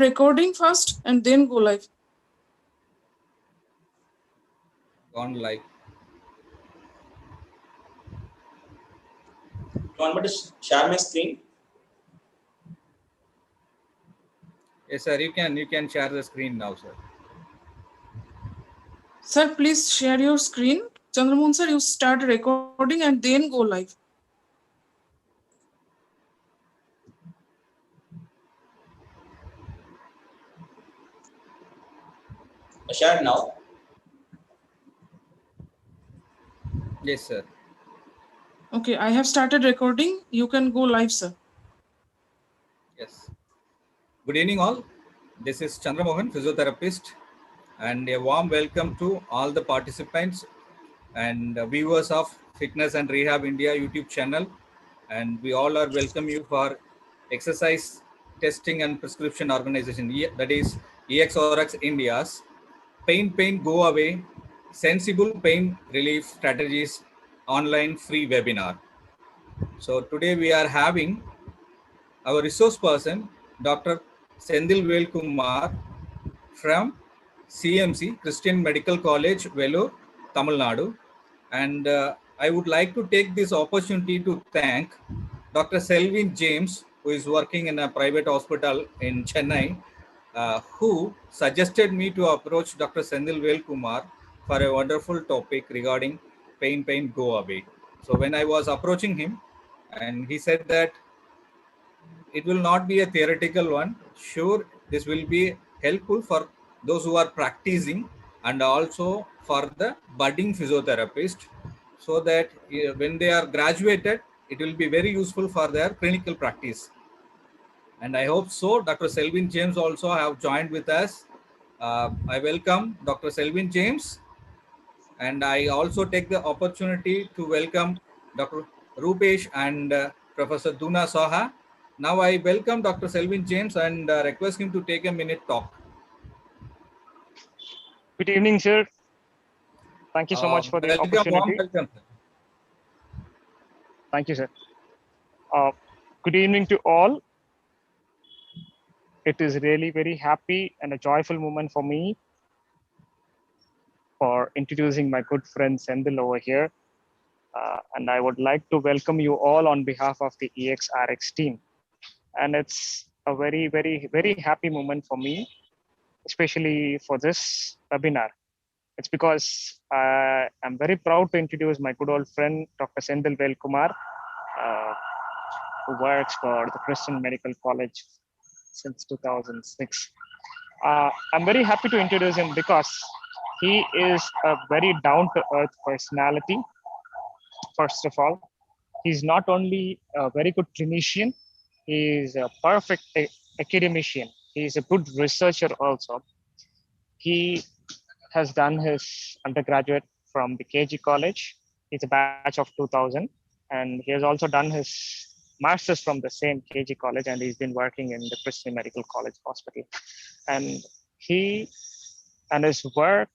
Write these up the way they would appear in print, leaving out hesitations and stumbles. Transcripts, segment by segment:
recording first and then go live. Gone live. Do you want me to share my screen? Yes, sir. You can share the screen now, sir. Sir, please share your screen. Chandramohan sir, you start recording and then go live. I shared now. Yes, sir. Okay, I have started recording. You can go live, sir. Yes. Good evening, all. This is Chandramohan, physiotherapist, and a warm welcome to all the participants and viewers of Fitness and Rehab India YouTube channel. And we all are welcome you for exercise testing and prescription organization, that is ExRxIndia's Pain Go Away Sensible Pain Relief Strategies online free webinar. So today we are having our resource person, Dr. Senthil Velkumar from CMC, Christian Medical College, Vellore, Tamil Nadu. And I would like to take this opportunity to thank Dr. Selvin James, who is working in a private hospital in Chennai, who suggested me to approach Dr. Senthil Velkumar for a wonderful topic regarding pain go away. So when I was approaching him, and he said that it will not be a theoretical one. Sure, this will be helpful for those who are practicing and also for the budding physiotherapist, so that when they are graduated, it will be very useful for their clinical practice. And I hope so. Dr. Selvin James also have joined with us. I welcome Dr. Selvin James, and I also take the opportunity to welcome Dr. Rupesh and Professor Duna Saha. Now I welcome Dr. Selvin James and request him to take a minute talk. Good evening, sir. Thank you so much for the opportunity. Welcome. Thank you, sir. Good evening to all. It is really very happy and a joyful moment for me for introducing my good friend Senthil over here. And I would like to welcome you all on behalf of the ExRx team. And it's a very, very, very happy moment for me, especially for this webinar. It's because I'm very proud to introduce my good old friend, Dr. Senthil Velkumar, who works for the Christian Medical College since 2006. I'm very happy to introduce him because he is a very down-to-earth personality. First of all, he's not only a very good clinician, he is a perfect academician. He is a good researcher also. He has done his undergraduate from the KG College. He's a batch of 2000. And he has also done his master's from the same KG College, and he's been working in the Christian Medical College Hospital. And he and his work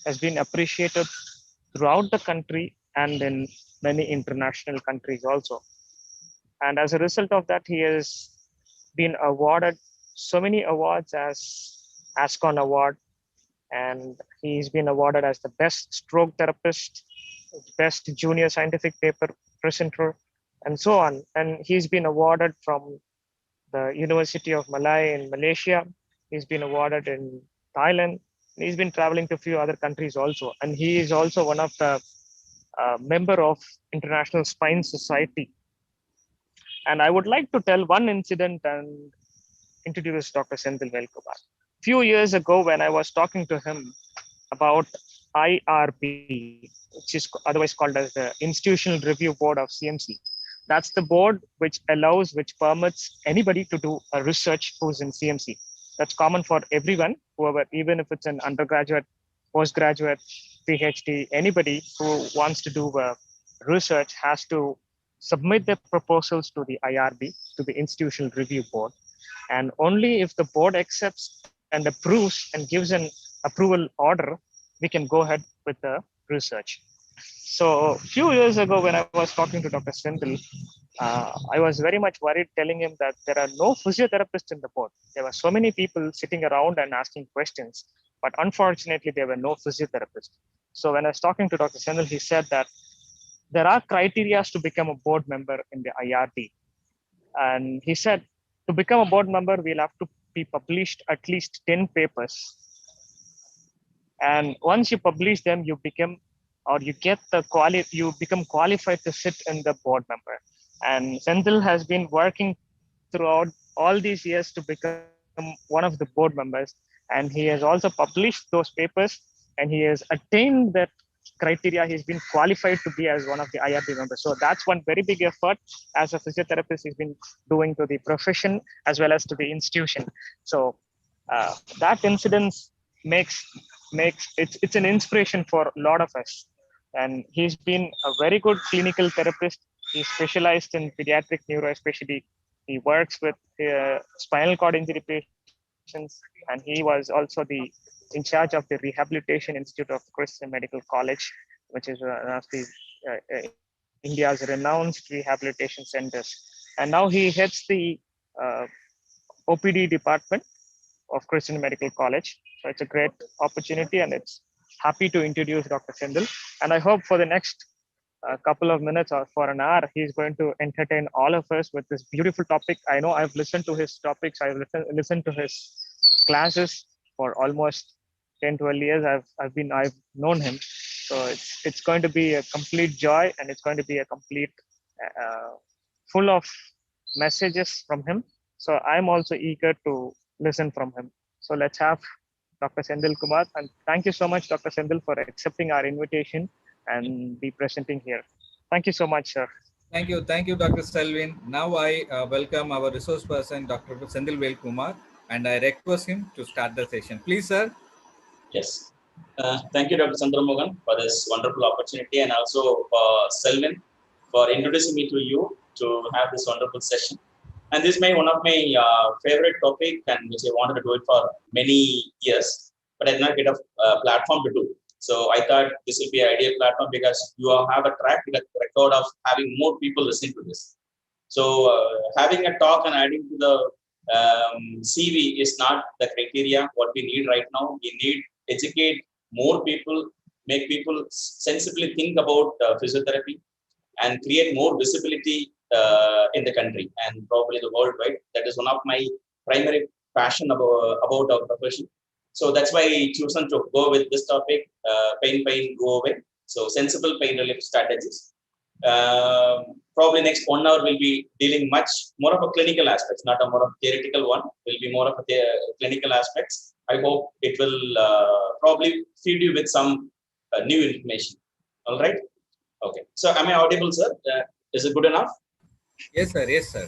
has been appreciated throughout the country and in many international countries also. And as a result of that, he has been awarded so many awards as ASCON Award, and he's been awarded as the best stroke therapist, best junior scientific paper presenter, and so on. And he's been awarded from the University of Malaya in Malaysia. He's been awarded in Thailand. He's been traveling to a few other countries also. And he is also one of the member of International Spine Society. And I would like to tell one incident and introduce Dr. Senthil Velkumar. Few years ago, when I was talking to him about IRB, which is otherwise called as the Institutional Review Board of CMC. That's the board which permits anybody to do a research who's in CMC. That's common for everyone, whoever, even if it's an undergraduate, postgraduate, PhD, anybody who wants to do research has to submit their proposals to the IRB, to the Institutional Review Board. And only if the board accepts and approves and gives an approval order, we can go ahead with the research. So a few years ago, when I was talking to Dr. Senthil, I was very much worried, telling him that there are no physiotherapists in the board. There were so many people sitting around and asking questions, but unfortunately, there were no physiotherapists. So when I was talking to Dr. Senthil, he said that there are criteria to become a board member in the IRD. And he said to become a board member, we'll have to be published at least 10 papers. And once you publish them, you become, or you get the you become qualified to sit in the board member. And Senthil has been working throughout all these years to become one of the board members. And he has also published those papers, and he has attained that criteria. He's been qualified to be as one of the IRB members. So that's one very big effort as a physiotherapist he's been doing to the profession as well as to the institution. So that incident makes it's an inspiration for a lot of us. And he's been a very good clinical therapist. He's specialized in pediatric neuro, especially. He works with spinal cord injury patients, and he was also the in charge of the Rehabilitation Institute of Christian Medical College, which is one of the India's renowned rehabilitation centers. And now he heads the uh, OPD department of Christian Medical College. So it's a great opportunity, and it's happy to introduce Dr. Senthil. And I hope for the next couple of minutes or for an hour, he's going to entertain all of us with this beautiful topic. I know I've listened to his topics. Listened to his classes for almost 10, 12 years. I've known him. So it's going to be a complete joy, and it's going to be a complete full of messages from him. So I'm also eager to listen from him. So let's have Dr. Senthil Kumar. And thank you so much, Dr. Senthil, for accepting our invitation and be presenting here. Thank you so much, sir. Thank you, Dr. Stelvin. Now I welcome our resource person, Dr. Senthil Velkumar, and I request him to start the session. Please, sir. Yes. Thank you, Dr. Chandramohan, for this wonderful opportunity, and also Selvin for introducing me to you to have this wonderful session. And this may one of my favorite topic, and which I wanted to do it for many years, but I did not get a platform to do. So I thought this would be an ideal platform because you have a track record of having more people listening to this. So having a talk and adding to the CV is not the criteria. What we need right now, we need educate more people, make people sensibly think about physiotherapy, and create more visibility in the country and probably the worldwide. That is one of my primary passion about our profession. So that's why I chosen to go with this topic, pain, go away. So sensible pain relief strategies. Probably next 1 hour will be dealing much more of a clinical aspects, not a more of theoretical one. Will be more of a clinical aspects. I hope it will probably feed you with some new information. All right. Okay. So am I audible, sir? Is it good enough? Yes, sir. Yes, sir.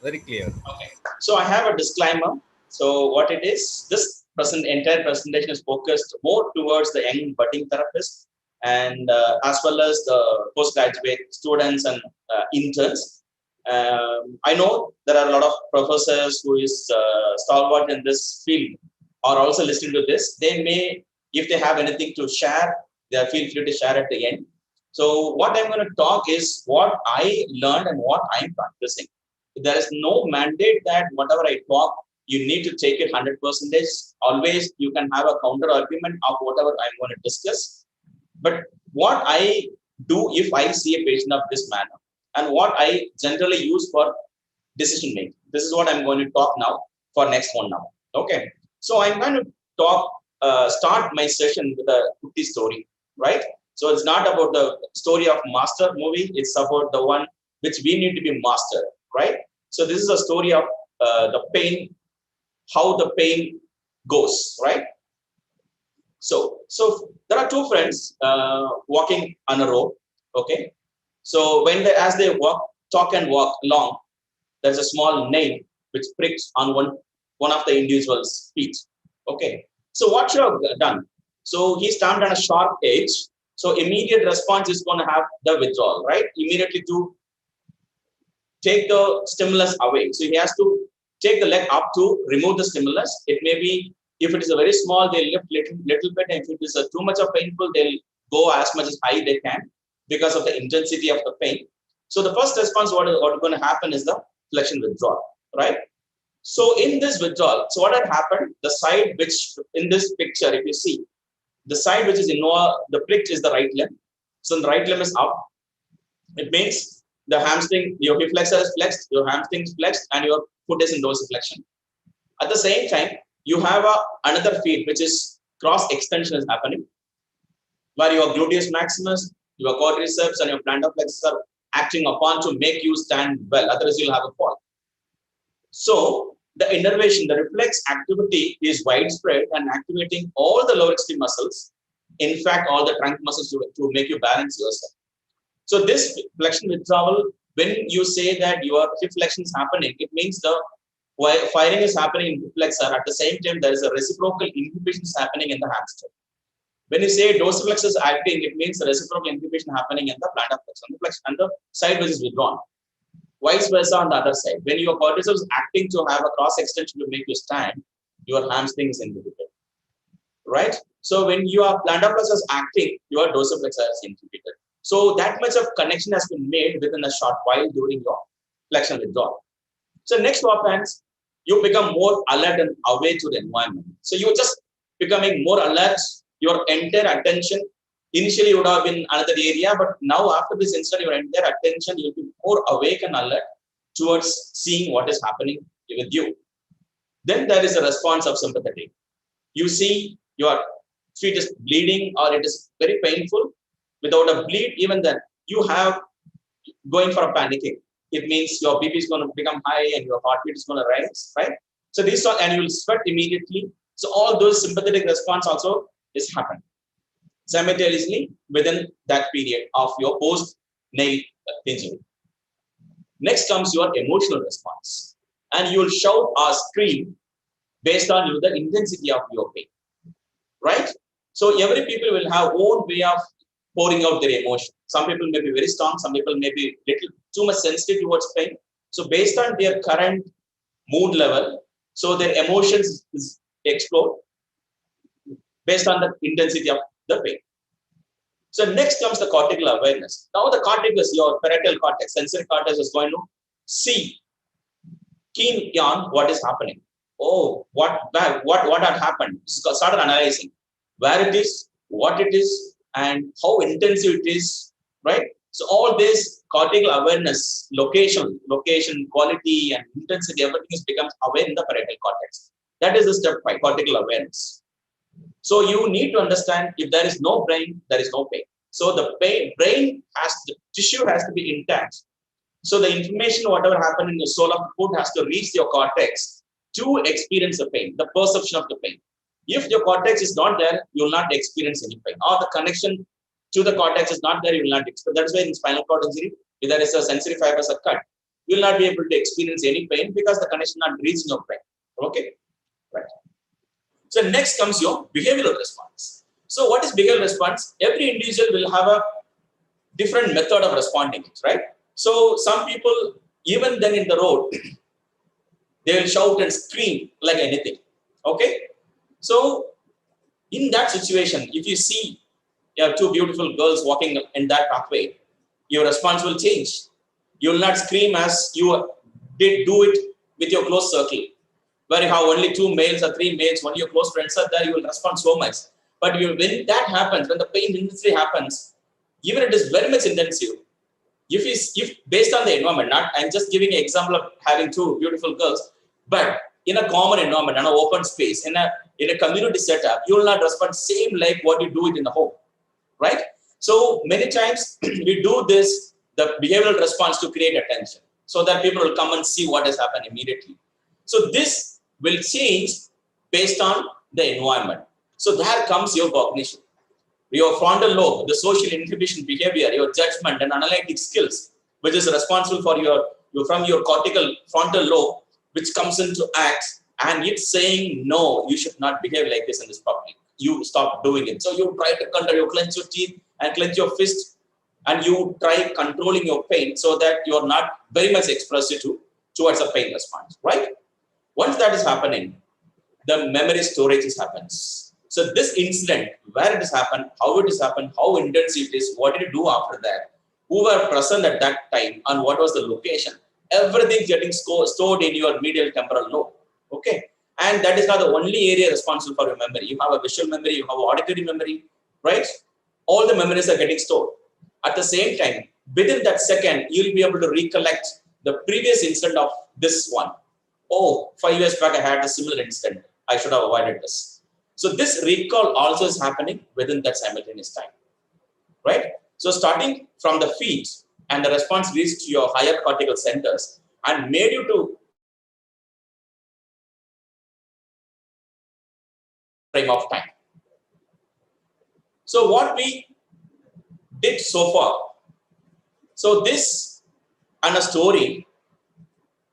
Very clear. Okay. So I have a disclaimer. So what it is, this entire presentation is focused more towards the young budding therapists and as well as the postgraduate students and interns. I know there are a lot of professors who is stalwart in this field are also listening to this. They may, if they have anything to share, they feel free to share at the end. So what I'm going to talk is what I learned and what I'm practicing. There is no mandate that whatever I talk, you need to take it 100%. Always you can have a counter argument of whatever I'm going to discuss. But what I do if I see a patient of this manner and what I generally use for decision making. This is what I'm going to talk now for next 1 hour. Okay. So I'm going to start my session with a Kutti story, right? So it's not about the story of master movie. It's about the one which we need to be master, right? So this is a story of the pain, how the pain goes, right? So there are two friends walking on a road, okay? So as they talk along, there's a small nail which pricks on one of the individual's feet, okay? So what you have done? So he stands on a sharp edge. So immediate response is going to have the withdrawal, right? Immediately to take the stimulus away. So he has to take the leg up to remove the stimulus. It may be, if it is a very small, they'll lift little bit. And if it is too much of painful, they'll go as much as high they can because of the intensity of the pain. So the first response, what is going to happen is the flexion withdrawal, right? So in this withdrawal, so what had happened, the side which in this picture, if you see, the side which is the prick is the right limb. So the right limb is up. It means the hamstring, your hip flexor is flexed, your hamstring is flexed, and your foot is in dorsiflexion. At the same time, you have another feet which is cross extension is happening, where your gluteus maximus, your quadriceps, and your plantar flexors are acting upon to make you stand well. Otherwise, you'll have a fall. So the innervation, the reflex activity is widespread and activating all the lower extreme muscles. In fact, all the trunk muscles to make you balance yourself. So this flexion withdrawal, when you say that your hip flexion is happening, it means the firing is happening in hip flexor. At the same time, there is a reciprocal inhibition happening in the hamstring. When you say dorsiflex is acting, it means the reciprocal inhibition happening in the plantar flexor and the side which is withdrawn. Vice versa on the other side. When your quadriceps is acting to have a cross extension to make you stand, your hamstring is inhibited, right? So when your plantar flexor is acting, your dorsiflexor is inhibited. So that much of connection has been made within a short while during your flexion withdrawal. So next what happens, you become more alert and away to the environment. So you're just becoming more alert. Your entire attention, initially you would have been another area, but now after this incident, your entire attention, you'll be more awake and alert towards seeing what is happening with you. Then there is a response of sympathetic. You see your feet is bleeding or it is very painful. Without a bleed, even then, you have going for a panicking. It means your BP is going to become high and your heartbeat is going to rise, right? So these are, and you will sweat immediately. So all those sympathetic response also is happening simultaneously within that period of your post-nail injury. Next comes your emotional response, and you will shout or scream based on the intensity of your pain, right? So every people will have own way of pouring out their emotion. Some people may be very strong, some people may be little too much sensitive towards pain. So based on their current mood level, so their emotions explode based on the intensity of the pain. So next comes the cortical awareness. Now the cortex, your parietal cortex, sensory cortex is going to see, keen on what is happening. Oh, what had happened? Started analyzing where it is, what it is, and how intensive it is, right? So all this cortical awareness, location, quality, and intensity, everything is becomes aware in the parietal cortex. That is the step 5, cortical awareness. So you need to understand, if there is no brain, there is no pain. So the brain the tissue has to be intact. So the information, whatever happened in the sole of the foot, has to reach your cortex to experience the pain, the perception of the pain. If your cortex is not there, you will not experience any pain. Or the connection to the cortex is not there, you will not experience. That's why in spinal cord injury, if there is a sensory fibers are cut, you will not be able to experience any pain because the connection not reaching your brain. Okay, right. So next comes your behavioral response. So what is behavioral response? Every individual will have a different method of responding, right? So some people, even then in the road, they will shout and scream like anything. Okay. So in that situation, if you see you have two beautiful girls walking in that pathway, your response will change. You will not scream as you did do it with your close circle, where you have only 2 males or 3 males, only your close friends are there, you will respond so much. But when that happens, when the pain intensity happens, even it is very much intensive, if based on the environment, I'm just giving an example of having 2 beautiful girls, but in a common environment, in an open space, in a community setup, you will not respond same like what you do it in the home, right? So many times we do this, the behavioral response to create attention, so that people will come and see what has happened immediately. So this will change based on the environment. So there comes your cognition, your frontal lobe, the social inhibition behavior, your judgment and analytic skills, which is responsible for from your cortical frontal lobe, which comes into act, and it's saying, no, you should not behave like this in this public. You stop doing it. So you try to control, you clench your teeth and clench your fist, and you try controlling your pain so that you're not very much expressive towards a pain response, right? Once that is happening, the memory storage happens. So this incident, where it has happened, how it has happened, how intense it is, what did you do after that, who were present at that time and what was the location. Everything getting stored in your medial temporal lobe. Okay, and that is not the only area responsible for your memory. You have a visual memory, you have auditory memory, right? All the memories are getting stored. At the same time, within that second, you'll be able to recollect the previous incident of this one. Oh, 5 years back, I had a similar incident. I should have avoided this. So this recall also is happening within that simultaneous time, right? So starting from the feet, and the response reached to your higher cortical centers and made you to frame of time. So what we did so far, so this and a story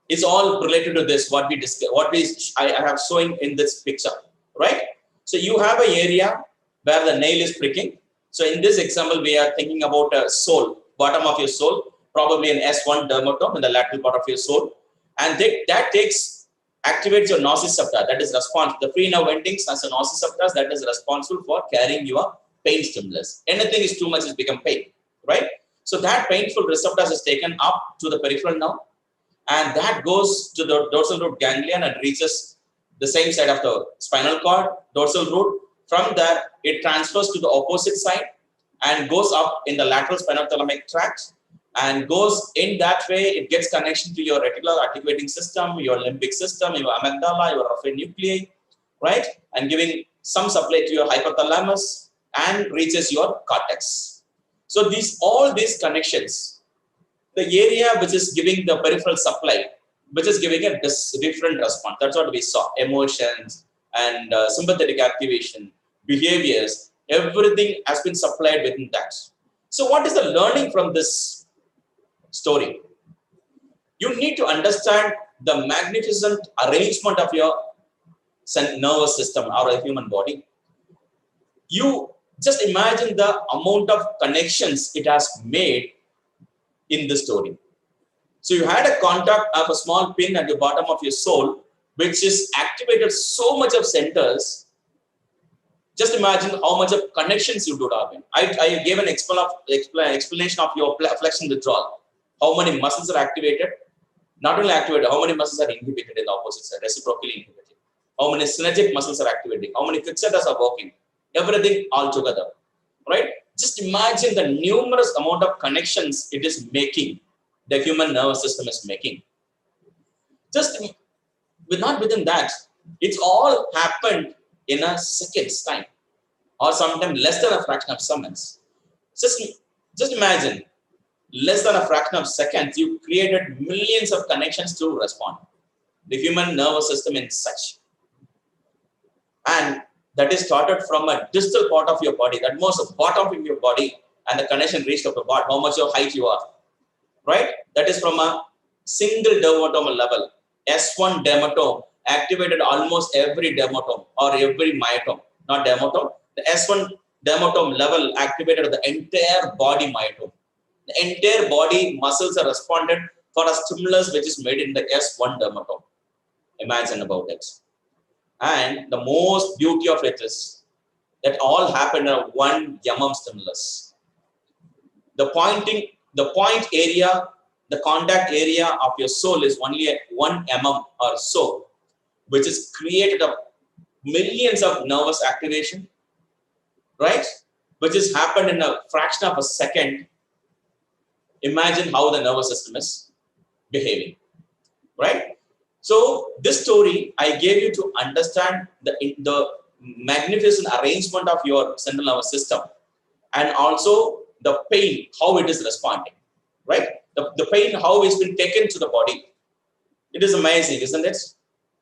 is all related to this, what we discussed, I have shown in this picture, right? So you have an area where the nail is pricking. So in this example, we are thinking about a sole, bottom of your sole, probably an S1 dermatome in the lateral part of your sole. And that activates your nociceptor, that is responsible. The free nerve endings as a nociceptor that is responsible for carrying your pain stimulus. Anything is too much, is become pain, right? So that painful receptors is taken up to the peripheral nerve, and that goes to the dorsal root ganglion and reaches the same side of the spinal cord, dorsal root. From there, it transfers to the opposite side and goes up in the lateral spinothalamic tract and goes in that way. It gets connection to your reticular articulating system, your limbic system, your amygdala, your raphe nuclei, right? And giving some supply to your hypothalamus and reaches your cortex. So all these connections, the area which is giving the peripheral supply, which is giving a different response. That's what we saw. Emotions and sympathetic activation, behaviors, everything has been supplied within that. So what is the learning from this story? You need to understand the magnificent arrangement of your nervous system or a human body. You just imagine the amount of connections it has made in the story. So you had a contact of a small pin at the bottom of your sole, which is activated so much of centers. Just imagine how much of connections you do have. I gave an explanation of your flexion withdrawal. How many muscles are activated? Not only activated, how many muscles are inhibited in the opposite side, reciprocally inhibited? How many synergic muscles are activating? How many fixators are working? Everything all together, right? Just imagine the numerous amount of connections it is making, the human nervous system is making. Just not within that, it's all happened in a second's time, or sometimes less than a fraction of seconds. Just imagine, less than a fraction of seconds, you created millions of connections to respond. The human nervous system in such. And that is started from a distal part of your body, that most bottom of your body, and the connection reached up about how much your height you are, right? That is from a single dermatomal level. S1 dermatome activated almost every dermatome or every myotome, not dermatome. The S1 dermatome level activated the entire body myotome. The entire body muscles are responded for a stimulus which is made in the S1 dermatome. Imagine about it. And the most beauty of it is that all happened in a 1 mm stimulus. The point area, the contact area of your sole is only at 1 mm or so, which is created of millions of nervous activation, right? Which has happened in a fraction of a second. Imagine how the nervous system is behaving, right? So this story I gave you to understand the magnificent arrangement of your central nervous system, and also the pain, how it is responding, right? The pain, how it's been taken to the body. It is amazing, isn't it?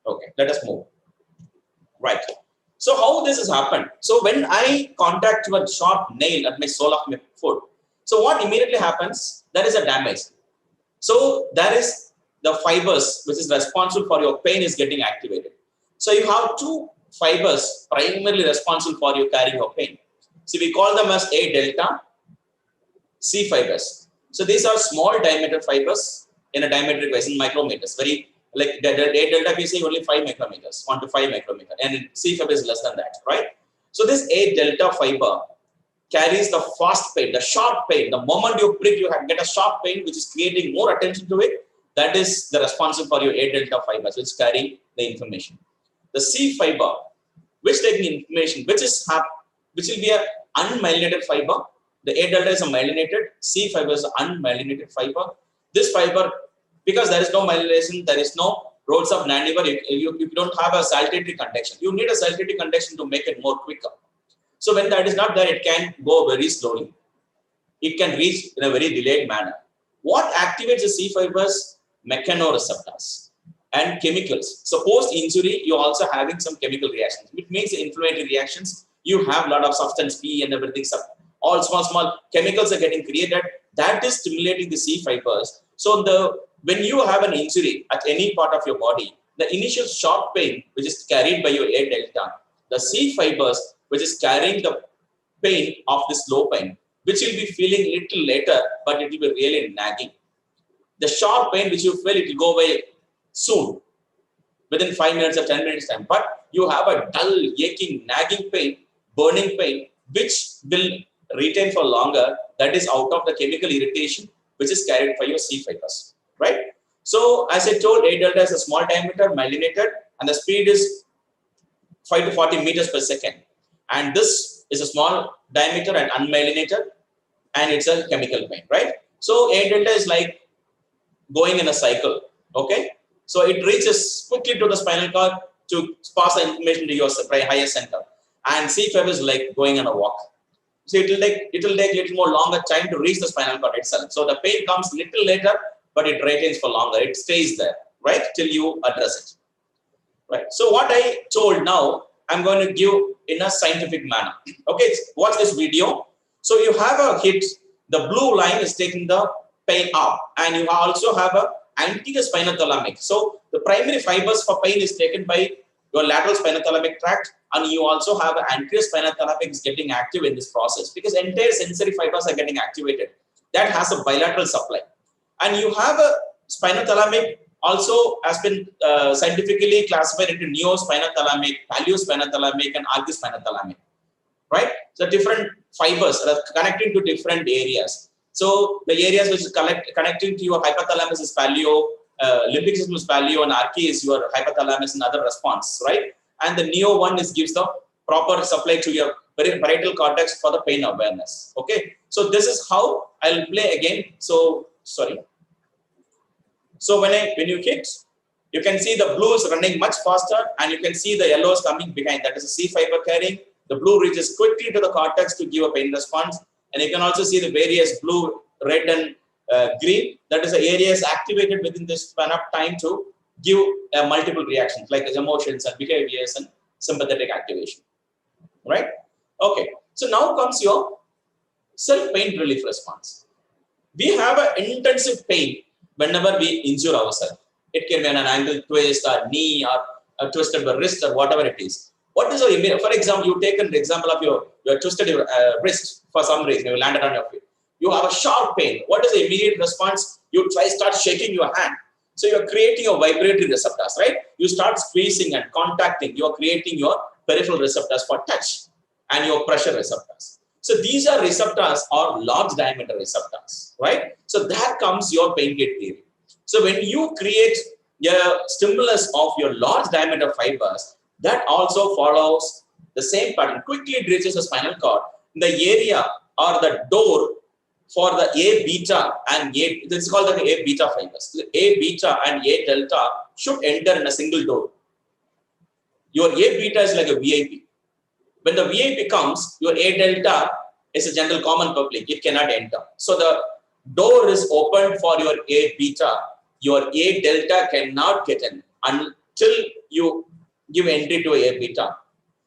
Okay, let us move. Right. So how this has happened? So when I contact a sharp nail at my sole of my foot, so what immediately happens? There is a damage. So there is the fibers which is responsible for your pain is getting activated. So you have 2 fibers primarily responsible for you carrying your pain. So we call them as A delta, C fibers. So these are small diameter fibers in a diametric wise in micrometers. Very like A delta we say only 5 micrometers, 1 to 5 micrometers, and C fiber is less than that, right? So this A delta fiber carries the fast pain, the sharp pain. The moment you prick, you get a sharp pain, which is creating more attention to it. That is the responsible for your A delta fibers, which carry the information. The C fiber, which take the information, which will be a unmyelinated fiber. The A delta is a myelinated, C fiber is an unmyelinated fiber. This fiber, because there is no myelination, there is no roads of Nandivar, you don't have a saltatory conduction. You need a saltatory conduction to make it more quicker. So when that is not there, it can go very slowly. It can reach in a very delayed manner. What activates the C fibers? Mechanoreceptors and chemicals. So post injury, you're also having some chemical reactions, which means the inflammatory reactions. You have a lot of substance P and everything. All small chemicals are getting created. That is stimulating the C fibers. So when you have an injury at any part of your body, the initial sharp pain, which is carried by your A delta, the C fibers, which is carrying the pain of this low pain, which you'll be feeling little later, but it will be really nagging. The sharp pain which you feel, it will go away soon, within 5 minutes or 10 minutes time. But you have a dull, aching, nagging pain, burning pain, which will retain for longer. That is out of the chemical irritation, which is carried by your C fibers, right? So as I told, A delta is a small diameter, myelinated, and the speed is 5 to 40 meters per second. And this is a small diameter and unmyelinated, and it's a chemical pain, right? So A delta is like going in a cycle, okay? So it reaches quickly to the spinal cord to pass the information to your higher center. And C fiber is like going on a walk. So it will take little more longer time to reach the spinal cord itself. So the pain comes little later, but it retains for longer. It stays there, right? Till you address it, right? So what I told now, I'm going to give in a scientific manner. Okay, watch this video. So you have a hit. The blue line is taking the pain up, and you also have a anterior spinothalamic. So the primary fibers for pain is taken by your lateral spinothalamic tract, and you also have anterior spinothalamic is getting active in this process because entire sensory fibers are getting activated. That has a bilateral supply, and you have a spinothalamic also has been scientifically classified into neospinothalamic, paleospinothalamic, and archispinothalamic, right? So different fibers are connecting to different areas. So the areas which is connecting to your hypothalamus is paleo, limbic system is paleo, and archi is your hypothalamus and other response, right? And the neo one gives the proper supply to your parietal cortex for the pain awareness. Okay, so this is how I'll play again. So sorry. So when you hit, you can see the blue is running much faster, and you can see the yellow is coming behind. That is a C fiber carrying. The blue reaches quickly to the cortex to give a pain response, and you can also see the various blue, red, and green. That is the areas activated within this span of time to give multiple reactions like emotions and behaviors and sympathetic activation. Right? Okay. So now comes your self-pain relief response. We have an intensive pain whenever we injure ourselves. It can be an ankle twist or knee or a twisted wrist or whatever it is. What is your immediate? For example, you take an example of you twisted your wrist for some reason. You landed on your feet. You have a sharp pain. What is the immediate response? You start shaking your hand. So you are creating your vibratory receptors, right? You start squeezing and contacting. You are creating your peripheral receptors for touch and your pressure receptors. So these are receptors or large diameter receptors, right? So that comes your pain gate theory. So when you create a stimulus of your large diameter fibers, that also follows the same pattern. Quickly it reaches the spinal cord. The area or the door for the A beta and A, this is called the A beta fibers. The A beta and A delta should enter in a single door. Your A beta is like a VIP. When the VIP comes, your A delta is a general common public. It cannot enter. So the door is opened for your A beta. Your A delta cannot get in until you give entry to A beta.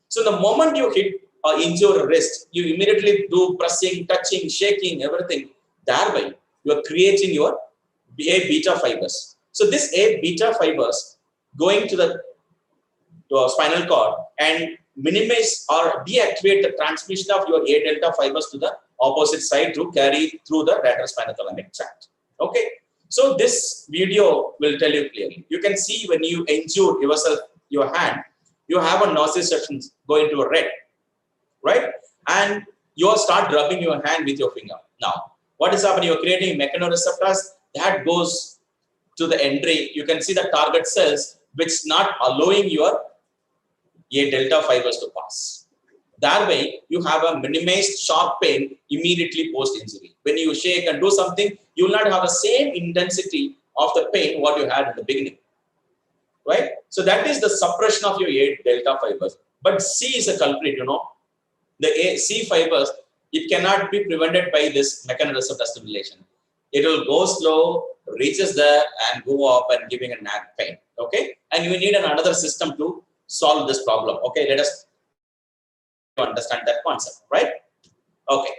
So the moment you hit or injure a wrist, you immediately do pressing, touching, shaking, everything. Thereby, you are creating your A beta fibers. So this A beta fibers going to a spinal cord and minimize or deactivate the transmission of your A delta fibers to the opposite side to carry through the lateral spinothalamic tract. Okay. So this video will tell you clearly. You can see when you injure yourself, your hand, you have a nociception going to a red, right? And you start rubbing your hand with your finger. Now, what is happening? You're creating mechanoreceptors that goes to the entry. You can see the target cells which not allowing your A delta fibers to pass. That way, you have a minimized sharp pain immediately post-injury. When you shake and do something, you will not have the same intensity of the pain what you had in the beginning. Right? So that is the suppression of your A delta fibers. But C is a culprit, The C fibers, it cannot be prevented by this mechanoreceptor stimulation. It will go slow, reaches there and go up and giving a nag pain. Okay? And you need another system to solve this problem. Okay, let us understand that concept, right? Okay.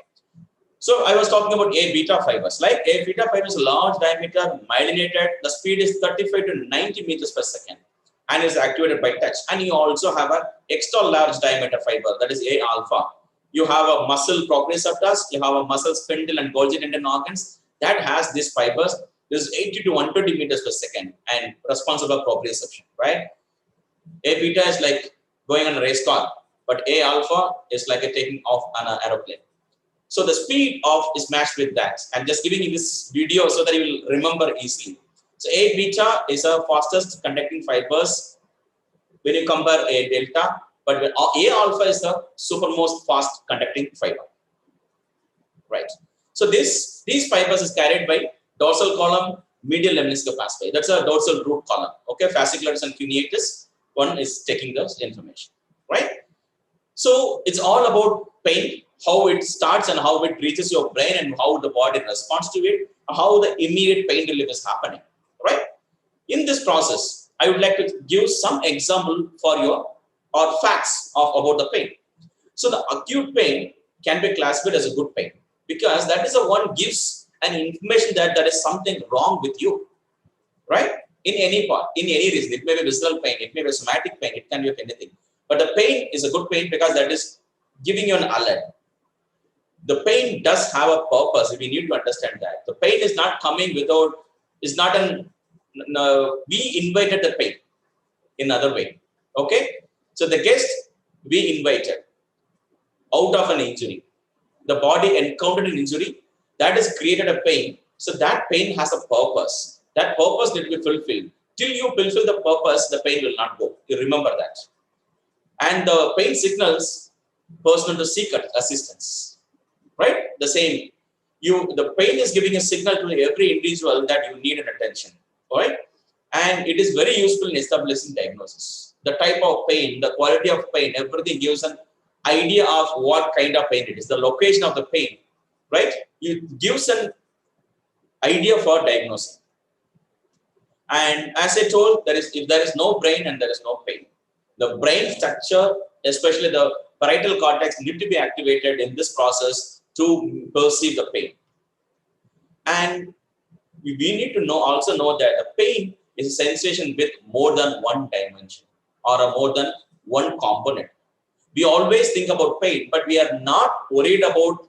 So I was talking about A beta fibers. Like A beta fibers, large diameter, myelinated. The speed is 35 to 90 meters per second and is activated by touch. And you also have a extra large diameter fiber, that is A alpha. You have a muscle proprioceptors, you have a muscle spindle and Golgi tendon organs that has these fibers. This is 80 to 120 meters per second and responsible for proprioception, right? A beta is like going on a race car, but A alpha is like a taking off on an aeroplane. So the speed of is matched with that. I'm just giving you this video so that you will remember easily. So A beta is a fastest conducting fibers when you compare A delta, but when A alpha is the supermost fast conducting fiber. Right. So these fibers is carried by dorsal column, medial lemniscus pathway. That's a dorsal root column. Okay, fascicularis and cuneatus. One is taking the information. Right. So it's all about pain, how it starts and how it reaches your brain and how the body responds to it, how the immediate pain relief is happening, right? In this process, I would like to give some example for you or facts about the pain. So the acute pain can be classified as a good pain because that is the one gives an information that there is something wrong with you, right? In any part, in any reason, it may be visceral pain, it may be somatic pain, it can be of anything. But the pain is a good pain because that is giving you an alert. The pain does have a purpose. We need to understand that. The pain is not coming without, is not an, no, we invited the pain in another way. Okay? So the guest we invited out of an injury. The body encountered an injury that has created a pain. So that pain has a purpose. That purpose need to be fulfilled. Till you fulfill the purpose, the pain will not go. You remember that. And the pain signals person to seek assistance, right? The same, the pain is giving a signal to every individual that you need an attention, right? And it is very useful in establishing diagnosis. The type of pain, the quality of pain, everything gives an idea of what kind of pain it is, the location of the pain, right? It gives an idea for diagnosing. And as I told, if there is no brain and there is no pain, the brain structure, especially the parietal cortex, need to be activated in this process to perceive the pain. And we need to also know that the pain is a sensation with more than one dimension or more than one component. We always think about pain, but we are not worried about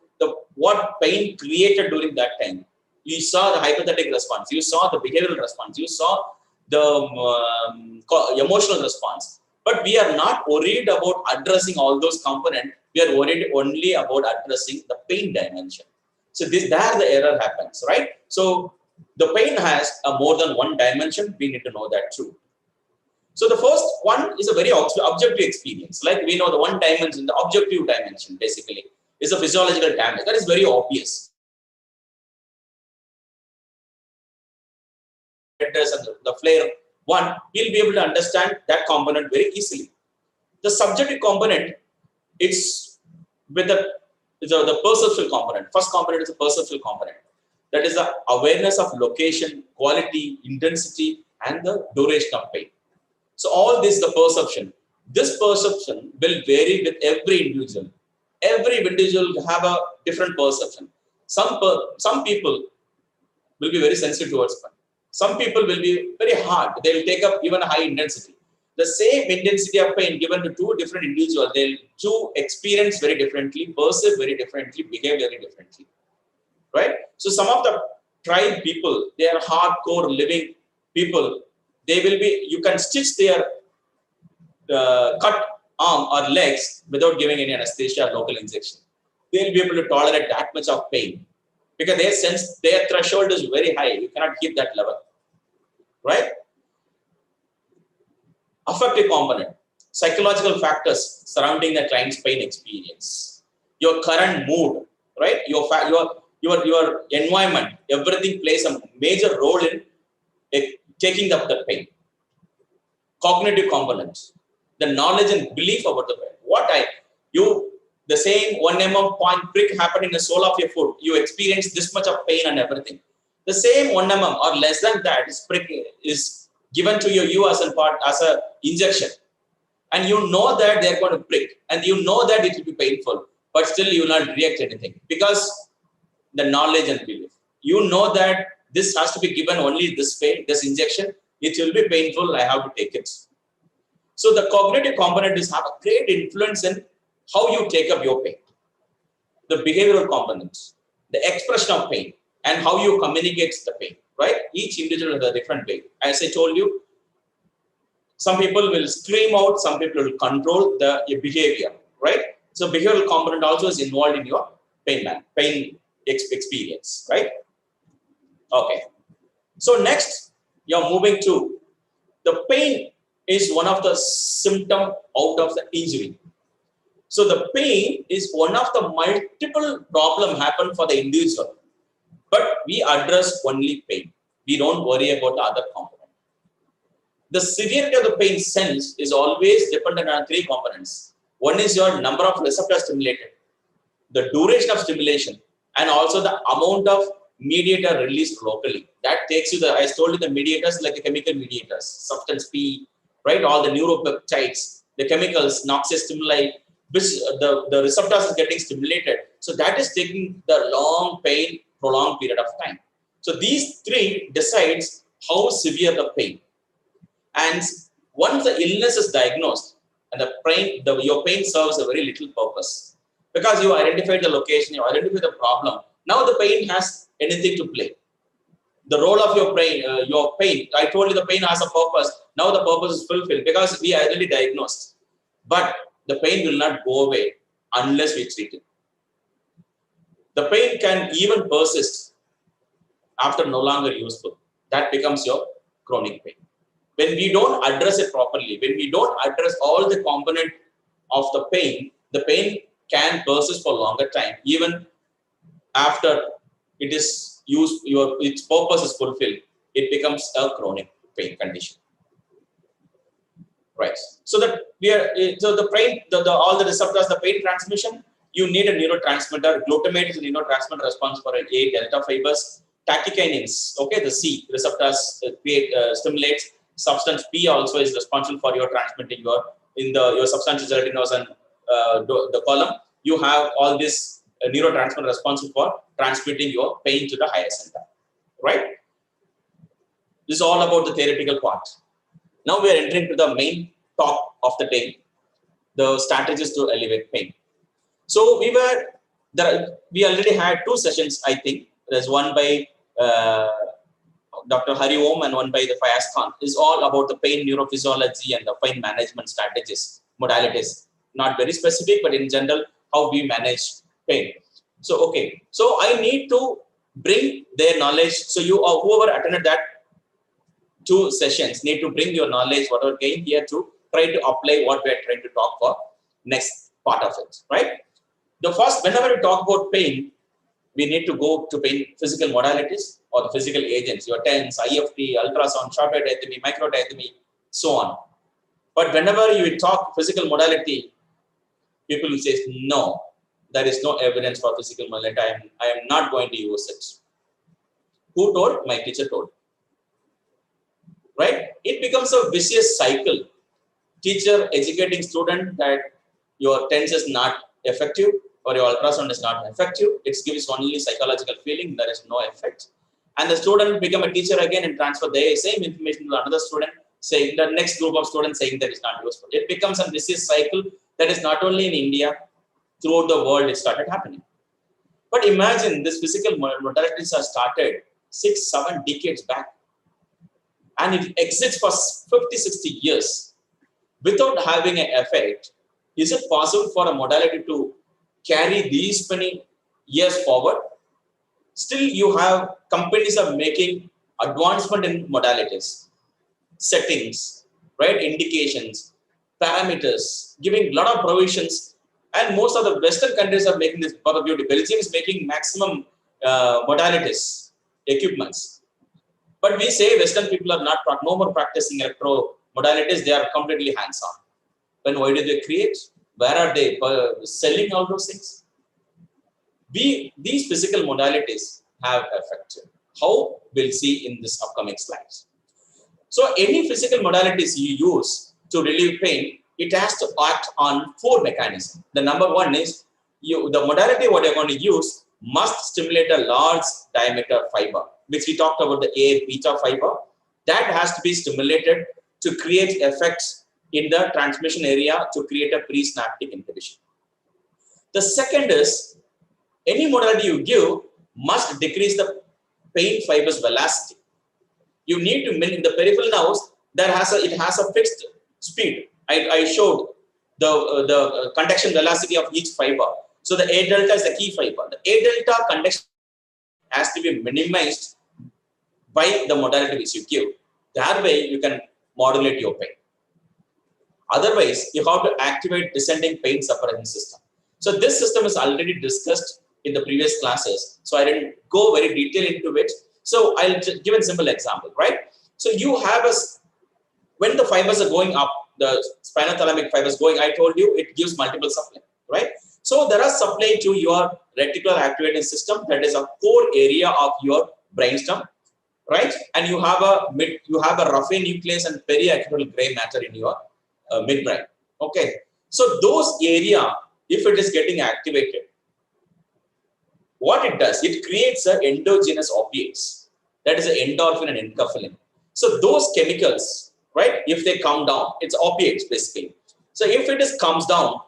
what pain created during that time. You saw the hypothetic response, you saw the behavioral response, you saw the emotional response. But we are not worried about addressing all those components. We are worried only about addressing the pain dimension. So there the error happens, right? So the pain has a more than one dimension. We need to know that too. So the first one is a very objective experience. Like we know the one dimension, the objective dimension basically is a physiological damage. That is very obvious. And the flare one, we'll be able to understand that component very easily. The subjective component, it's with the perceptual component. First component is a perceptual component. That is the awareness of location, quality, intensity, and the duration of pain. So all this is the perception. This perception will vary with every individual. Every individual will have a different perception. Some people will be very sensitive towards pain. Some people will be very hard. They will take up even a high intensity. The same intensity of pain given to two different individuals, they'll two experience very differently, perceive very differently, behave very differently. Right? So some of the tribe people, they are hardcore living people. They will be, you can stitch their cut arm or legs without giving any anesthesia or local injection. they'll be able to tolerate that much of pain because their threshold is very high. You cannot keep that level, right? Affective component, psychological factors surrounding the client's pain experience, your current mood, right? Your environment, everything plays a major role in taking up the pain. Cognitive components, the knowledge and belief about the pain. The same 1 mm point prick happened in the sole of your foot, you experience this much of pain and everything. The same 1 mm or less than that is given to you as a injection, and you know that they're going to prick, and you know that it will be painful, but still you will not react anything because the knowledge and belief. You know that this has to be given only this pain, this injection. It will be painful. I have to take it. So the cognitive component have a great influence in how you take up your pain. The behavioral components, the expression of pain, and how you communicate the pain. Right? Each individual has a different way. As I told you, some people will scream out, some people will control your behavior. Right? So behavioral component also is involved in your pain experience. Right? Okay. So next, you're moving to the pain is one of the symptom out of the injury. So the pain is one of the multiple problem happen for the individual, but we address only pain. We don't worry about the other component. The severity of the pain sense is always dependent on 3 components. One is your number of receptors stimulated, the duration of stimulation, and also the amount of mediator released locally. That takes you I told you the mediators like the chemical mediators, substance P, right? All the neuropeptides, the chemicals, noxious stimuli, which the receptors is getting stimulated. So that is taking the long pain, prolonged period of time. So these 3 decides how severe the pain. And once the illness is diagnosed, and your pain serves a very little purpose. Because you identify the location, you identify the problem. Now the pain has anything to play. The role of your pain, I told you the pain has a purpose. Now the purpose is fulfilled because we are already diagnosed. But the pain will not go away unless we treat it. The pain can even persist after no longer useful. That becomes your chronic pain. When we don't address it properly, when we don't address all the component of the pain can persist for longer time, even after it is used, its purpose is fulfilled. It becomes a chronic pain condition. Right. So the pain, all the receptors, the pain transmission, you need a neurotransmitter. Glutamate is a neurotransmitter responsible for A delta fibers. Tachykinins, okay, the C receptors stimulates. Substance P also is responsible for your transmitting your substances gelatinous and the column. You have all this neurotransmitter responsible for transmitting your pain to the higher center. Right. This is all about the theoretical part. Now we are entering to the main talk of the day, the strategies to alleviate pain. So we already had 2 sessions, I think. There's one by Dr. Hari Om and one by the Fayaz Khan. Is all about the pain neurophysiology and the pain management strategies, modalities. Not very specific, but in general, how we manage pain. So, okay. So I need to bring their knowledge. So you or whoever attended that 2 sessions need to bring your knowledge, whatever gained here, to try to apply what we are trying to talk for next part of it, right? The first, whenever we talk about pain, we need to go to pain physical modalities or the physical agents, your TENS, IFT, ultrasound, short wave diathermy, micro diathermy, so on. But whenever you talk physical modality, people will say, no, there is no evidence for physical modality. I am not going to use it. Who told? My teacher told. Right? It becomes a vicious cycle. Teacher educating student that your TENS is not effective or your ultrasound is not effective. It gives only psychological feeling. There is no effect. And the student become a teacher again and transfer the same information to another student, saying the next group of students saying that it's not useful. It becomes a vicious cycle that is not only in India, throughout the world it started happening. But imagine this physical modalities are started 6-7 decades back. And it exists for 50-60 years without having an effect. Is it possible for a modality to carry these many years forward, still you have companies are making advancement in modalities, settings, right? Indications, parameters, giving a lot of provisions. And most of the Western countries are making this for the beauty. Belgium is making maximum modalities, equipments. But we say Western people are not no more practicing electro modalities, they are completely hands-on. Then why do they create? Where are they selling all those things? These physical modalities have affected. How we'll see in this upcoming slides. So any physical modalities you use to relieve pain, it has to act on 4 mechanisms. The number one is the modality what you're going to use must stimulate a large diameter fiber, which we talked about the A beta fiber. That has to be stimulated to create effects in the transmission area to create a presynaptic inhibition. The second is any modality you give must decrease the pain fiber's velocity. You need to in the peripheral nerves, it has a fixed speed. I showed the conduction velocity of each fiber. So the A delta is the key fiber. The A delta conduction has to be minimized by the modality which you give. That way you can modulate your pain. Otherwise, you have to activate descending pain suppression system. So this system is already discussed in the previous classes. So I didn't go very detailed into it. So I'll just give a simple example, right? So you have when the fibers are going up, the spinothalamic fibers going, I told you it gives multiple supply, right? So there are supply to your reticular activating system, that is a core area of your brainstem, right? And you have a raphe nucleus and periaqueductal gray matter in your midbrain. Okay, so those area, if it is getting activated, what it does, it creates an endogenous opiates, that is an endorphin and enkephalin. So those chemicals, right, if they come down, it's opiates basically. So if it comes down,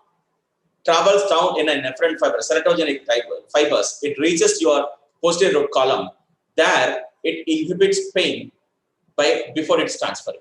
travels down in a nephrin fiber, serotonergic type fibers, it reaches your posterior root column. There, it inhibits pain before it's transferring.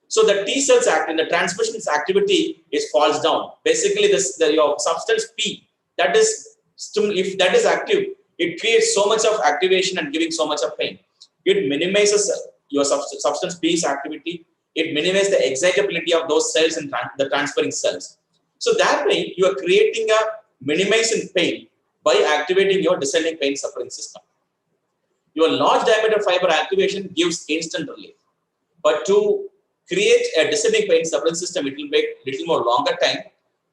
So the T cells act in the transmission activity falls down. Basically, your substance P, that is, if that is active, it creates so much of activation and giving so much of pain. It minimizes your substance P's activity. It minimizes the excitability of those cells and the transferring cells. So that way, you are creating a minimizing pain by activating your descending pain suppressing system. Your large diameter fiber activation gives instant relief. But to create a descending pain suppressing system, it will take little more longer time,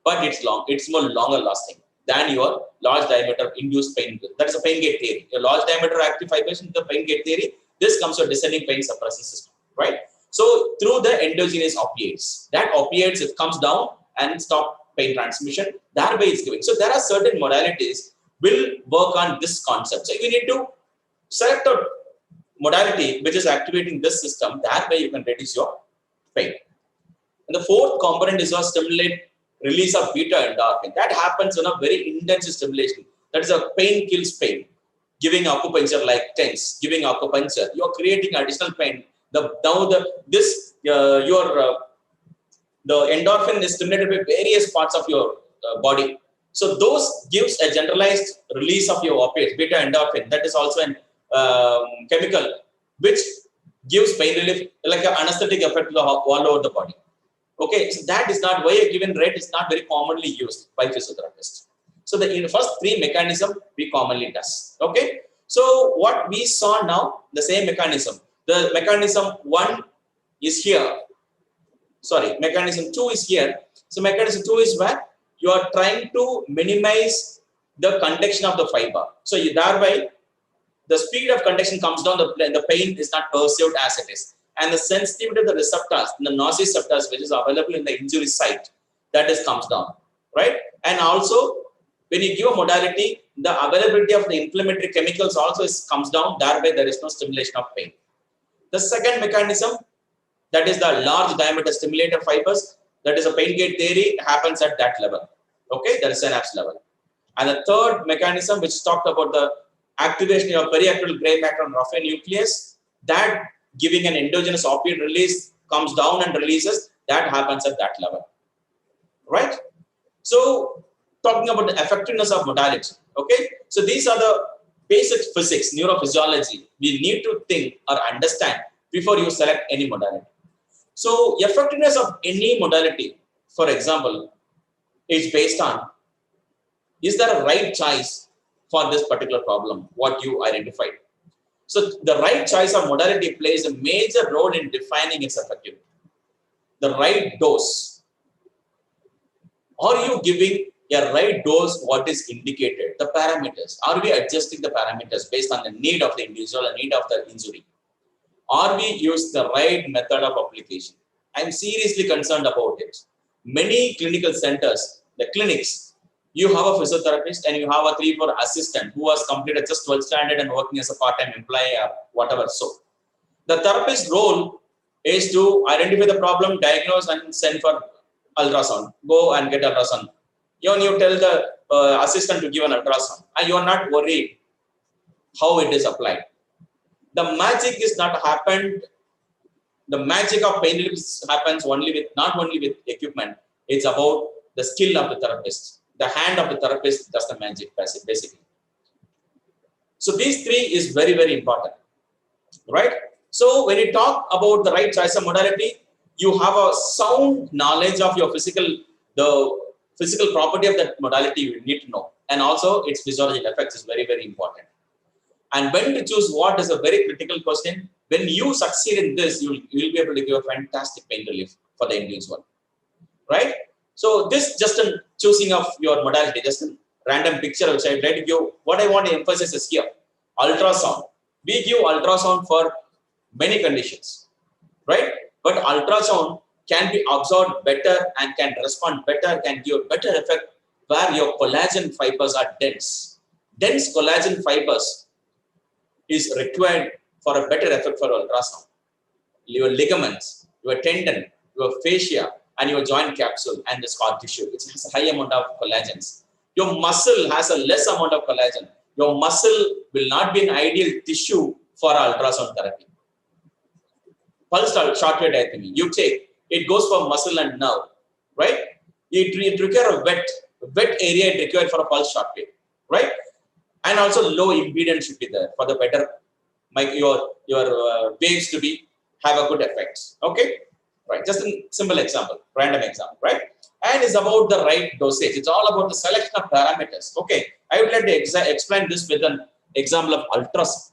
but it's more longer lasting than your large diameter induced pain. That's a pain gate theory. Your large diameter active fibers in the pain gate theory, this comes to a descending pain suppressing system, right? So through the endogenous opiates, that opiates, it comes down and stop pain transmission, that way it's giving. So there are certain modalities will work on this concept. So you need to select a modality which is activating this system, that way you can reduce your pain. And the fourth component is a stimulate release of beta endorphin. That happens in a very intense stimulation. That is a pain kills pain. Giving acupuncture like TENS, giving acupuncture, you're creating additional pain. The endorphin is stimulated by various parts of your body. So those gives a generalized release of your opiates, beta endorphin. That is also a chemical which gives pain relief, like an anesthetic effect all over the body. Okay, so that is not why a given rate is not very commonly used by physiotherapists. So in the first 3 mechanism we commonly does. Okay, so what we saw now, the same mechanism. The mechanism 1 is here. Sorry, mechanism 2 is here. So mechanism 2 is where you are trying to minimize the conduction of the fiber. So thereby the speed of conduction comes down, the pain is not perceived as it is. And the sensitivity of the receptors, the nociceptors, which is available in the injury site, that comes down, right? And also, when you give a modality, the availability of the inflammatory chemicals also comes down, thereby there is no stimulation of pain. The second mechanism, that is the large diameter stimulator fibers, that is a pain gate theory, happens at that level, okay, that is synapse level. And the third mechanism, which talked about the activation of periaqueducal gray matter and raphe nucleus, that giving an endogenous opiate release comes down and releases, that happens at that level, right? So talking about the effectiveness of modality. Okay, so these are the basic physics, neurophysiology we need to think or understand before you select any modality. So effectiveness of any modality, for example, is based on, is there a right choice for this particular problem what you identified. So the right choice of modality plays a major role in defining its effectiveness. The right dose, are you giving a right dose what is indicated? The parameters, are we adjusting the parameters based on the need of the individual and need of the injury? Are we use the right method of application? I'm seriously concerned about it. Many clinical centers, the clinics, you have a physiotherapist and you have a 3-4 assistant who has completed just 12th standard and working as a part-time employee or whatever. So the therapist's role is to identify the problem, diagnose and send for ultrasound. Go and get ultrasound. You tell the assistant to give an ultrasound and you are not worried how it is applied. The magic is not happened. The magic of pain relief happens only with, not only with equipment. It's about the skill of the therapist. The hand of the therapist does the magic basically. So these three is very, very important, right? So when you talk about the right choice of modality, you have a sound knowledge of your the physical property of that modality you need to know. And also its physiological effects is very, very important. And when to choose what is a very critical question. When you succeed in this, you will be able to give a fantastic pain relief for the individual, right? So this just a choosing of your modality, just a random picture which I tried to give. What I want to emphasize is here, ultrasound. We give ultrasound for many conditions, right? But ultrasound can be absorbed better and can respond better, can give better effect where your collagen fibers are dense. Dense collagen fibers is required for a better effect for ultrasound. Your ligaments, your tendon, your fascia, and your joint capsule and the scar tissue, which has a high amount of collagens. Your muscle has a less amount of collagen. Your muscle will not be an ideal tissue for ultrasound therapy. Pulse shortwave diathermy, you take, it goes for muscle and nerve, right? It requires a wet area it required for a pulse shortwave, right? And also low impedance should be there for the better, your waves to be have a good effects. Okay, right? Just a simple example, random example, right? And it's about the right dosage. It's all about the selection of parameters. Okay, I would like to explain this with an example of ultrasound.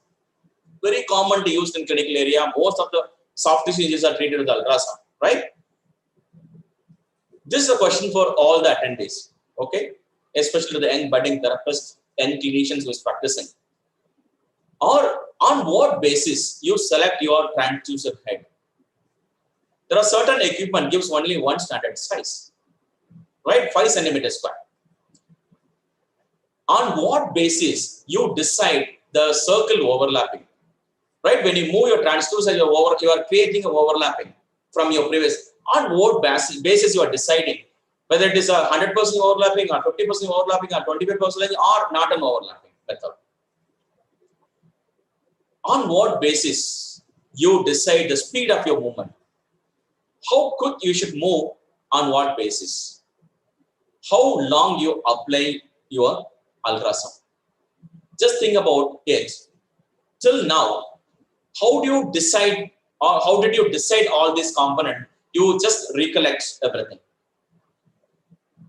Very commonly used in clinical area. Most of the soft tissue injuries are treated with ultrasound, right? This is a question for all the attendees. Okay, especially the young budding therapists and clinicians who is practicing. Or on what basis you select your transducer head? There are certain equipment gives only one standard size, right? 5 centimeters square. On what basis you decide the circle overlapping, right? When you move your transducer, you are creating an overlapping from your previous. On what basis you are deciding whether it is a 100% overlapping or 50% overlapping or 25% or not an overlapping method? On what basis you decide the speed of your movement? How quick you should move, on what basis? How long you apply your ultrasound? Just think about it. Till now, how do you decide, or how did you decide all these components? You just recollect everything.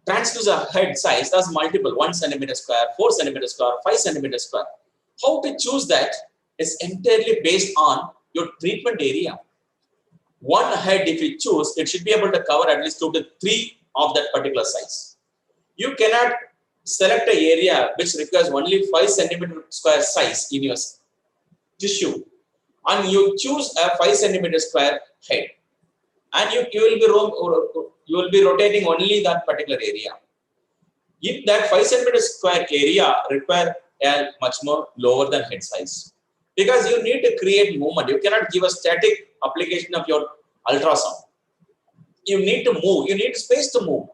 Transducer head size, that's multiple, 1 centimeter square, 4 centimeter square, 5 centimeter square. How to choose that is entirely based on your treatment area. One head, if you choose, it should be able to cover at least 2 to 3 of that particular size. You cannot select an area which requires only 5 centimeter square size in your tissue, and you choose a 5 centimeter square head, and you will be rotating only that particular area. If that 5 centimeter square area require a much more lower than head size, because you need to create movement. You cannot give a static application of your ultrasound. You need to move. You need space to move,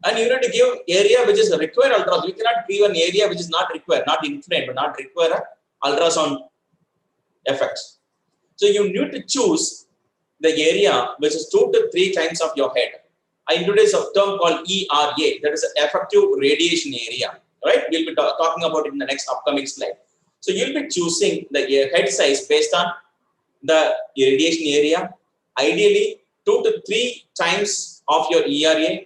and you need to give area which is required ultrasound. You cannot give an area which is not required, not infinite, but not require a ultrasound effects. So you need to choose the area which is 2 to 3 times of your head, I introduced a term called ERA, that is effective radiation area. Right? We'll be talking about it in the next upcoming slide. So you'll be choosing the head size based on the radiation area. Ideally, 2 to 3 times of your ERA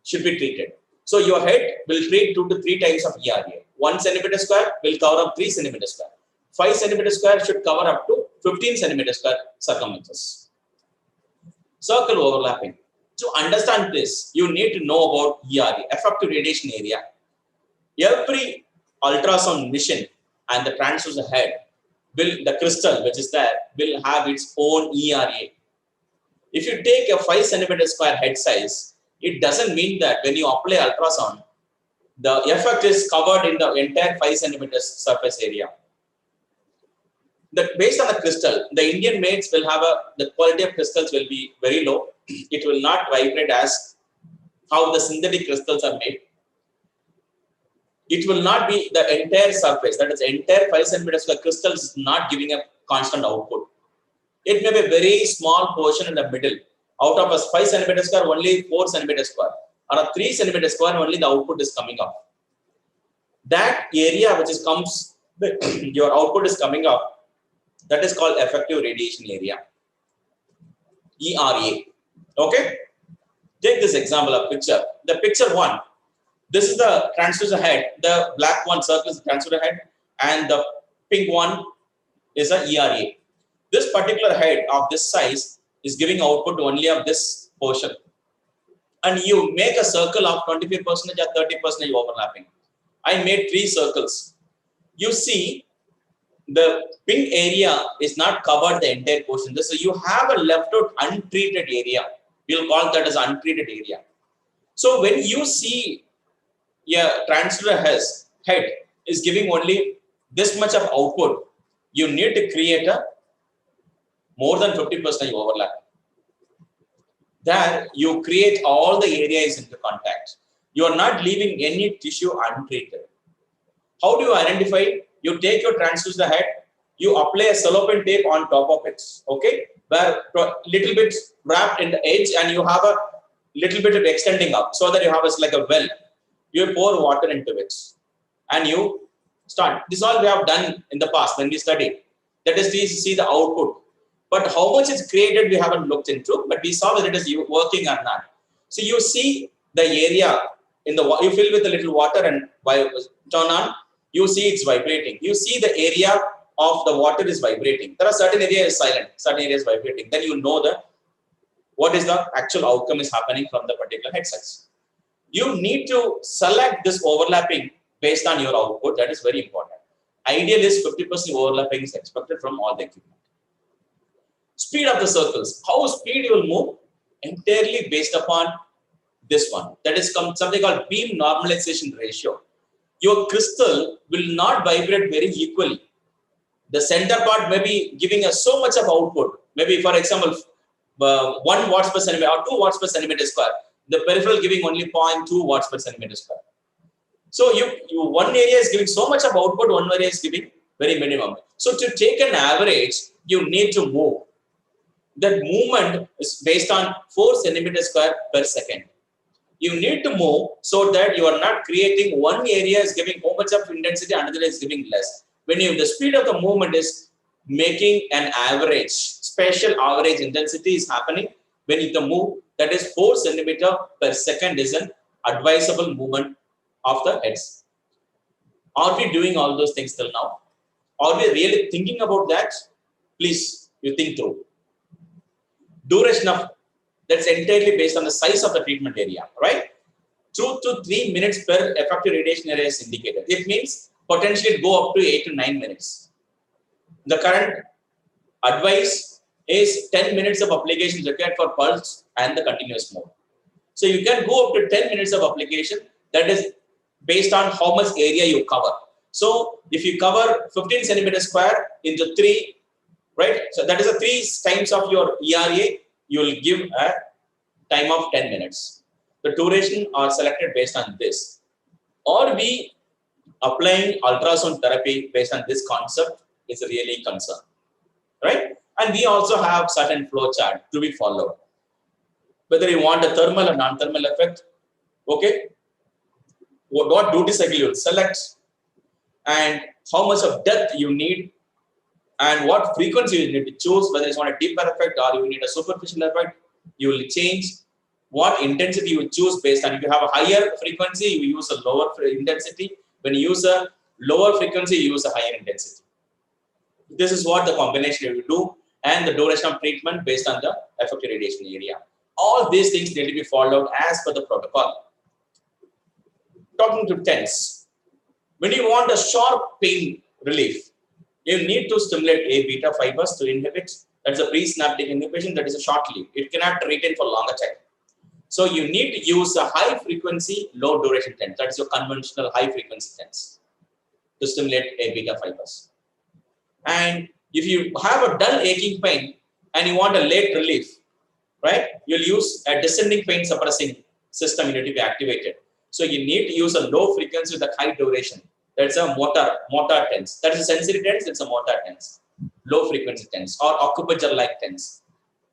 should be treated. So your head will treat 2 to 3 times of ERA. 1 centimeter square will cover up 3 centimeter square. 5 centimeter square should cover up to 15 centimeter square circumference. Circle overlapping. To understand this, you need to know about ERA, effective radiation area. Every ultrasound mission and the transducer head the crystal which is there will have its own ERA. If you take a 5 centimeter square head size, it doesn't mean that when you apply ultrasound, the effect is covered in the entire 5 centimeter surface area. Based on the crystal, the Indian mates will have the quality of crystals will be very low. It will not vibrate as how the synthetic crystals are made. It will not be the entire surface, that is entire 5 centimeter square crystals is not giving a constant output. It may be a very small portion in the middle. Out of a 5 centimeter square, only 4 centimeter square, or a 3 centimeter square, only the output is coming up. That area which comes, your output is coming up, that is called effective radiation area, ERA. Okay? Take this example of picture. The picture 1. This is the transducer head. The black one circles the transducer head, and the pink one is a ERA. This particular head of this size is giving output only of this portion. And you make a circle of 25% or 30% overlapping. I made 3 circles. You see, the pink area is not covered the entire portion. So you have a left out untreated area. We'll call that as untreated area. So when you see transducer head is giving only this much of output, you need to create a more than 50% overlap. There you create all the areas into contact. You are not leaving any tissue untreated. How do you identify? You take your transducer head, you apply a cellophane tape on top of it, okay, where little bit wrapped in the edge, and you have a little bit of extending up, so that you have like a well. You pour water into it, and you start. This all we have done in the past when we studied. That is to see the output. But how much is created, we haven't looked into, but we saw whether it is working or not. So you see the area in the you fill with a little water and turn on, you see it's vibrating. You see the area of the water is vibrating. There are certain areas silent, certain areas vibrating. Then you know what is the actual outcome is happening from the particular head size. You need to select this overlapping based on your output. That is very important. Ideal is 50% overlapping is expected from all the equipment. Speed of the circles. How speed you will move? Entirely based upon this one. That is something called beam normalization ratio. Your crystal will not vibrate very equally. The center part may be giving us so much of output. Maybe, for example, 1 watts per centimeter or 2 watts per centimeter square. The peripheral giving only 0.2 watts per centimeter square. So one area is giving so much of output, one area is giving very minimum. So to take an average, you need to move. That movement is based on 4 centimeters square per second. You need to move so that you are not creating one area is giving so much of intensity, another is giving less. When the speed of the movement is making an average, special average intensity is happening when you move, that is 4 centimeter per second is an advisable movement of the heads. Are we doing all those things till now? Are we really thinking about that? Please, you think through. Duration of that's entirely based on the size of the treatment area, right? 2 to 3 minutes per effective radiation area is indicated. It means potentially go up to 8 to 9 minutes. The current advice is 10 minutes of application required for pulse and the continuous mode. So you can go up to 10 minutes of application. That is based on how much area you cover. So if you cover 15 centimeters square into 3, right? So that is a 3 times of your ERA, you will give a time of 10 minutes. The duration are selected based on this. Or we applying ultrasound therapy based on this concept is really concerned, right? And we also have certain flow chart to be followed. whether you want a thermal or non-thermal effect. Okay, what duty cycle you will select, and how much of depth you need, and what frequency you need to choose, whether you want a deeper effect or you need a superficial effect. You will change what intensity you choose based on. If you have a higher frequency, you use a lower intensity. When you use a lower frequency, you use a higher intensity. This is what the combination you do, and the duration of treatment based on the effective radiation area. All these things need to be followed as per the protocol. Talking to TENS, when you want a sharp pain relief, you need to stimulate A beta fibers to inhibit. That's a presynaptic inhibition. That is a short lived. It cannot retain for longer time. So you need to use a high frequency, low duration TENS. That's your conventional high frequency TENS to stimulate A beta fibers. And if you have a dull aching pain and you want a late relief, right, you'll use a descending pain suppressing system. You need to be activated. So you need to use a low frequency with a high duration. That's a motor TENS. That is a sensory TENS. It's a motor TENS, low frequency TENS, or acupuncture-like TENS,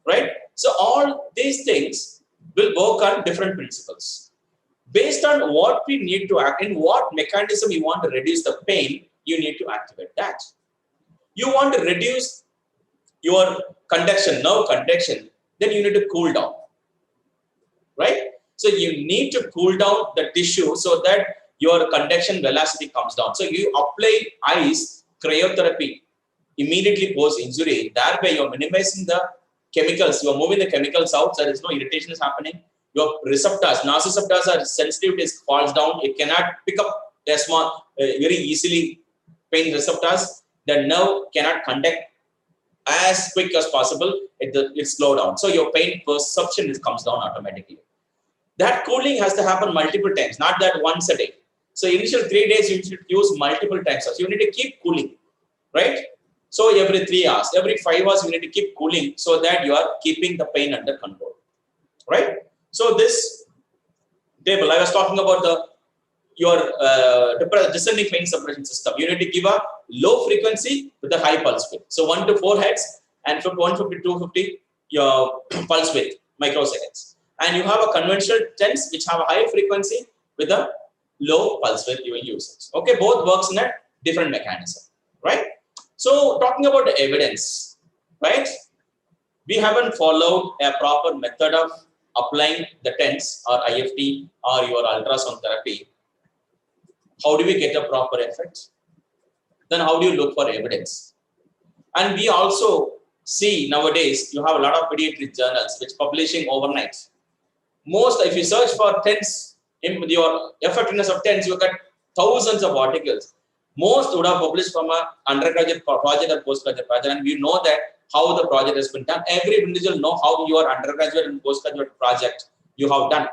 right? So all these things will work on different principles. Based on what we need to act, in what mechanism you want to reduce the pain, you need to activate that. You want to reduce your conduction, nerve conduction, then you need to cool down, right? So you need to cool down the tissue so that your conduction velocity comes down. So you apply ice cryotherapy immediately post injury. Thereby you're minimizing the chemicals. You're moving the chemicals out. So there is no irritation is happening. Your receptors, nociceptors are sensitivity falls down. It cannot pick up a small, very easily pain receptors. The nerve cannot conduct as quick as possible. It slow down. So your pain perception comes down automatically. That cooling has to happen multiple times, not that once a day. So initial 3 days you should use multiple times. So you need to keep cooling, right? So every 3 hours, every 5 hours, you need to keep cooling so that you are keeping the pain under control, right? So this table, I was talking about your descending pain suppression system. You need to give a low frequency with a high pulse width. So 1 to 4 hertz and 150 to 250 your pulse width microseconds. And you have a conventional TENS which have a high frequency with a low pulse width you will use it. Okay, both works in a different mechanism, right? So talking about the evidence, right? We haven't followed a proper method of applying the TENS or IFT or your ultrasound therapy. How do we get a proper effect? Then how do you look for evidence? And we also see nowadays you have a lot of pediatric journals which publishing overnight. Most, if you search for TENS, your effectiveness of TENS, you get thousands of articles. Most would have published from an undergraduate project or postgraduate project, and we know that how the project has been done. Every individual know how your undergraduate and postgraduate project you have done.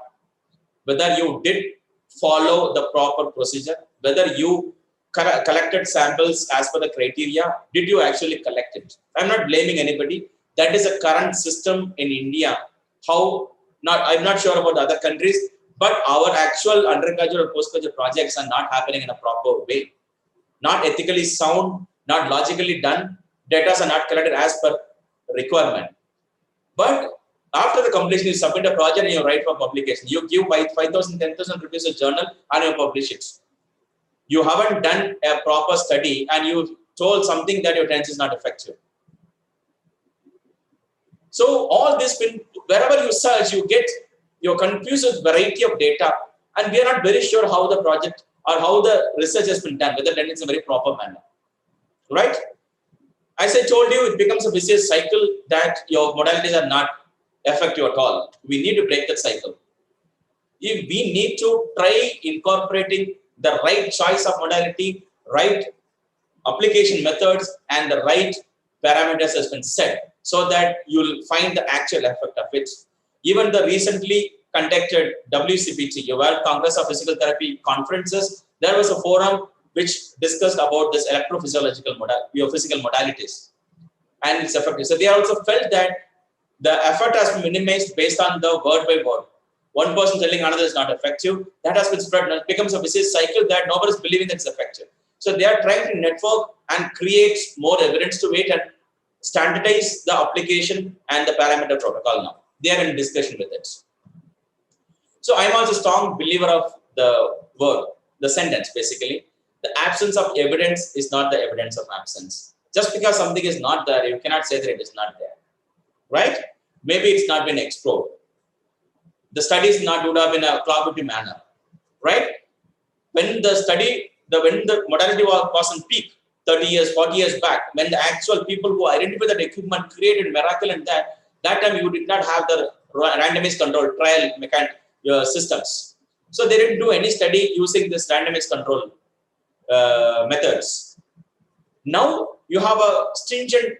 Whether you did follow the proper procedure, whether you collected samples as per the criteria, did you actually collect it? I'm not blaming anybody. That is a current system in India. I'm not sure about other countries, but our actual undergraduate or postgraduate projects are not happening in a proper way. Not ethically sound, not logically done. Data are not collected as per requirement. But after the completion, you submit a project and you write for publication. You give 5,000, 10,000 rupees a journal and you publish it. You haven't done a proper study and you told something that your TENS is not effective. So all this, wherever you search, you're confused with variety of data, and we are not very sure how the project or how the research has been done, whether done in a very proper manner, right? As I told you, it becomes a vicious cycle that your modalities are not effective at all. We need to break that cycle. We need to try incorporating the right choice of modality, right application methods, and the right parameters has been set so that you'll find the actual effect of it. Even the recently conducted WCPT, World Congress of Physical Therapy conferences, there was a forum which discussed about this electrophysiological physical modalities and its effect. So they also felt that the effort has been minimized based on the word by word. One person telling another is not effective. That has been spread and it becomes a vicious cycle that nobody is believing that it's effective. So they are trying to network and create more evidence to it and standardize the application and the parameter protocol now. they are in discussion with it. So I'm also a strong believer of the word, the sentence basically. The absence of evidence is not the evidence of absence. Just because something is not there, you cannot say that it is not there, right? Maybe it's not been explored. The studies not would have been a collaborative manner, right? When the study, when the modality was on peak, 30 years, 40 years back, when the actual people who identified that equipment created miracle and that time you did not have the randomized control trial systems. So they didn't do any study using this randomized control methods. Now you have a stringent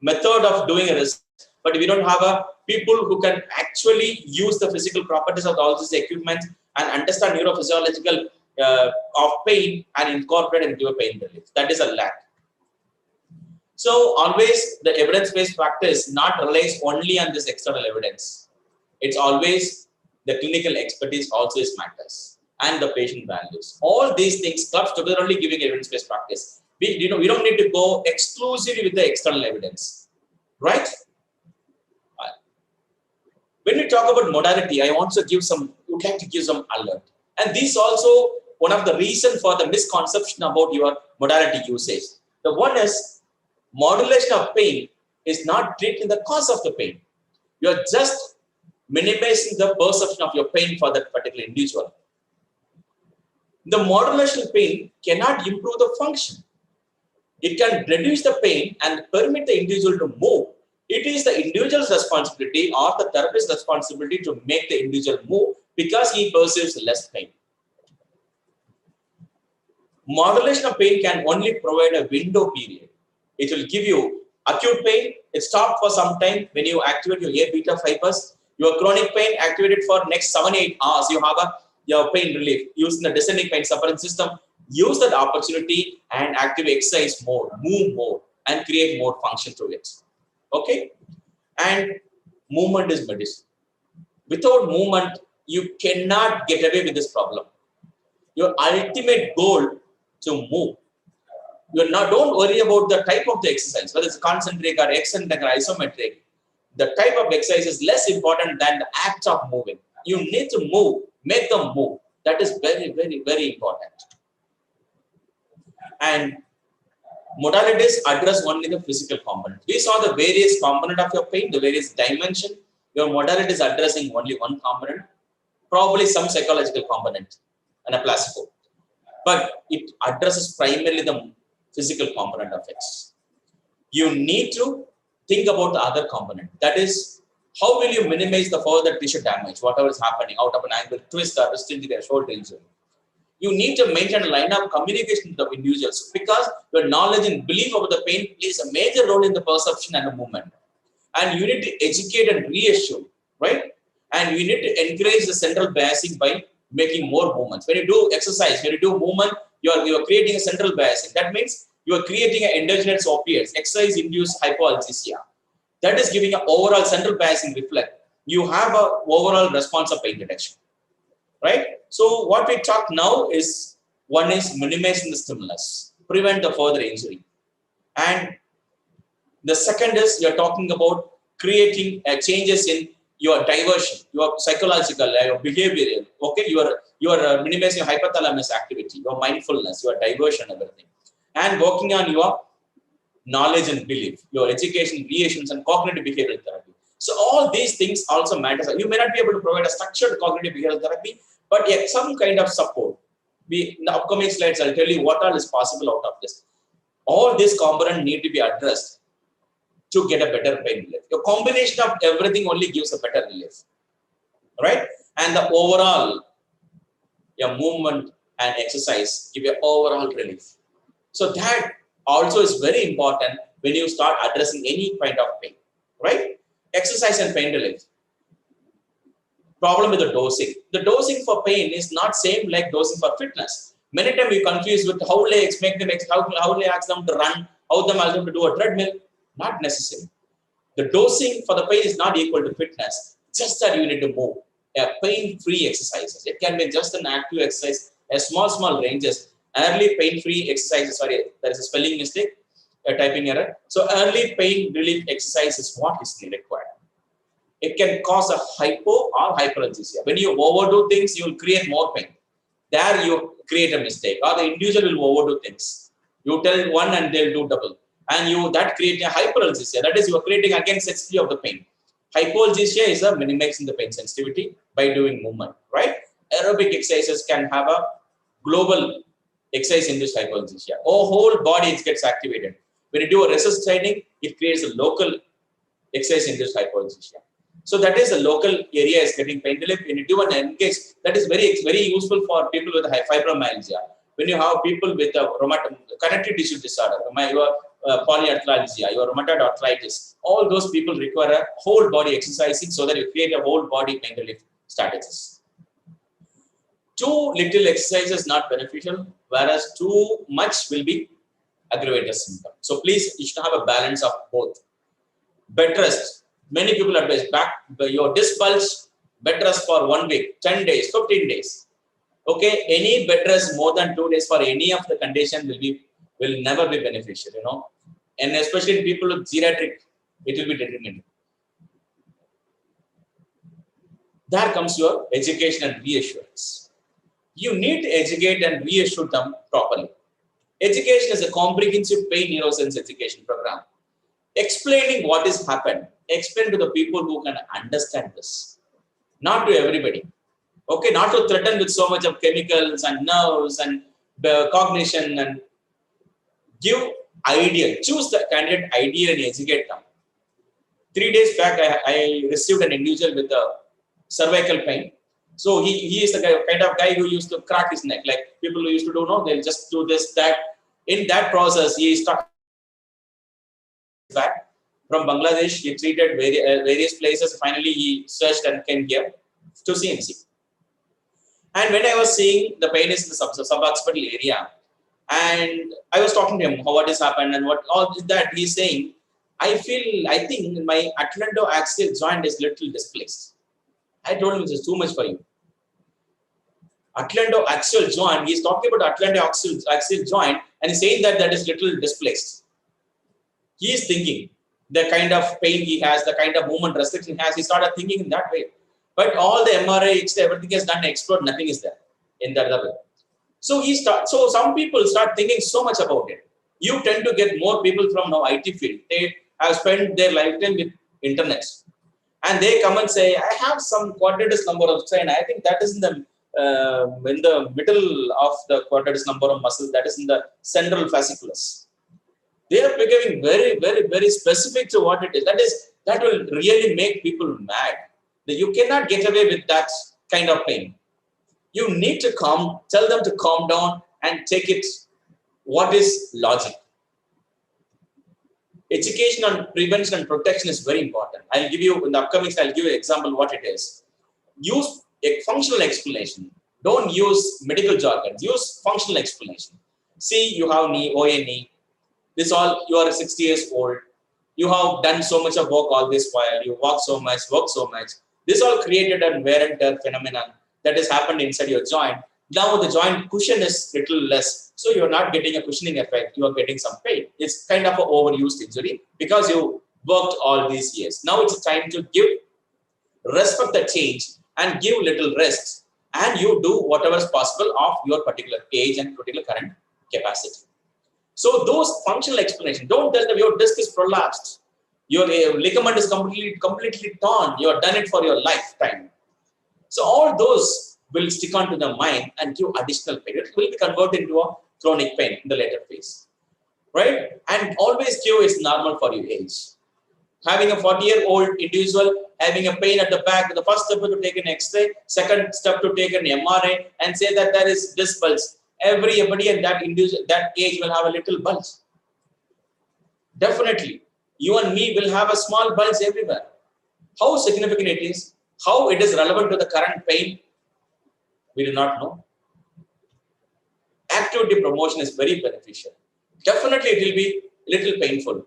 method of doing a risk, but we don't have a people who can actually use the physical properties of all these equipment and understand neurophysiological of pain and incorporate and give a pain relief. That is a lack. So always the evidence-based practice not relies only on this external evidence. It's always the clinical expertise also is matters and the patient values. All these things clubs together only giving evidence-based practice. We don't need to go exclusively with the external evidence, right? When we talk about modality, I want to would like to give some alert. And this also one of the reasons for the misconception about your modality usage. The one is modulation of pain is not treating the cause of the pain. You are just minimizing the perception of your pain for that particular individual. The modulation of pain cannot improve the function. It can reduce the pain and permit the individual to move. It is the individual's responsibility or the therapist's responsibility to make the individual move because he perceives less pain. Modulation of pain can only provide a window period. It will give you acute pain. It stops for some time when you activate your A beta fibers. Your chronic pain activated for next 7-8 hours. You have your pain relief using the descending pain suppression system. Use that opportunity and activate exercise more, move more, and create more function to it. Okay? And movement is medicine. Without movement, you cannot get away with this problem. Your ultimate goal to move. Don't worry about the type of the exercise, whether it's concentric or eccentric or isometric. The type of exercise is less important than the act of moving. You need to move, make them move. That is very, very, very important. And modalities address only the physical component. We saw the various component of your pain, the various dimension. Your modality is addressing only one component, probably some psychological component and a placebo. But it addresses primarily the physical component of it. You need to think about the other component. That is, how will you minimize the further tissue damage, whatever is happening out of an angle, twist or wrist injury or shoulder injury. You need to maintain a line of communication with the individuals because your knowledge and belief about the pain plays a major role in the perception and the movement. And you need to educate and reassure, right? And you need to encourage the central biasing by making more movements. When you do exercise, when you do movement, you are creating a central biasing. That means you are creating an endogenous opiates, exercise-induced hypoalgesia. That is giving an overall central biasing reflect. You have an overall response of pain detection, right? So what we talk now is, one is minimizing the stimulus, prevent the further injury. And the second is you're talking about creating changes in your diversion, your psychological, your behavioral, okay? You are minimizing your hypothalamus activity, your mindfulness, your diversion, everything. And working on your knowledge and belief, your education, reassurance, and cognitive behavioral therapy. So all these things also matter. You may not be able to provide a structured cognitive behavioral therapy, but yet some kind of support. In the upcoming slides, I'll tell you what all is possible out of this. All these components need to be addressed to get a better pain relief. Your combination of everything only gives a better relief, right? And the overall, your movement and exercise give you overall relief. So that also is very important when you start addressing any kind of pain, right? Exercise and pain relief. Problem with the dosing. The dosing for pain is not same like dosing for fitness. Many times you confuse with how legs make them, how they ask them to run, how them ask them to do a treadmill. Not necessary. The dosing for the pain is not equal to fitness. Just that you need to move. Pain-free exercises. It can be just an active exercise, a small ranges. Early pain-free exercises. Sorry, there is a spelling mistake, a typing error. So early pain relief exercise is what is required. it can cause a hypo or hyperalgesia. When you overdo things, you will create more pain. There you create a mistake, or the individual will overdo things. You tell one and they'll do double, and that create a hyperalgesia. That is, you are creating again sensitivity of the pain. Hypoalgesia is a minimizing the pain sensitivity by doing movement, right? Aerobic exercises can have a global exercise-induced hypoalgesia. Whole body gets activated. When you do a resist training, it creates a local exercise-induced hypoalgesia. So that is a local area is getting pain relief. When you do an engage, that is very useful for people with fibromyalgia. When you have people with a connective tissue disorder, your polyarthralgia, your rheumatoid arthritis, all those people require a whole body exercising so that you create a whole body pain relief strategies. Too little exercise is not beneficial, whereas too much will be aggravate the symptom. So please, you should have a balance of both. Bed rest. Many people advise your disc bulge, bed rest for 1 week, 10 days, 15 days. Okay, any bed rest more than 2 days for any of the condition will never be beneficial, and especially in people with geriatric, it will be detrimental. There comes your education and reassurance. You need to educate and reassure them properly. Education is a comprehensive pain neuroscience education program. Explaining what has happened, explain to the people who can understand this, not to everybody. Okay, not to threaten with so much of chemicals and nerves and the cognition, and give idea, choose the candidate idea and educate them. 3 days back, I received an individual with a cervical pain. So he is the kind of guy who used to crack his neck, like people who used to do, they'll just do this, that. In that process, he stuck back from Bangladesh. He treated various places. Finally, he searched and came here to CMC. And when I was seeing the pain is in the sub-hospital area, and I was talking to him, what has happened and what all that, he's saying, I think my atlantoaxial joint is little displaced. I told him, this is too much for you. Atlantoaxial joint, he's talking about atlantoaxial joint, and he's saying that is little displaced. He is thinking the kind of pain he has, the kind of movement restriction he has. He started thinking in that way. But all the MRI, everything has done, explored, nothing is there in that level. So some people start thinking so much about it. You tend to get more people from now IT field. They have spent their lifetime with internet, and they come and say, I have some quadratus number of strain. I think that is in the middle of the quadratus number of muscles, that is in the central fasciculus. They are becoming very, very, very specific to what it is. That will really make people mad. You cannot get away with that kind of pain. You need to tell them to calm down and take it. What is logic? Education on prevention and protection is very important. I'll give you, in the upcoming slide, I'll give you an example what it is. Use a functional explanation. Don't use medical jargon. Use functional explanation. See, you have knee, OA knee. This all, you are 60 years old. You have done so much of work all this while. You walk so much, work so much. This all created a wear and tear phenomenon that has happened inside your joint. Now the joint cushion is little less. So you're not getting a cushioning effect. You are getting some pain. It's kind of an overused injury because you worked all these years. Now it's time to respect the change and give little rest. And you do whatever is possible of your particular age and particular current capacity. So those functional explanations, don't tell them your disc is prolapsed, your ligament is completely torn, you have done it for your lifetime. So all those will stick onto the mind and give additional pain. It will be converted into a chronic pain in the later phase, right? And always give is normal for your age. Having a 40-year-old individual having a pain at the back, the first step to take an X-ray, second step to take an MRI and say that there is disc bulge. Everybody at that age will have a little bulge. Definitely, you and me will have a small bulge everywhere. How significant it is, how it is relevant to the current pain, we do not know. Activity promotion is very beneficial. Definitely, it will be a little painful,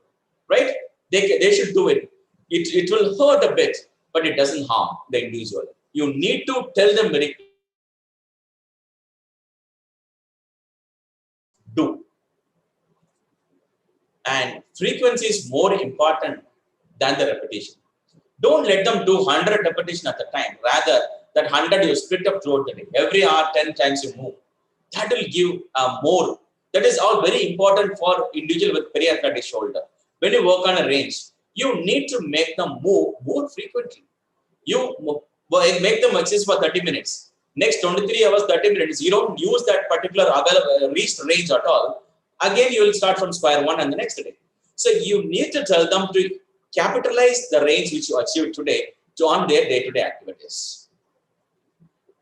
right? They should do it. It will hurt a bit, but it doesn't harm the individual. You need to tell them very clearly. Do. And frequency is more important than the repetition. Don't let them do 100 repetition at the time. Rather, that 100 you split up throughout the day. Every hour, 10 times you move. That will give more. That is all very important for individual with periarthritis shoulder. When you work on a range, you need to make them move more frequently. You make them exercise for 30 minutes. Next 23 hours, 30 minutes, you don't use that particular reached range at all. Again, you will start from square one and the next day. So you need to tell them to capitalize the range which you achieved today on their day-to-day activities.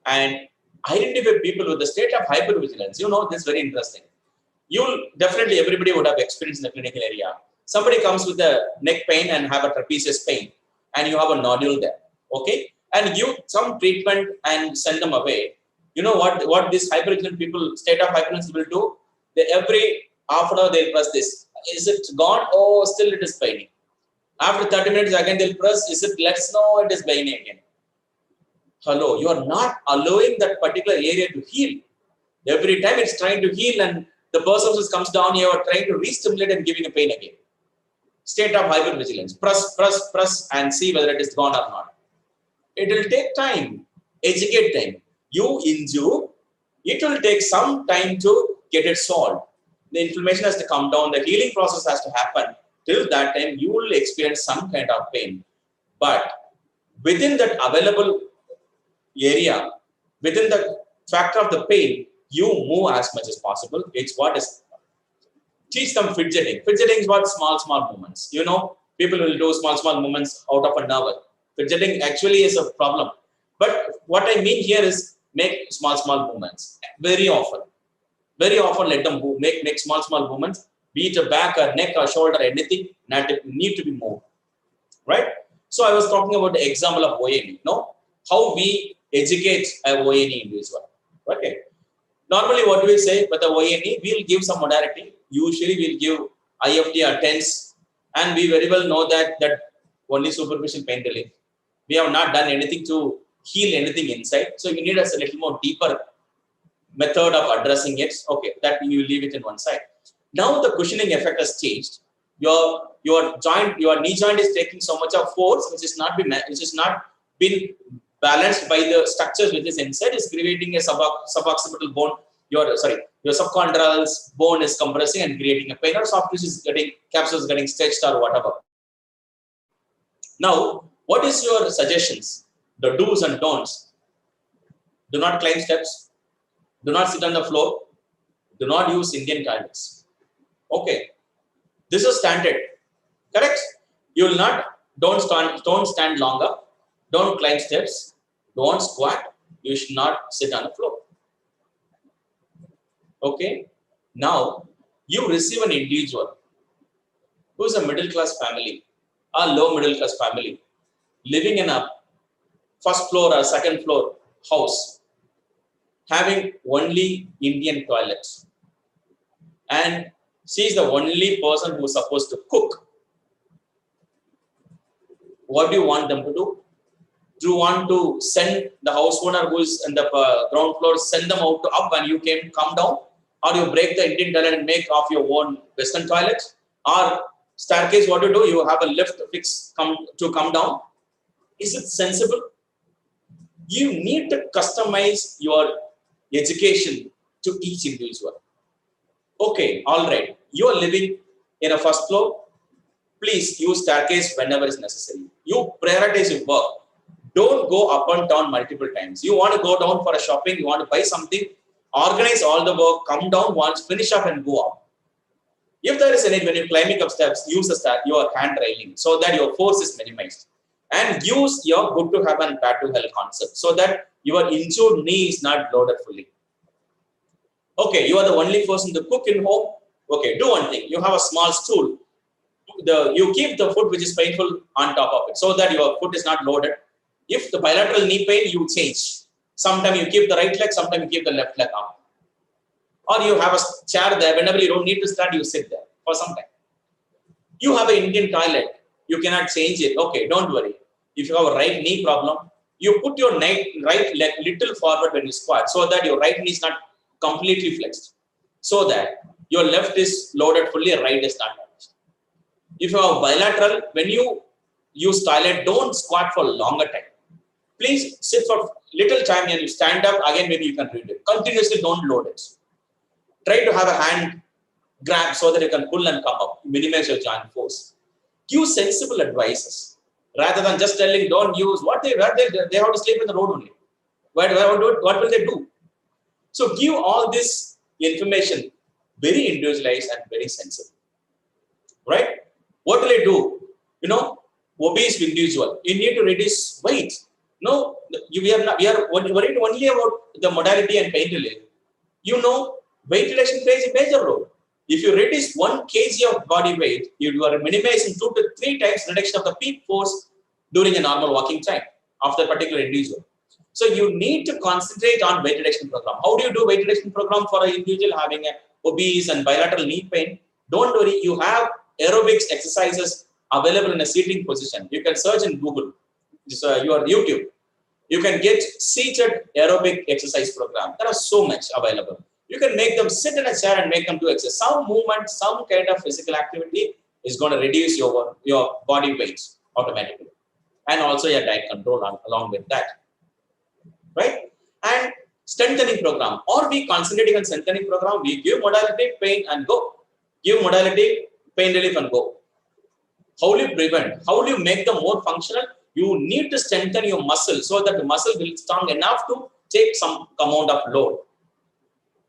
And identify people with the state of hypervigilance. You know, this is very interesting. You'll definitely, everybody would have experience in the clinical area. Somebody comes with a neck pain and have a trapezius pain, and you have a nodule there, okay? And give some treatment and send them away. You know what this hypervigilant people, state of hypervigilance will do? They, every half an hour they'll press this. Is it gone? Oh, still it is paining. After 30 minutes again they'll press. Is it less? No, it is paining again. Hello, you are not allowing that particular area to heal. Every time it's trying to heal and the burst comes down, you are trying to re-stimulate and giving a pain again. State of hypervigilance. Press and see whether it is gone or not. It will take time. Educate them. You injure, it will take some time to get it solved. The inflammation has to come down. The healing process has to happen. Till that time, you will experience some kind of pain. But within that available area, within the factor of the pain, you move as much as possible. It's what is. Teach them fidgeting. Fidgeting is what small movements. You know, people will do small movements out of a nerve. Fidgeting actually is a problem. But what I mean here is make small movements very often. Very often let them move, make small movements, be it a back or neck or shoulder, anything need to be moved. Right? So I was talking about the example of ONE. No? How we educate a ONE individual. Okay. Normally what do we say with the ONE? We'll give some modality. Usually we'll give IFT or TENS, and we very well know that only superficial pain relief. We have not done anything to heal anything inside. So you need a little more deeper method of addressing it. Okay, that you leave it in one side. Now the cushioning effect has changed. Your knee joint is taking so much of force, which is not been balanced by the structures which is inside, is creating a suboccipital bone. Your subchondral bone is compressing and creating a pain, or soft tissue is capsules getting stretched or whatever. Now, what is your suggestions? The do's and don'ts. Do not climb steps. Do not sit on the floor. Do not use Indian toilets. Okay. This is standard. Correct? You will not, don't stand longer. Don't climb steps. Don't squat. You should not sit on the floor. Okay. Now, you receive an individual who is a middle class family, a low middle class family, living in a first floor or second floor house, having only Indian toilets. And she is the only person who is supposed to cook. What do you want them to do? Do you want to send the house owner who is in the ground floor, send them out to up and you come down? Or you break the Indian toilet and make off your own Western toilet? Or staircase, what do you do? You have a lift fix to come down. Is it sensible? You need to customize your education to each individual. Okay, all right. You are living in a first floor. Please use staircase whenever is necessary. You prioritize your work. Don't go up and down multiple times. You want to go down for a shopping, you want to buy something, organize all the work, come down once, finish up and go up. If there is any, when you're climbing up steps, use your hand railing so that your force is minimized. And use your good to have and bad to hell concept so that your injured knee is not loaded fully. Okay, you are the only person to cook in home. Okay, do one thing. You have a small stool. You keep the foot which is painful on top of it so that your foot is not loaded. If the bilateral knee pain, you change. Sometimes you keep the right leg, sometimes you keep the left leg up. Or you have a chair there. Whenever you don't need to stand, you sit there for some time. You have an Indian toilet. You cannot change it. Okay, don't worry. If you have a right knee problem, you put your right leg little forward when you squat so that your right knee is not completely flexed. So that your left is loaded fully, right is not damaged. If you have bilateral, when you use toilet, don't squat for longer time. Please sit for little time and you stand up, again maybe you can read it. Continuously don't load it. Try to have a hand grab so that you can pull and come up, minimize your joint force. Give sensible advices rather than just telling don't use what they have to sleep in the road only. What will they do? So give all this information very individualized and very sensible. Right? What will I do? Obese individual, you need to reduce weight. No, we are worried only about the modality and pain relief. Weight reduction plays a major role. If you reduce 1 kg of body weight, you are minimizing 2 to 3 times reduction of the peak force during a normal walking time of the particular individual. So you need to concentrate on weight reduction program. How do you do weight reduction program for an individual having a obese and bilateral knee pain? Don't worry, you have aerobics exercises available in a seating position. You can search in Google, your YouTube. You can get seated aerobic exercise program. There are so much available. You can make them sit in a chair and make them do exercise. Some movement, some kind of physical activity is going to reduce your body weight automatically. And also your diet control along with that. Right? And strengthening program. Or we concentrating on strengthening program. We give modality, pain and go. Give modality, pain relief and go. How do you prevent? How do you make them more functional? You need to strengthen your muscle so that the muscle will be strong enough to take some amount of load.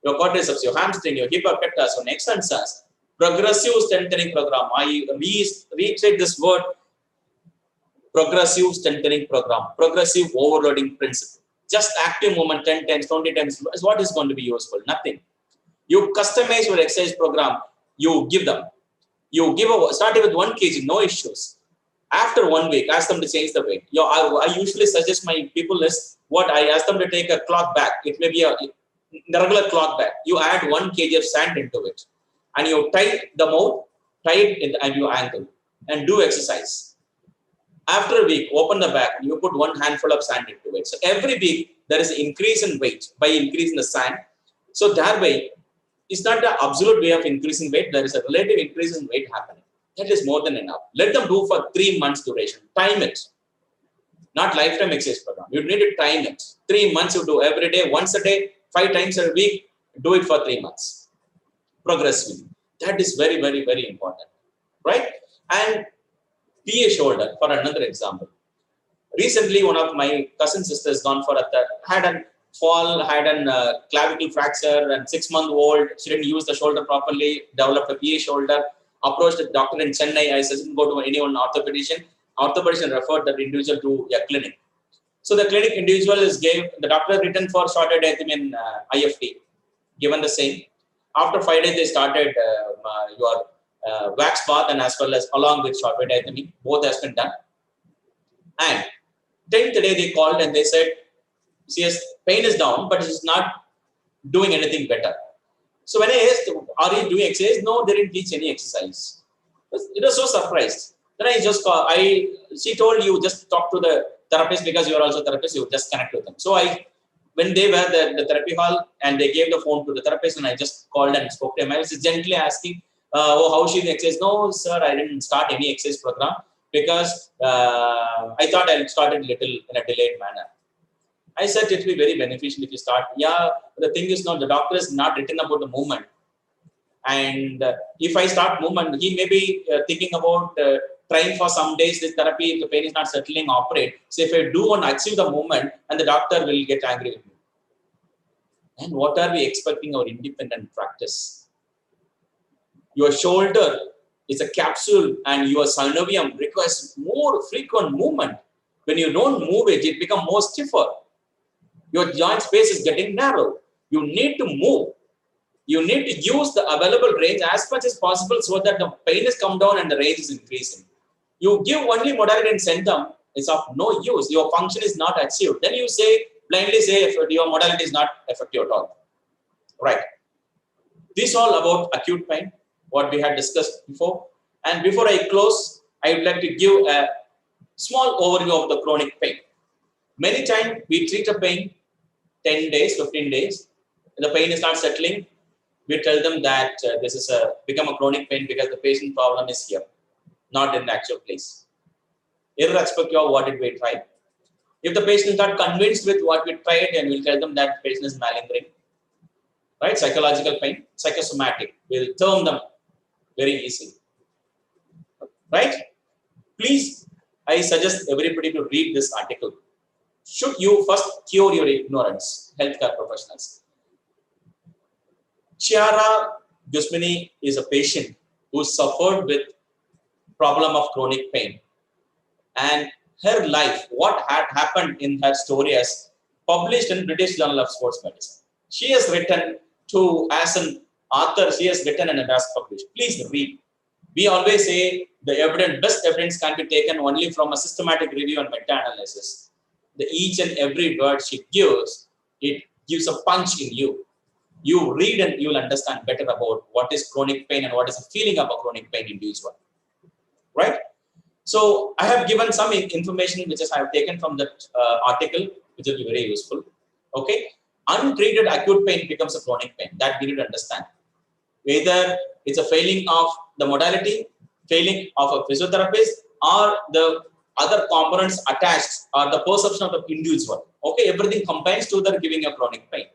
Your quadriceps, your hamstring, your hip abductors, your neck sensors. Progressive strengthening program. I reiterate this word. Progressive strengthening program. Progressive overloading principle. Just active movement 10 times, 20 times is what is going to be useful. Nothing. You customize your exercise program. You give them. You starting with 1 kg, no issues. After 1 week, ask them to change the weight. I usually suggest my people is what I ask them to take a cloth bag. It may be a regular cloth bag. You add 1 kg of sand into it, and you tie the mouth, tie it at your ankle, and do exercise. After a week, open the bag. You put 1 handful of sand into it. So every week there is an increase in weight by increasing the sand. So that way, it's not the absolute way of increasing weight. There is a relative increase in weight happening. That is more than enough. Let them do for 3 months duration. Time it. Not lifetime exercise program. You need to time it. 3 months you do every day, once a day, 5 times a week. Do it for 3 months. Progressively. That is very, very, very important. Right? And PA shoulder for another example. Recently, one of my cousin sisters had a fall, had a clavicle fracture, and 6-month-old. She didn't use the shoulder properly, developed a PA shoulder, approached the doctor in Chennai. I said, go to anyone orthopedician. Orthopedician referred that individual to a clinic. So the clinic individual the doctor written for shorter diathymy IFT, given the same. After 5 days, they started your wax bath and as well as along with short diathymy. Both has been done. And 10th day they called and they said, yes, pain is down, but it's not doing anything better. So when I asked, are you doing exercise? No, they didn't teach any exercise. It was so surprised. Then I just called. She told you just talk to the therapist because you are also a therapist. You just connect with them. So when they were the therapy hall and they gave the phone to the therapist and I just called and spoke to him. I was gently asking, how she exercise? No, sir, I didn't start any exercise program because I thought I'll start it little in a delayed manner. I said it will be very beneficial if you start. Yeah, the thing is not, the doctor is not written about the movement. And if I start movement, he may be thinking about trying for some days this therapy, if the pain is not settling, operate. So if I do and achieve the movement, and the doctor will get angry with me. And what are we expecting our independent practice? Your shoulder is a capsule and your synovium requires more frequent movement. When you don't move it, it becomes more stiffer. Your joint space is getting narrow. You need to move. You need to use the available range as much as possible so that the pain is come down and the range is increasing. You give only modality and symptom, it's of no use. Your function is not achieved. Then you blindly say if your modality is not effective at all. Right. This is all about acute pain, what we had discussed before. And before I close, I would like to give a small overview of the chronic pain. Many times we treat a pain 10 days, 15 days. The pain is not settling. We tell them that this is become a chronic pain because the patient problem is here, not in the actual place. irrespective of what did we try. If the patient is not convinced with what we tried, then we'll tell them that the patient is malingering. Right? Psychological pain, psychosomatic. We'll term them very easily. Right? Please, I suggest everybody to read this article. Should you first cure your ignorance, healthcare professionals? Chiara Gusmini is a patient who suffered with problem of chronic pain. And her life, what had happened in her story as published in British Journal of Sports Medicine. She has written as an author, she has written and it has published. Please read. We always say the best evidence can be taken only from a systematic review and meta-analysis. The each and every word she gives, it gives a punch in you. You read and you will understand better about what is chronic pain and what is the feeling of a chronic pain individual. Right? So I have given some information which I have taken from that article, which will be very useful. Okay, untreated acute pain becomes a chronic pain. That we need to understand. Either it's a failing of the modality, failing of a physiotherapist, or the other components attached, or the perception of the individual. Okay, everything combines to the giving a chronic pain.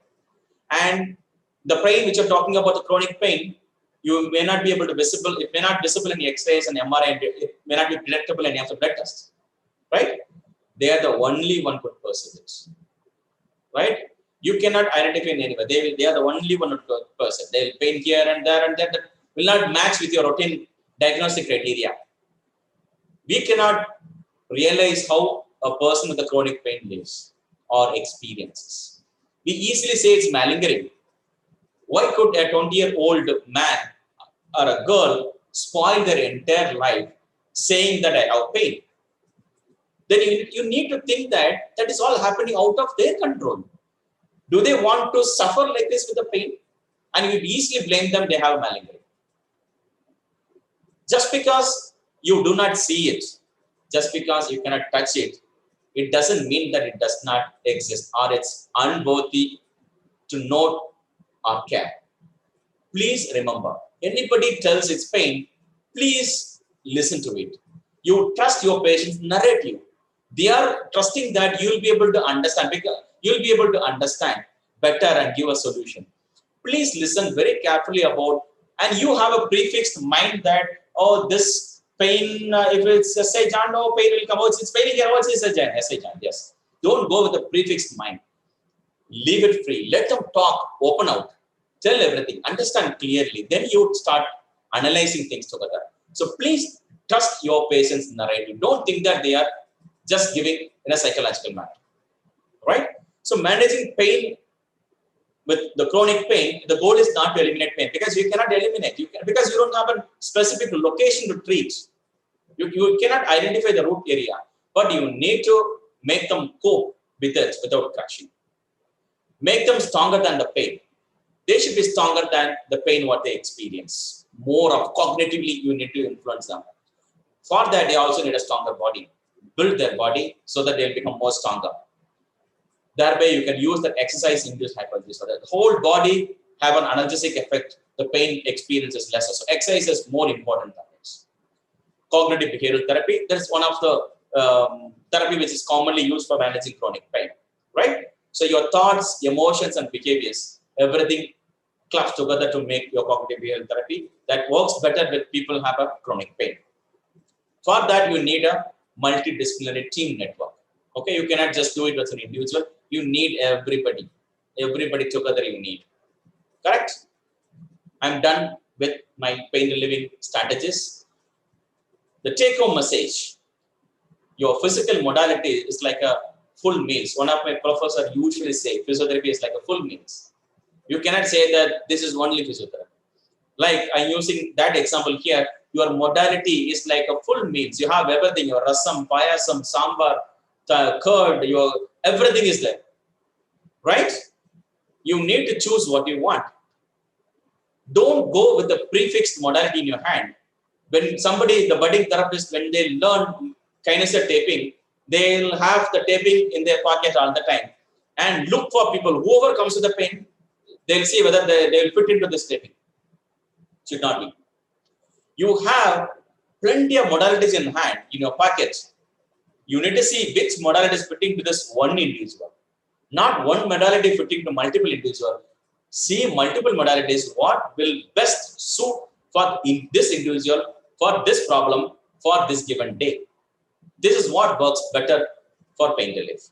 And the pain which you're talking about, the chronic pain, you may not be able to visible, it may not visible in X-rays and MRI, it may not be detectable in any of the blood tests, right? They are the only one could perceive it, right? You cannot identify in any way. They are the only one who could perceive. They will pain here and there, and that will not match with your routine diagnostic criteria. We cannot realize how a person with a chronic pain lives or experiences. We easily say it's malingering. Why could a 20-year-old man or a girl spoil their entire life saying that I have pain? Then you need to think that that is all happening out of their control. Do they want to suffer like this with the pain? And you easily blame them, they have malingering. Just because you do not see it, just because you cannot touch it, it doesn't mean that it does not exist or it's unworthy to note or care. Please remember, anybody tells it's pain, please listen to it. You trust your patient's narrative. They are trusting that you'll be able to understand, because you'll be able to understand better and give a solution. Please listen very carefully about, and you have a prefixed mind that, oh, this pain, if it's a Sejan, no pain will come out. It's paining here, what's a Sejan? Yes. Don't go with a prefixed mind. Leave it free. Let them talk, open out. Tell everything, understand clearly. Then you start analyzing things together. So please trust your patient's narrative. Don't think that they are just giving in a psychological manner, right? So managing pain with the chronic pain, the goal is not to eliminate pain, because you cannot eliminate. Because you don't have a specific location to treat. You cannot identify the root area, but you need to make them cope with it without crashing. Make them stronger than the pain. They should be stronger than the pain what they experience. More of cognitively, you need to influence them. For that, they also need a stronger body. Build their body so that they'll become more stronger. Thereby, you can use that exercise-induced hypertrophy so that the whole body have an analgesic effect. The pain experience is lesser. So exercise is more important than this. Cognitive behavioral therapy, that is one of the therapy which is commonly used for managing chronic pain, right? So your thoughts, emotions, and behaviors, everything clubs together to make your cognitive behavioral therapy that works better with people who have a chronic pain. For that, you need a multidisciplinary team network. Okay, you cannot just do it with an individual. You need everybody. Everybody together you need. Correct? I'm done with my pain relieving strategies. The take-home message. Your physical modality is like a full meals. One of my professors usually say physiotherapy is like a full meals. You cannot say that this is only physiotherapy. Like I'm using that example here, your modality is like a full meals. You have everything, your rasam, payasam, sambar, curd, your everything is there. Right? You need to choose what you want. Don't go with the prefixed modality in your hand. When somebody, the budding therapist, when they learn kinesia taping, they'll have the taping in their pocket all the time and look for people. Whoever comes to the pain, they'll see whether they'll fit into this taping. Should not be. You have plenty of modalities in hand, in your pockets. You need to see which modality is fitting to this one individual, not one modality fitting to multiple individual. See multiple modalities, what will best suit for this individual, for this problem, for this given day. This is what works better for pain relief.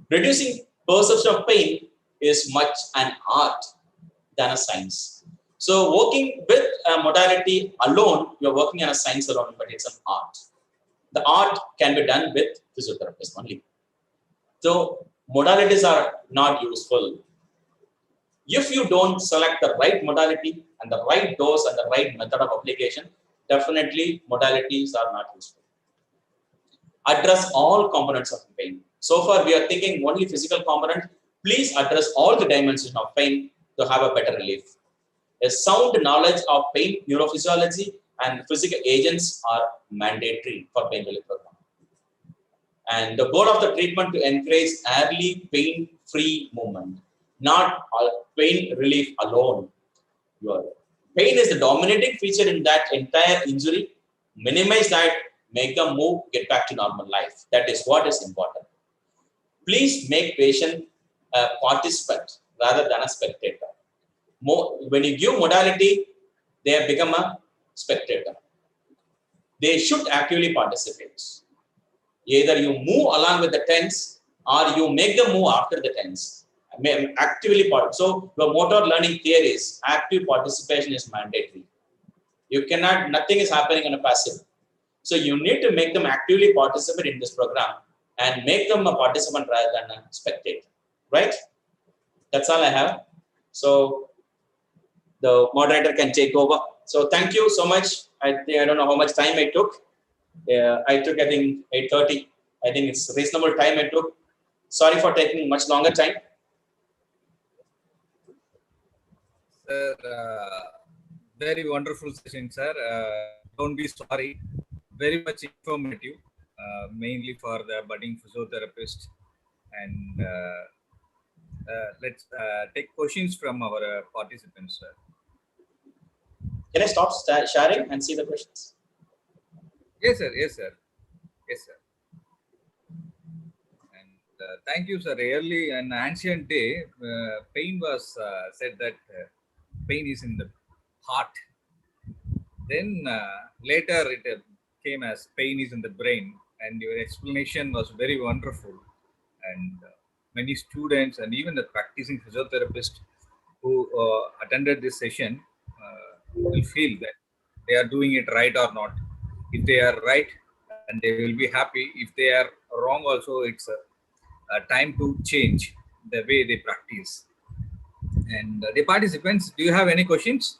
Reducing perception of pain is much an art than a science. So working with a modality alone, you're working on a science alone, but it's an art. The art can be done with physiotherapist only. So modalities are not useful if you don't select the right modality and the right dose and the right method of application. Definitely modalities are not useful. Address all components of pain. So far we are thinking only physical component. Please address all the dimensions of pain to have a better relief. A sound knowledge of pain neurophysiology and physical agents are mandatory for pain relief program. And the goal of the treatment to encourage early pain-free movement, not pain relief alone. Pain is the dominating feature in that entire injury. Minimize that, make them move, get back to normal life. That is what is important. Please make patient a participant rather than a spectator. When you give modality, they have become a spectator. They should actively participate. Either you move along with the tense or you make them move after the tense. Actively part. So the motor learning theory is active participation is mandatory. You cannot, nothing is happening on a passive. So you need to make them actively participate in this program and make them a participant rather than a spectator. Right? That's all I have. So the moderator can take over. So thank you so much. I don't know how much time I took. I took, I think, 8:30. I think it's reasonable time I took. Sorry for taking much longer time. Sir, very wonderful session, sir. Don't be sorry. Very much informative, mainly for the budding physiotherapist. And let's take questions from our participants, sir. Can I stop sharing and see the questions? Yes, sir. Yes, sir. Yes, sir. And thank you, sir. Really, an ancient day, pain was said that pain is in the heart. Then later it came as pain is in the brain, and your explanation was very wonderful. And many students and even the practicing physiotherapists who attended this session will feel that they are doing it right or not. If they are right, and they will be happy. If they are wrong, also it's a time to change the way they practice. And the participants, do you have any questions?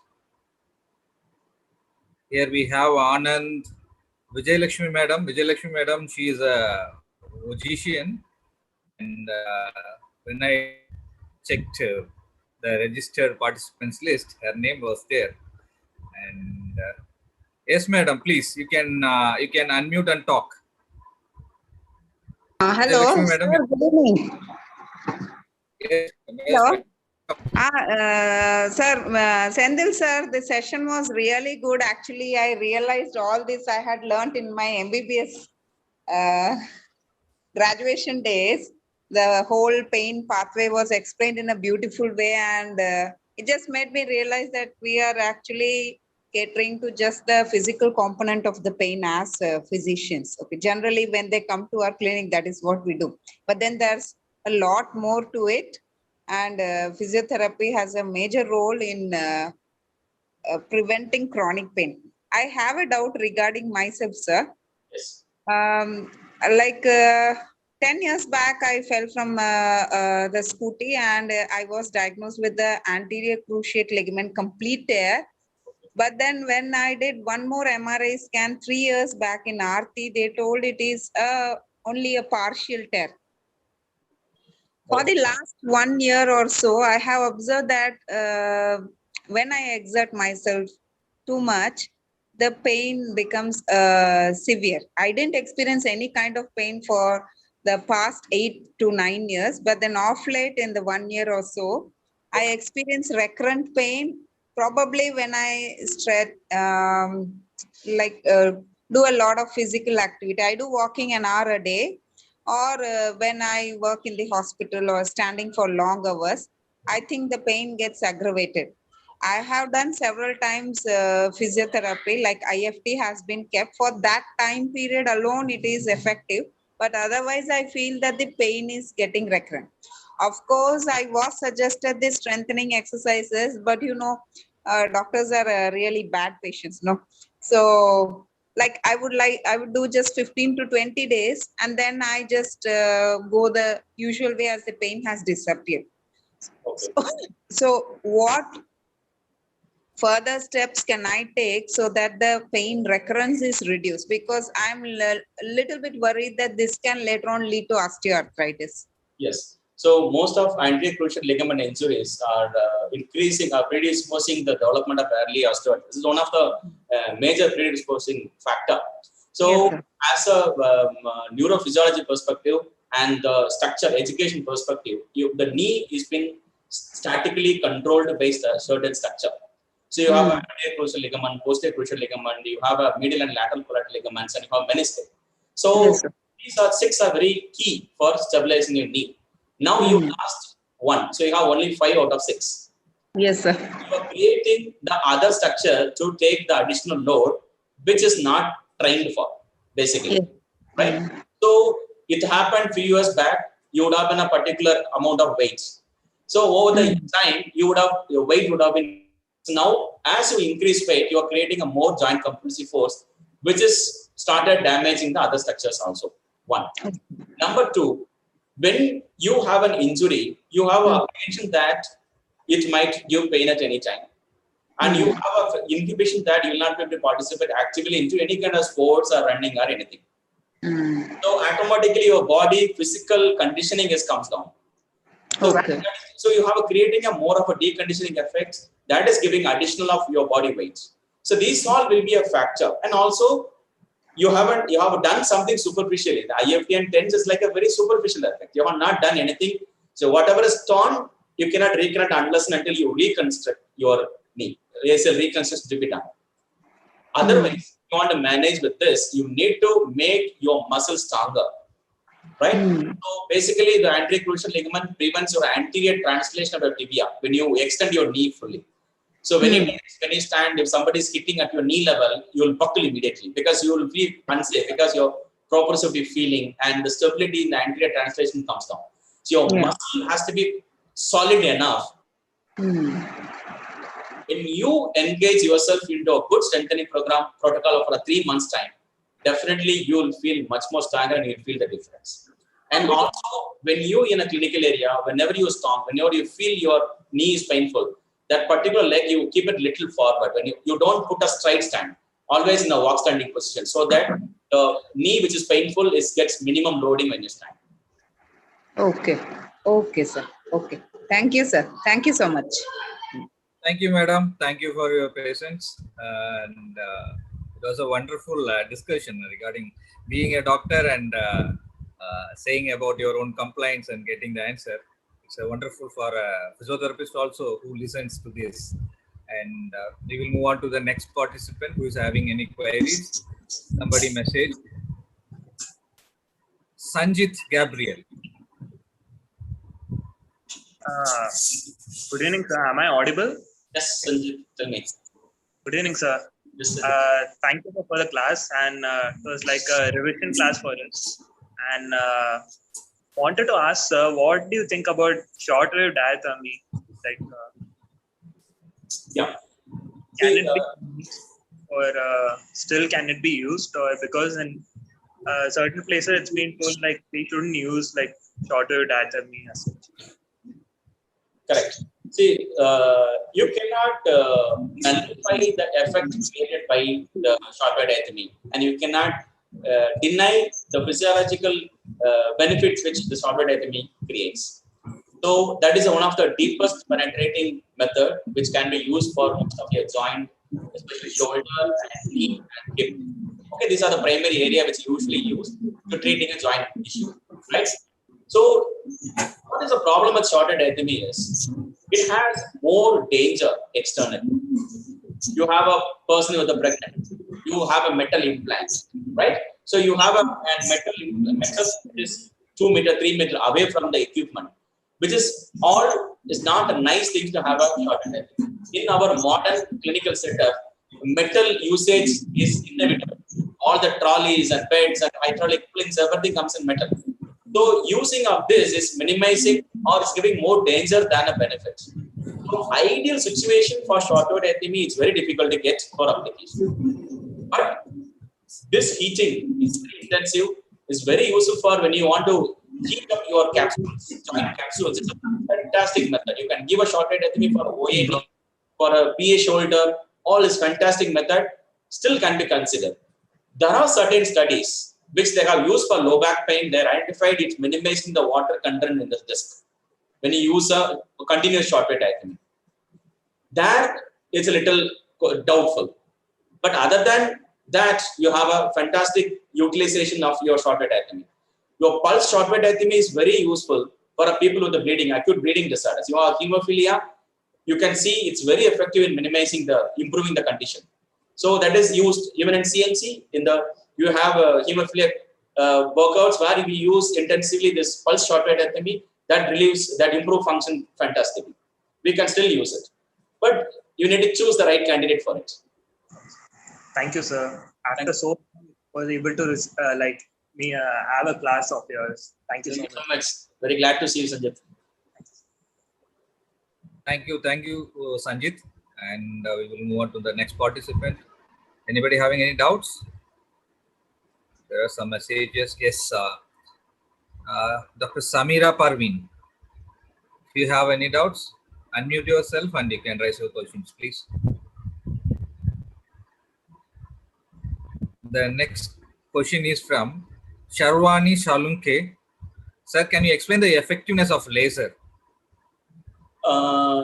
Here we have Anand, Vijayalakshmi madam. Vijayalakshmi madam, she is a magician. And when I checked the registered participants list, her name was there. And yes, madam, please, you can unmute and talk. Hello, Vijayalakshmi madam. sir, good evening. Yes, Hello. Sir, Senthil sir, the session was really good. Actually, I realized all this I had learnt in my MBBS graduation days. The whole pain pathway was explained in a beautiful way, and it just made me realize that we are actually catering to just the physical component of the pain as physicians. Okay, generally when they come to our clinic, that is what we do. But then there's a lot more to it, and physiotherapy has a major role in preventing chronic pain. I have a doubt regarding myself, sir. Yes. Like 10 years back, I fell from the scooty, and I was diagnosed with the anterior cruciate ligament complete tear. But then when I did one more MRI scan 3 years back in Aarti, they told it is only a partial tear. For the last 1 year or so, I have observed that when I exert myself too much, the pain becomes severe. I didn't experience any kind of pain for the past 8 to 9 years, but then off late in the 1 year or so, I experienced recurrent pain. Probably when I stretch, do a lot of physical activity. I do walking an hour a day, or when I work in the hospital or standing for long hours, I think the pain gets aggravated. I have done several times physiotherapy, like IFT has been kept for that time period alone. It is effective, but otherwise I feel that the pain is getting recurrent. Of course, I was suggested the strengthening exercises, but doctors are really bad patients, no? So I would do just 15 to 20 days, and then I just go the usual way as the pain has disappeared. Okay. So what further steps can I take so that the pain recurrence is reduced? Because I'm a little bit worried that this can later on lead to osteoarthritis. Yes. So most of anterior cruciate ligament injuries are predisposing the development of early osteoarthritis. This is one of the major predisposing factor. So Yes, as a neurophysiology perspective and the structure education perspective, the knee is been statically controlled based on a certain structure. So you have a anterior cruciate ligament, posterior cruciate ligament, you have a medial and lateral collateral ligaments, and you have meniscus. So Yes, sir. these six are very key for stabilizing your knee. Now you lost one, so you have only 5 out of 6. Yes, sir. You are creating the other structure to take the additional load, which is not trained for, basically, Yes. right? So it happened few years back. You would have been a particular amount of weight. So over the time, your weight would have been. So now, as you increase weight, you are creating a more joint compressive force, which is started damaging the other structures also. One. Number two, when you have an injury, you have a apprehension that it might give pain at any time. And you have an inhibition that you will not be able to participate actively into any kind of sports or running or anything. So automatically your body physical conditioning comes down. So, Okay. so you have creating a more of a deconditioning effect that is giving additional of your body weight. So these all will be a factor. And also you have done something superficially. The IFT and TENS is like a very superficial effect. You have not done anything. So whatever is torn, you cannot reconnect unless and until you reconstruct your knee. Yes, a reconstruction to be done. Otherwise, you want to manage with this, you need to make your muscle stronger. Right? So basically, the anterior cruciate ligament prevents your anterior translation of your tibia when you extend your knee fully. So when you stand, if somebody is hitting at your knee level, you will buckle immediately because you will feel unsafe because your proprioceptive feeling and the stability in the anterior translation comes down. So your muscle has to be solid enough. When you engage yourself into a good strengthening protocol for a 3 months time, definitely you will feel much more stronger and you'll feel the difference. And also, when you in a clinical area, whenever you stand, whenever you feel your knee is painful, that particular leg, you keep it little forward. When you don't put a straight stand, always in a walk standing position, so that the knee which is painful gets minimum loading when you stand. Okay. Okay, sir. Okay. Thank you, sir. Thank you so much. Thank you, madam. Thank you for your patience. And it was a wonderful discussion regarding being a doctor and saying about your own complaints and getting the answer. It's wonderful for a physiotherapist also who listens to this. And we will move on to the next participant who is having any queries. Somebody message. Sanjit Gabriel. Good evening, sir. Am I audible? Yes, Sanjit, tell me. Good evening, sir. Thank you for the class, and it was like a revision class for us. And wanted to ask, sir, what do you think about short-wave diathermy? Like, can it be used, or still can it be used? Or because in certain places it's been told like we shouldn't use like short-wave diathermy as such. Correct. See, you cannot nullify the effect created by the short-wave diathermy, and you cannot deny the physiological benefits which the short-wave diathermy creates. So that is one of the deepest penetrating method which can be used for most of your joint, especially shoulder and knee and hip. Okay, these are the primary area which usually used to treating a joint issue, right? So what is the problem with short-wave diathermy is it has more danger externally. You have a person with a pregnant, you have a metal implant, right? So you have a metal is 2 meter, 3 meter away from the equipment, which is all is not a nice thing to have a shorter diaphragm. In our modern clinical setup, metal usage is inevitable. All the trolleys and beds and hydraulic planes, everything comes in metal. So using of this is minimizing or is giving more danger than a benefit. So ideal situation for short-wave diathermy is very difficult to get for application. But this heating is very intensive, is very useful for when you want to heat up your capsules, joint capsules. It's a fantastic method. You can give a short-wave diathermy for OAD, for a PA shoulder, all is fantastic method, still can be considered. There are certain studies which they have used for low back pain. They identified it's minimizing the water content in the disc when you use a continuous short-wave diathermy. That is a little doubtful. But other than that, you have a fantastic utilization of your short-wave diathermy. Your pulse short-wave diathermy is very useful for people with the bleeding, acute bleeding disorders. You have hemophilia, you can see it's very effective in minimizing improving the condition. So that is used even in CNC. You have hemophilia workouts where we use intensively this pulse short-wave diathermy that improve function fantastically. We can still use it, but you need to choose the right candidate for it. Thank you, sir. After so was able to have a class of yours. Thank you so much. Very glad to see you, Sanjit. Thank you, Sanjit. And we will move on to the next participant. Anybody having any doubts? There are some messages. Yes, Dr. Samira Parveen. If you have any doubts, unmute yourself and you can raise your questions, please. The next question is from Sharwani Shalunke. Sir, can you explain the effectiveness of laser?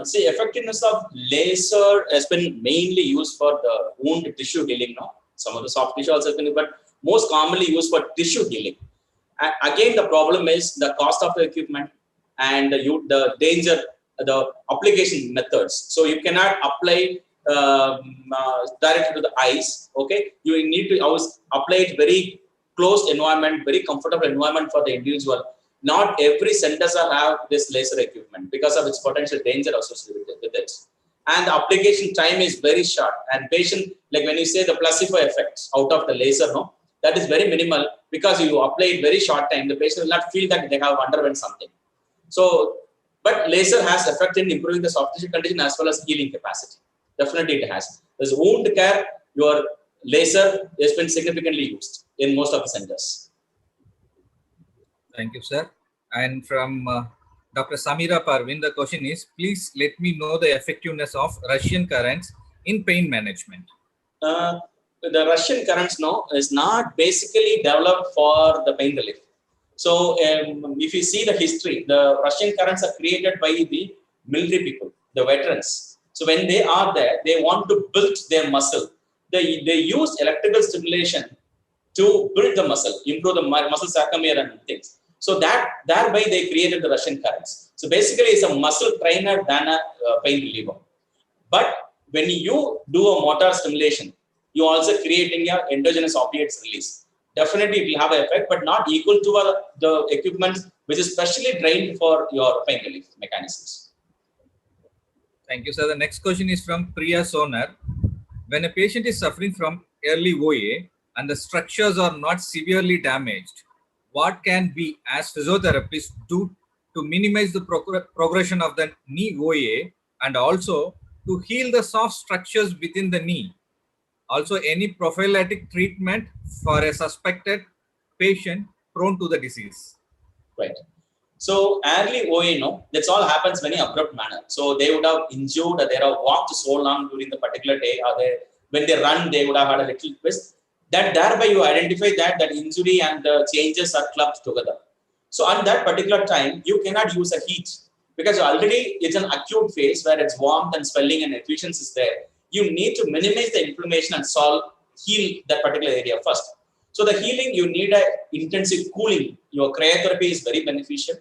See, effectiveness of laser has been mainly used for the wound tissue healing now. Some of the soft tissue also has been, but most commonly used for tissue healing. And again, the problem is the cost of the equipment and the danger, the application methods. So you cannot apply directly to the eyes. Okay, you need to apply it very closed environment, very comfortable environment for the individual. Not every centers have this laser equipment because of its potential danger associated with it. And the application time is very short. And patient, like when you say the placebo effects out of the laser, no, that is very minimal because you apply it very short time. The patient will not feel that they have underwent something. So, but laser has effect in improving the soft tissue condition as well as healing capacity. Definitely it has. There's wound care, your laser has been significantly used in most of the centers. Thank you, sir. And from Dr. Samira Parvin, the question is, please let me know the effectiveness of Russian currents in pain management. The Russian currents now is not basically developed for the pain relief. So if you see the history, the Russian currents are created by the military people, the veterans. So when they are there, they want to build their muscle. They use electrical stimulation to build the muscle, improve the muscle sarcomere and things. So thereby they created the Russian currents. So basically it's a muscle trainer than a pain reliever. But when you do a motor stimulation, you also creating a endogenous opiates release. Definitely it will have an effect, but not equal to the equipment which is specially trained for your pain relief mechanisms. Thank you, sir. The next question is from Priya Sonar. When a patient is suffering from early OA and the structures are not severely damaged, what can we as physiotherapists do to minimize the progression of the knee OA and also to heal the soft structures within the knee? Also, any prophylactic treatment for a suspected patient prone to the disease? Right. So early OA, no, that's all happens very abrupt manner. So they would have injured, or they have walked so long during the particular day, or when they run, they would have had a little twist. That thereby you identify that injury and the changes are clubbed together. So on that particular time, you cannot use a heat because already it's an acute phase where it's warmth and swelling and efficiency is there. You need to minimize the inflammation and heal that particular area first. So the healing, you need a intensive cooling. Your cryotherapy is very beneficial.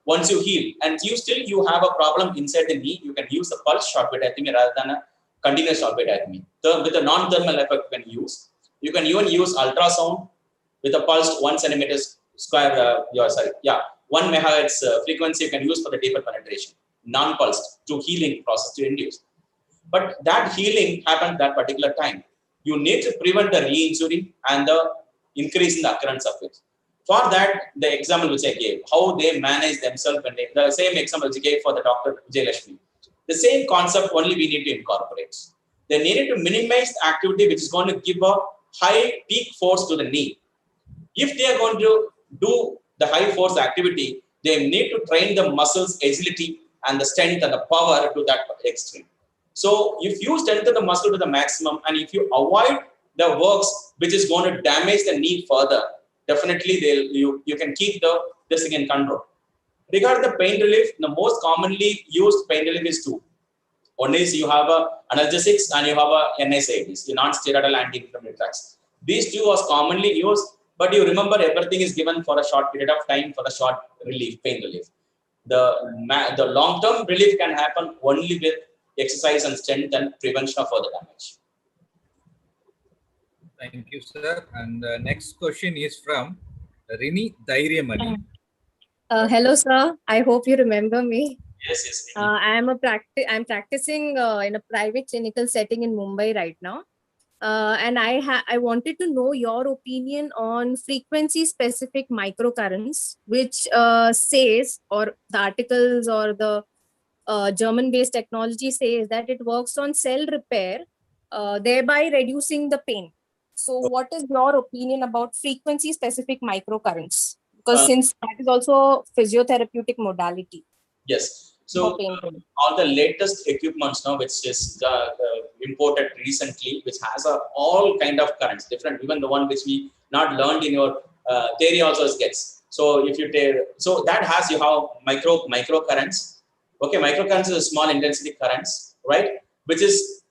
Once you heal and you have a problem inside the knee, you can use the pulse short-wave diathermy rather than a continuous short-wave diathermy. With a non-thermal effect you can use. You can even use ultrasound with a pulsed 1 centimeter square, 1 megahertz frequency you can use for the deeper penetration, non-pulsed to healing process to induce. But that healing happened that particular time. You need to prevent the re-injury and the increase in the occurrence of it. For that, the example which I gave, how they manage themselves, when the same example which I gave for the Dr. Vijayalakshmi. The same concept only we need to incorporate. They needed to minimize the activity which is going to give a high peak force to the knee. If they are going to do the high force activity, they need to train the muscles agility and the strength and the power to that extreme. So if you strengthen the muscle to the maximum and if you avoid the works which is going to damage the knee further, definitely you can keep this thing in control. Regarding the pain relief, the most commonly used pain relief is two. One is you have analgesics and you have NSAIDs, the non-steroidal anti-inflammatory drugs. These two are commonly used, but you remember everything is given for a short period of time for the short relief, pain relief. The long-term relief can happen only with exercise and strength and prevention of further damage. Thank you, sir. And the next question is from Rini Dhairyamani. Hello, sir. I hope you remember me. Yes. I'm practicing in a private clinical setting in Mumbai right now. And I wanted to know your opinion on frequency-specific microcurrents, which says, or the articles or the German-based technology says that it works on cell repair, thereby reducing the pain. So what is your opinion about frequency-specific microcurrents? Because since that is also physiotherapeutic modality. Yes. So all the latest equipments now, which is imported recently, which has all kind of currents, different, even the one which we not learned in your theory also gets. So if you take, so that has you have micro currents. Okay, microcurrents is a small intensity currents, right? Which is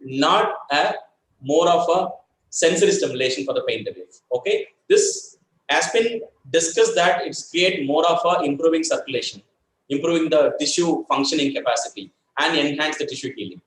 not a more of a sensory stimulation for the pain relief. Okay, this has been discussed that it's create more of a improving circulation, improving the tissue functioning capacity and enhance the tissue healing,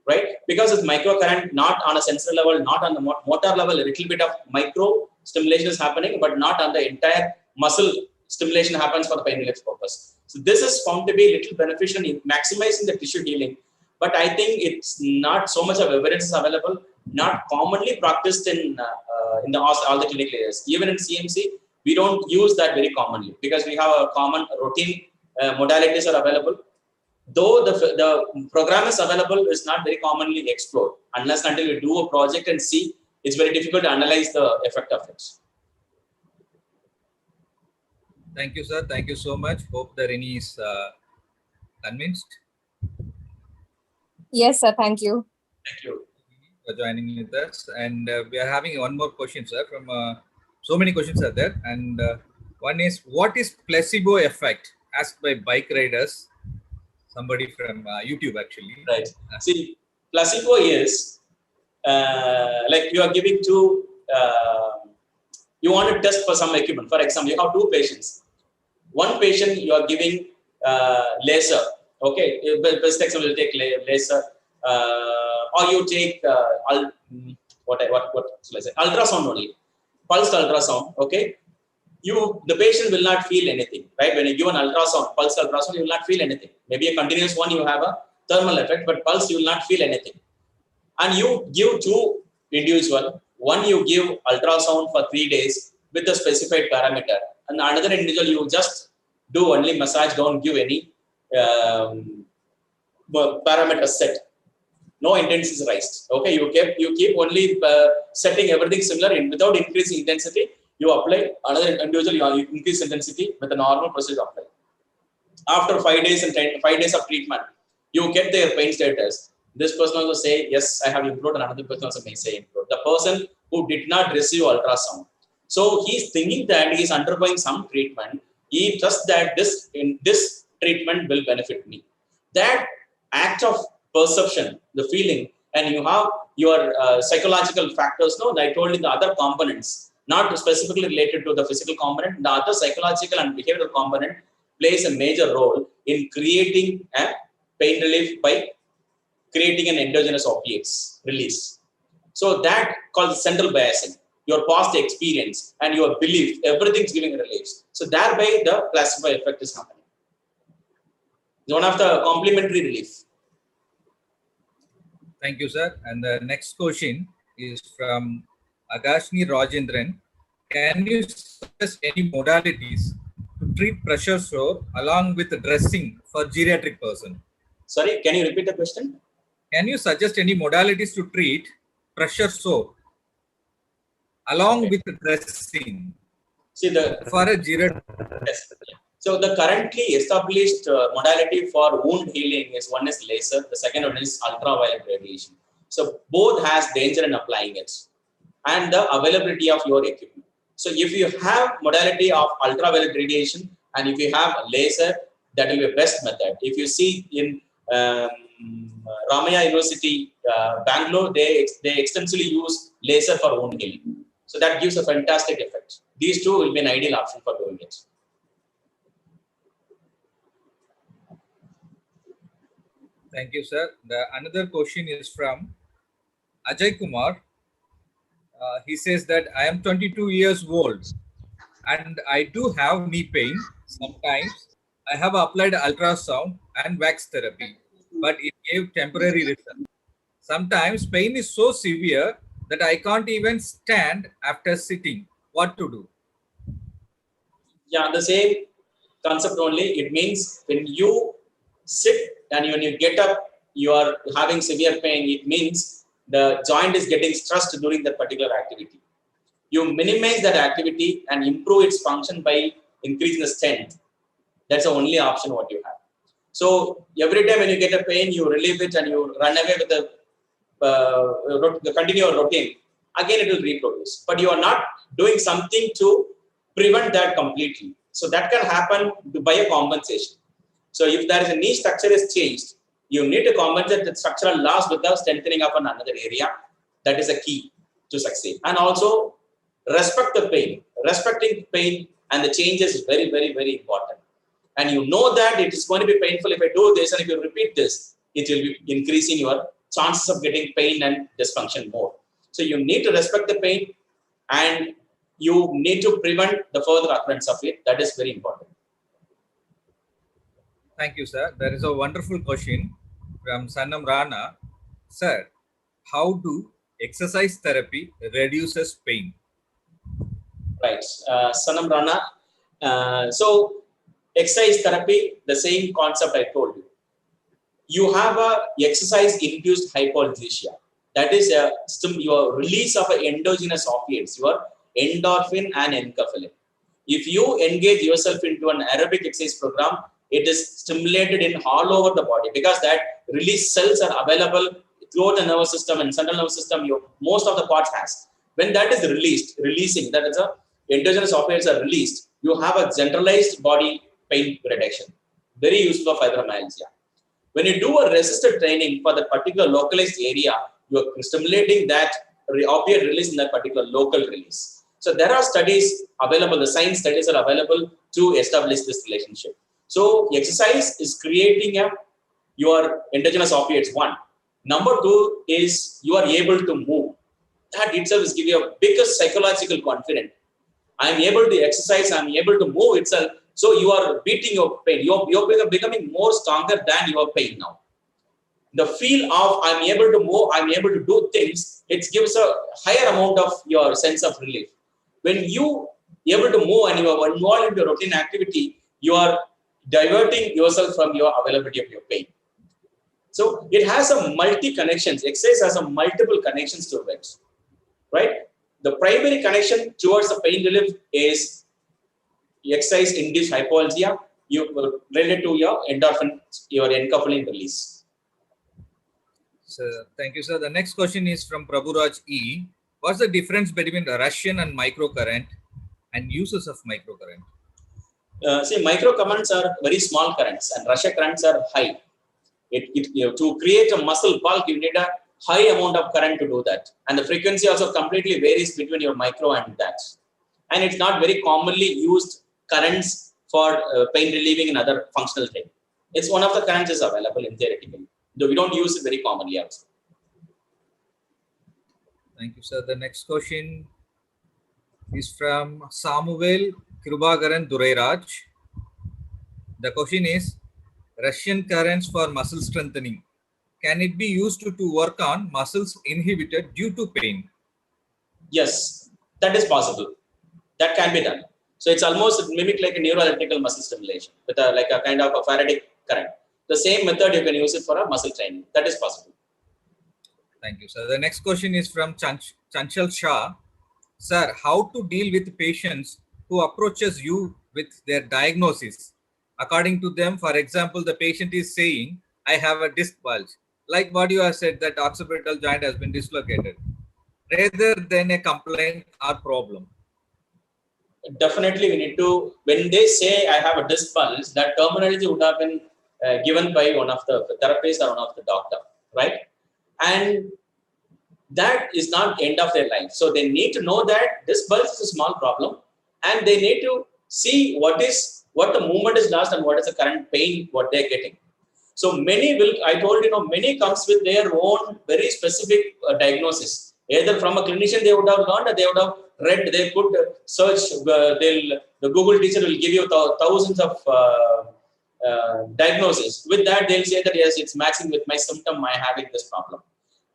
right? Because it's microcurrent, not on a sensory level, not on the motor level, a little bit of micro stimulation is happening, but not on the entire muscle stimulation happens for the pain relief purpose. So this is found to be a little beneficial in maximizing the tissue healing, but I think it's not so much of evidence is available, not commonly practiced in all the clinical areas. Even in CMC, we don't use that very commonly because we have a common routine modalities are available. Though the program is available, is not very commonly explored unless until we do a project and see. It's very difficult to analyze the effect of it. Thank you, sir. Thank you so much. Hope the Rini is convinced. Yes, sir. Thank you. Thank you for joining with us. And we are having one more question, sir. From so many questions are there, and one is, what is placebo effect? Asked by bike riders. Somebody from YouTube, actually. Right. See, placebo is like you are giving to. You want to test for some equipment. For example, you have two patients. One patient you are giving laser. Okay, best example, you take laser, or you take what shall I say? Ultrasound only, pulsed ultrasound. Okay, the patient will not feel anything, right? When you give an ultrasound, pulse ultrasound, you will not feel anything. Maybe a continuous one, you have a thermal effect, but pulse, you will not feel anything. And you give two individual, one you give ultrasound for 3 days with a specified parameter, and another individual you just do only massage, don't give any parameter set. No intensity is raised. Okay, you keep only setting everything similar without increasing intensity. You apply another individual, you increase intensity with a normal procedure apply. After 5 days and 5 days of treatment, you get their pain status. This person also say, yes, I have improved, and another person also may say improved. The person who did not receive ultrasound. So he's thinking that he is undergoing some treatment. He trusts that this treatment will benefit me. That act of perception, the feeling, and you have your psychological factors. No, I told you the other components, not specifically related to the physical component. The other psychological and behavioral component plays a major role in creating a pain relief by creating an endogenous opiates release. So that called central biasing. Your past experience and your belief, everything's giving relief. So thereby the placebo effect is happening. It's one of the complementary relief. Thank you, sir. And the next question is from Agashni Rajendran. Can you suggest any modalities to treat pressure sore along with dressing for geriatric person? Sorry, can you repeat the question? Can you suggest any modalities to treat pressure sore along with dressing for a geriatric? Yes. So the currently established modality for wound healing is one is laser, the second one is ultraviolet radiation. So both has danger in applying it and the availability of your equipment. So if you have modality of ultraviolet radiation and if you have laser, that will be the best method. If you see in Ramaya University, Bangalore, they extensively use laser for wound healing. So that gives a fantastic effect. These two will be an ideal option for doing it. Thank you, sir. Another question is from Ajay Kumar. He says that I am 22 years old and I do have knee pain. Sometimes I have applied ultrasound and wax therapy, but it gave temporary result. Sometimes pain is so severe that I can't even stand after sitting. What to do? Yeah, the same concept only. It means when you sit and when you get up, you are having severe pain. It means the joint is getting stressed during that particular activity. You minimize that activity and improve its function by increasing the strength. That's the only option what you have. So every time when you get a pain, you relieve it and you run away with the continue your routine. Again, it will reproduce. But you are not doing something to prevent that completely. So that can happen by a compensation. So if there is a knee structure is changed, you need to compensate the structural loss with the strengthening of another area. That is a key to succeed. And also respect the pain. Respecting pain and the changes is very, very, very important. And you know that it is going to be painful if I do this, and if you repeat this, it will be increasing your chances of getting pain and dysfunction more. So you need to respect the pain and you need to prevent the further occurrence of it. That is very important. Thank you, sir. There is a wonderful question from Sanam Rana. Sir, how do exercise therapy reduces pain? Right. Sanam Rana. So exercise therapy, the same concept I told you. You have a exercise-induced hypolgesia. That is your release of endogenous opiates, your endorphin and enkephalin. If you engage yourself into an aerobic exercise program, it is stimulated in all over the body because that release cells are available throughout the nervous system and central nervous system. Most of the parts has. When that is releasing, that is a endogenous opiates are released, you have a generalized body pain reduction. Very useful for fibromyalgia. When you do a resisted training for the particular localized area, you are stimulating that opiate release in that particular local release. So there are studies available, the science studies are available to establish this relationship. So exercise is creating your endogenous opiates, one. Number two is you are able to move. That itself is giving you a biggest psychological confidence. I am able to exercise, I am able to move itself. So you are beating your pain. You're becoming more stronger than your pain now. The feel of I'm able to move, I'm able to do things, it gives a higher amount of your sense of relief. When you are able to move and you are involved in your routine activity, you are diverting yourself from your availability of your pain. So it has a multi-connections. Exercise has a multiple connections to it, right? The primary connection towards the pain relief is exercise-induced hypoalgia related to your endorphin, your enkephalin release. So, thank you, sir. The next question is from Prabhuraj E. What's the difference between the Russian and microcurrent and uses of microcurrent? See, microcurrents are very small currents and Russia currents are high. To create a muscle bulk, you need a high amount of current to do that. And the frequency also completely varies between your micro and that. And it's not very commonly used currents for pain relieving and other functional things. It's one of the currents is available in theoretically, though we don't use it very commonly also. Thank you, sir. The next question is from Samuel Krubagaran Durairaj. The question is Russian currents for muscle strengthening. Can it be used to work on muscles inhibited due to pain? Yes, that is possible. That can be done. So it's almost mimic like a neuroelectrical muscle stimulation with like a kind of a Faraday current. The same method you can use it for a muscle training. That is possible. Thank you, sir. The next question is from Chanchal Shah. Sir, how to deal with patients who approaches you with their diagnosis? According to them, for example, the patient is saying, I have a disc bulge. Like what you have said, that occipital joint has been dislocated, rather than a complaint or problem. Definitely, we need to, when they say I have a disc bulge, that terminology would have been given by one of the therapists or one of the doctor, right? And that is not the end of their life. So they need to know that this bulge is a small problem, and they need to see what the movement is lost and what is the current pain what they're getting. So many will, I told you, many comes with their own very specific diagnosis. Either from a clinician they would have learned, or they would have read. They could search. The Google teacher will give you thousands of diagnoses. With that, they'll say that yes, it's matching with my symptom. I'm having this problem.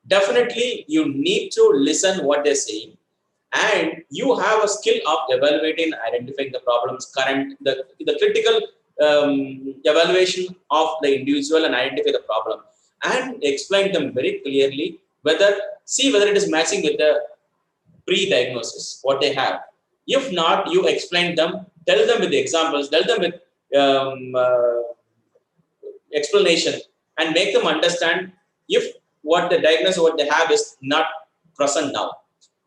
Definitely, you need to listen what they're saying, and you have a skill of evaluating, identifying the problems, the critical evaluation of the individual, and identify the problem and explain them very clearly see whether it is matching with the pre-diagnosis what they have. If not, you explain them, tell them with the examples, tell them with explanation, and make them understand if what the diagnosis what they have is not present now.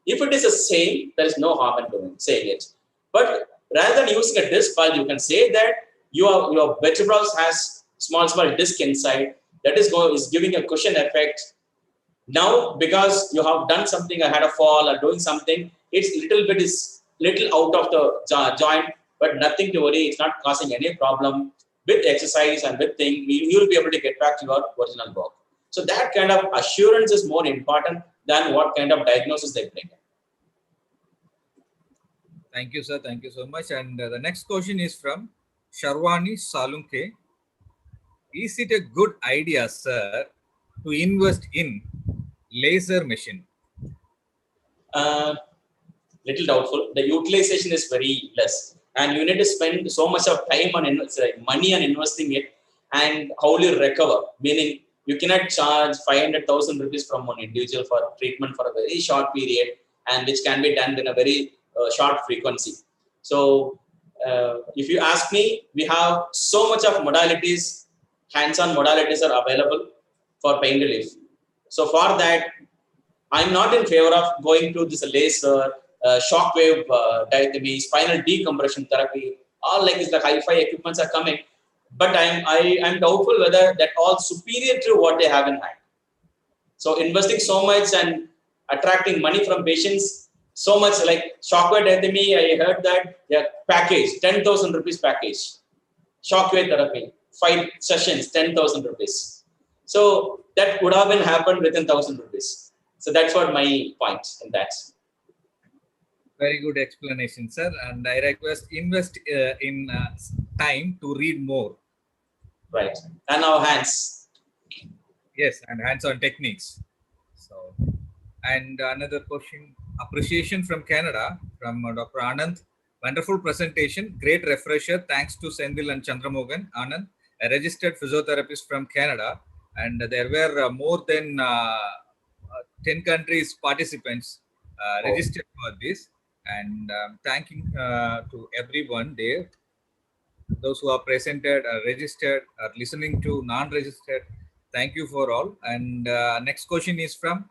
If it is the same, there is no harm in saying it. But rather than using a disc bulge, you can say that your vertebrae has small disc inside that is giving a cushion effect. Now, because you have done something, I had a fall or doing something, it's little out of the joint, but nothing to worry. It's not causing any problem. With exercise and with things, you will be able to get back to your original work. So that kind of assurance is more important than what kind of diagnosis they bring in. Thank you, sir. Thank you so much. And the next question is from Sharwani Salunke. Is it a good idea, sir, to invest in laser machine? Little doubtful. The utilization is very less, and you need to spend so much of time on money on investing it, and how will you recover? Meaning, you cannot charge 500,000 rupees from one individual for treatment for a very short period, and which can be done in a very short frequency. So, if you ask me, we have so much of modalities, hands-on modalities are available for pain relief. So for that, I'm not in favor of going to this laser, shockwave diathermy, spinal decompression therapy. All like this, the hi-fi equipments are coming, but I'm doubtful whether that all superior to what they have in hand. So investing so much and attracting money from patients, so much like shockwave diathermy, I heard that package 10,000 rupees package, shockwave therapy 5 sessions 10,000 rupees. So that would have been happened within 1,000 rupees. So that's what my point in that. Very good explanation, sir. And I request invest in time to read more. Right. And our hands. Yes, and hands-on techniques. So, and another question, appreciation from Canada, from Dr. Anand. Wonderful presentation, great refresher. Thanks to Senthil and Chandramohan. Anand, a registered physiotherapist from Canada, and there were more than 10 countries participants registered for this. And thanking to everyone there, those who are presented, registered, are listening to non-registered. Thank you for all. And next question is from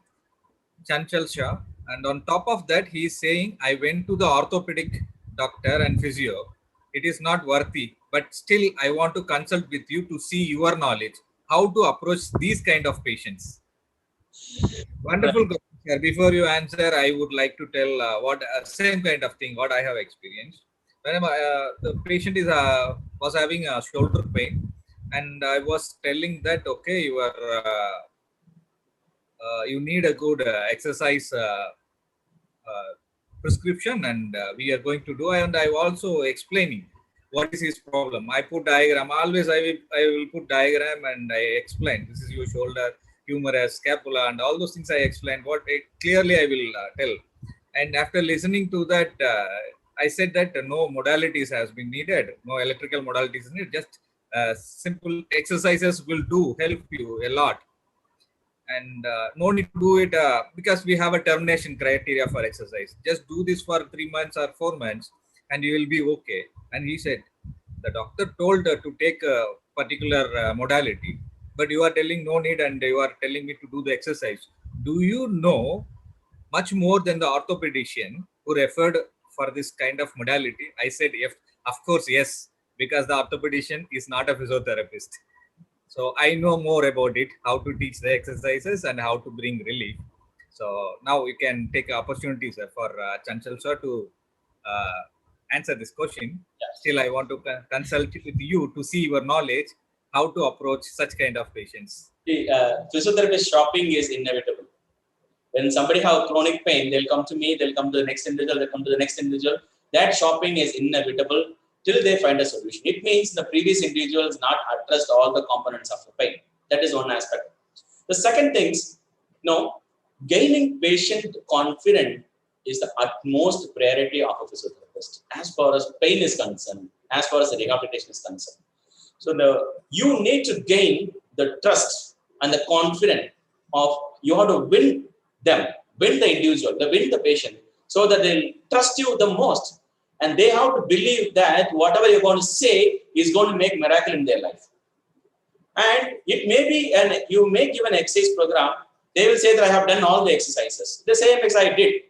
Chanchal Shah. And on top of that, he is saying, I went to the orthopedic doctor and physio. It is not worthy, but still I want to consult with you to see your knowledge, how to approach these kind of patients. Wonderful question, sir. Before you answer, I would like to tell what same kind of thing what I have experienced. When the patient was having a shoulder pain, and I was telling that okay, you need a good exercise prescription, and we are going to do. And I also explaining what is his problem. I put diagram. Always I will put diagram and I explain. This is your shoulder, humerus, scapula, and all those things I explain. What clearly I will tell. And after listening to that, I said that no modalities has been needed. No electrical modalities is needed. Just simple exercises will do help you a lot, and no need to do it because we have a termination criteria for exercise. Just do this for 3 months or 4 months and you will be okay. And he said the doctor told to take a particular modality, but you are telling no need and you are telling me to do the exercise. Do you know much more than the orthopedician who referred for this kind of modality? I said, yes, of course, yes, because the orthopedician is not a physiotherapist. So I know more about it, how to teach the exercises and how to bring relief. So now we can take opportunities for Chanchal sir to answer this question. Still, I want to consult with you to see your knowledge, how to approach such kind of patients. Physiotherapist shopping is inevitable. When somebody have chronic pain, they'll come to me, they'll come to the next individual, they'll come to the next individual. That shopping is inevitable till they find a solution. It means the previous individuals not addressed all the components of the pain. That is one aspect. The second thing is, gaining patient confidence is the utmost priority of a physiotherapist as far as pain is concerned, as far as the rehabilitation is concerned. So you need to gain the trust and the confidence of, you have to win them, win the individual, win the patient, so that they'll trust you the most. And they have to believe that whatever you're going to say is going to make miracle in their life. And it may be, and you may give an exercise program, they will say that I have done all the exercises. The same as I did.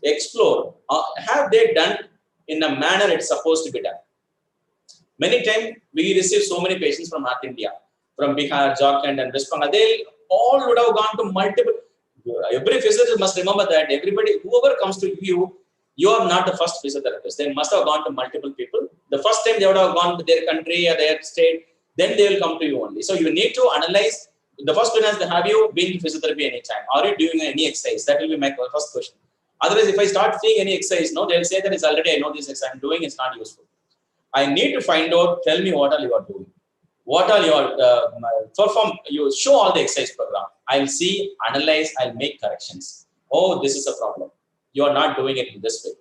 Explore. Have they done in a manner it's supposed to be done? Many times we receive so many patients from North India, from Bihar, Jharkhand, and West Bengal. They all would have gone to multiple. Every physiotherapist must remember that everybody, whoever comes to you, you are not the first physiotherapist. They must have gone to multiple people. The first time they would have gone to their country or their state, then they will come to you only. So you need to analyze. The first one is, have you been to physiotherapy anytime? Are you doing any exercise? That will be my first question. Otherwise, if I start seeing any exercise, they'll say that it's already, I know this exercise I'm doing, it's not useful. I need to find out, tell me what all you are doing. What are your, perform, you show all the exercise program. I'll see, analyze, I'll make corrections. Oh, this is a problem. You are not doing it in this way.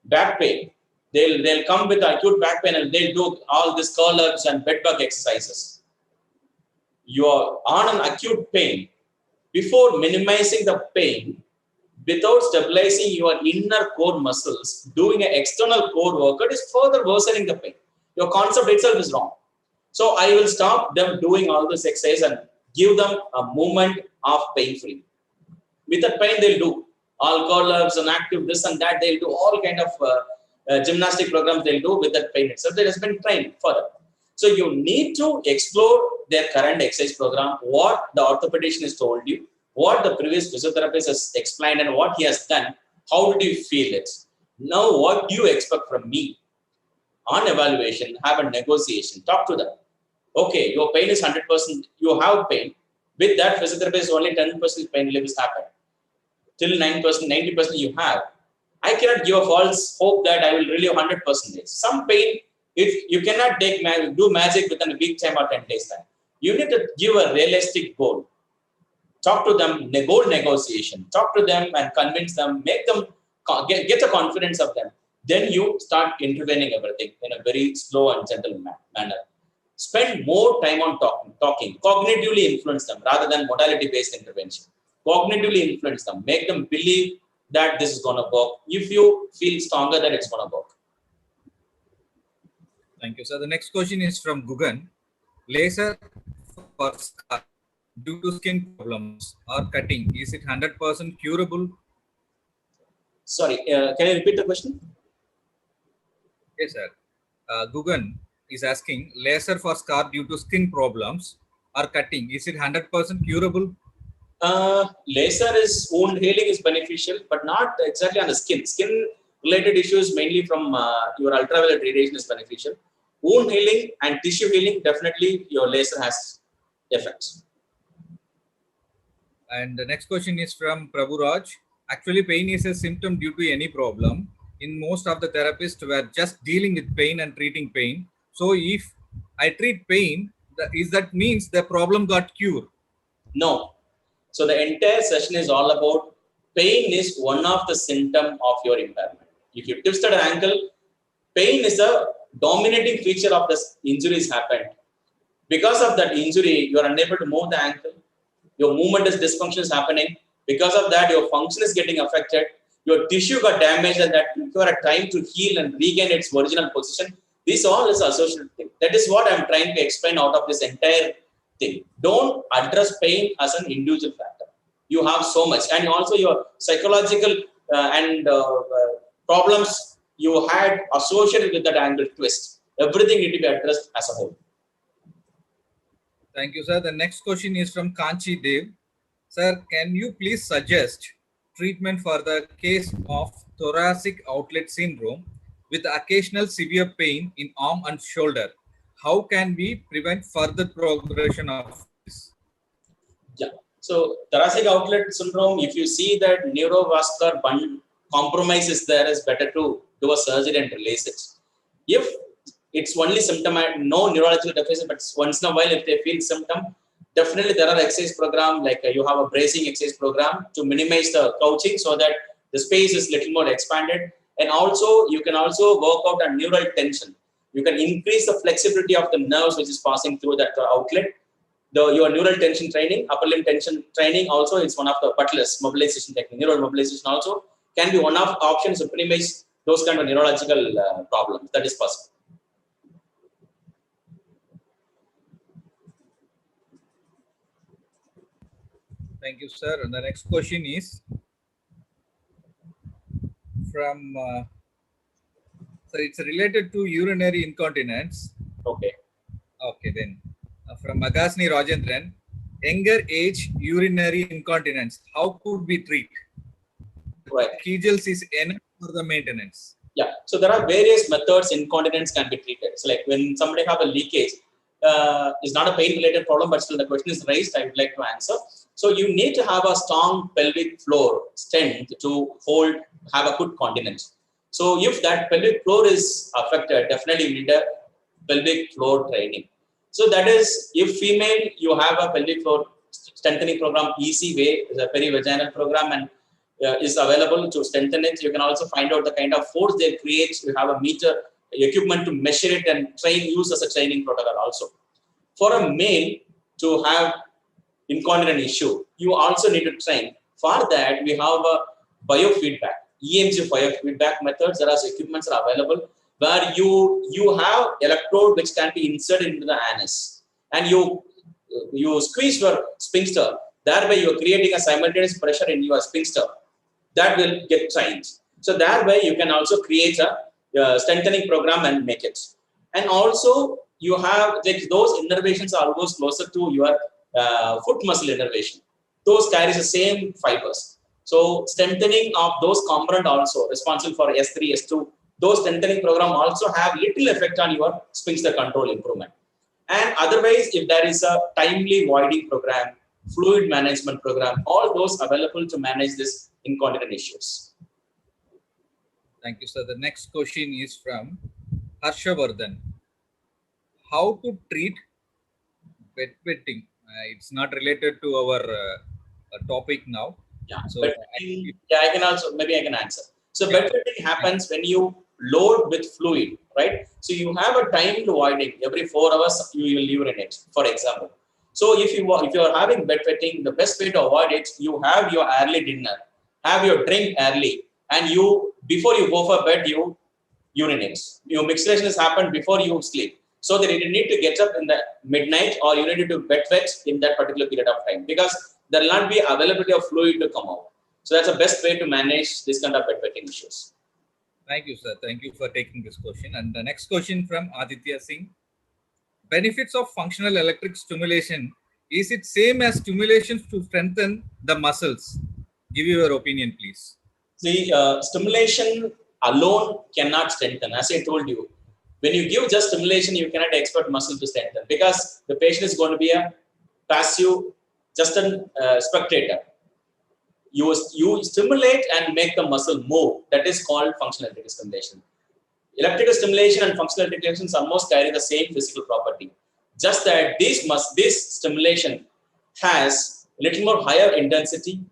Back pain. They'll come with acute back pain and they'll do all these curl-ups and bedbug exercises. You are on an acute pain. Before minimizing the pain, without stabilizing your inner core muscles, doing an external core workout is further worsening the pain. Your concept itself is wrong. So I will stop them doing all this exercise and give them a moment of pain-free. With that pain, they'll do all curl-ups and active this and that. They'll do all kind of gymnastic programs they'll do with that pain itself. That has been trained further. So you need to explore their current exercise program, what the orthopedician has told you, what the previous physiotherapist has explained and what he has done. How did you feel it? Now, what do you expect from me? On evaluation, have a negotiation, talk to them. Okay, your pain is 100%, you have pain. With that physiotherapist, only 10% pain relief is happened. Till 9%, 90% you have. I cannot give a false hope that I will relieve 100%. Some pain, if you cannot do magic within a week time or 10 days time. You need to give a realistic goal. Talk to them, goal negotiation. Talk to them and convince them, make them get the confidence of them. Then you start intervening everything in a very slow and gentle manner. Spend more time on talking. Cognitively influence them rather than modality-based intervention. Cognitively influence them. Make them believe that this is going to work. If you feel stronger that it's going to work. Thank you, sir. The next question is from Gugan. Laser for scar due to skin problems or cutting, is it 100% curable? Sorry, can you repeat the question? Yes, sir. Gugan is asking, laser for scar due to skin problems or cutting, is it 100% curable? Laser is wound healing is beneficial, but not exactly on the skin. Skin related issues mainly from your ultraviolet radiation is beneficial. Wound healing and tissue healing, definitely your laser has effects. And the next question is from Prabhu Raj. Actually, pain is a symptom due to any problem. In most of the therapists were just dealing with pain and treating pain. So if I treat pain, that means the problem got cured? No. So the entire session is all about pain is one of the symptom of your impairment. If you twisted an ankle, pain is a dominating feature of the injuries happened. Because of that injury, you are unable to move the ankle. Your movement is dysfunction is happening. Because of that, your function is getting affected. Your tissue got damaged, and that require time to heal and regain its original position. This all is associated thing. That is what I'm trying to explain out of this entire thing. Don't address pain as an individual factor. You have so much, and also your psychological and problems you had associated with that ankle twist. Everything need to be addressed as a whole. Thank you, sir. The next question is from Kanchi Dev. Sir, can you please suggest treatment for the case of thoracic outlet syndrome with occasional severe pain in arm and shoulder? How can we prevent further progression of this? Yeah. So thoracic outlet syndrome, if you see that neurovascular compromise is there, is better to do a surgery and release it. If it's only symptomatic, no neurological deficit, but once in a while, if they feel symptom, definitely there are exercise program, like you have a bracing exercise program to minimize the couching so that the space is little more expanded. And also, you can also work out on neural tension. You can increase the flexibility of the nerves which is passing through that outlet. Your neural tension training, upper limb tension training also is one of the Butler's mobilization technique. Neural mobilization also can be one of options to minimize those kind of neurological problems. That is possible. Thank you, sir. And the next question is from, so it's related to urinary incontinence. Okay. Okay, then. From Agasni Rajendran, younger age urinary incontinence, how could we treat? Right. Kegels is enough for the maintenance. Yeah. So there are various methods incontinence can be treated. So like when somebody have a leakage, it's not a pain-related problem, but still the question is raised. I would like to answer. So you need to have a strong pelvic floor strength to have a good continence. So if that pelvic floor is affected, definitely you need a pelvic floor training. So that is, if female, you have a pelvic floor strengthening program, easy way, is a perivaginal program, and is available to strengthen it. You can also find out the kind of force they create. You have a meter equipment to measure it and use as a training protocol also. For a male to have incontinent issue, you also need to train. For that, we have a biofeedback, EMG biofeedback methods. There are equipments that are available where you have electrode which can be inserted into the anus, and you squeeze your sphincter. Thereby, you are creating a simultaneous pressure in your sphincter that will get trained. So that way, you can also create a strengthening program and make it. And also, you have like those innervations are almost closer to your foot muscle innervation. Those carries the same fibers. So strengthening of those component also responsible for S3, S2. Those strengthening program also have little effect on your sphincter control improvement. And otherwise, if there is a timely voiding program, fluid management program, all those available to manage this incontinent issues. Thank you, sir. The next question is from Harshavardhan. How to treat bedwetting? It's not related to our topic now. Yeah, so I can also, maybe I can answer. So bedwetting happens when you load with fluid, right? So you have a timed voiding. Every 4 hours, you will urinate, for example. So if you are having bedwetting, the best way to avoid it, you have your early dinner, have your drink early, and before you go for bed, you urinate. Your mixation has happened before you sleep. So that you need to get up in the midnight, or you need to bedwet in that particular period of time, because there will not be availability of fluid to come out. So that's the best way to manage this kind of bedwetting issues. Thank you, sir. Thank you for taking this question. And the next question from Aditya Singh. Benefits of functional electric stimulation. Is it same as stimulation to strengthen the muscles? Give your opinion, please. See, stimulation alone cannot strengthen. As I told you, when you give just stimulation, you cannot expect muscle to strengthen, because the patient is going to be a passive, just a spectator. you stimulate and make the muscle move. That is called functional electrical stimulation. Electrical stimulation and functional electrical stimulation almost carry the same physical property. Just that this stimulation has little more higher intensity,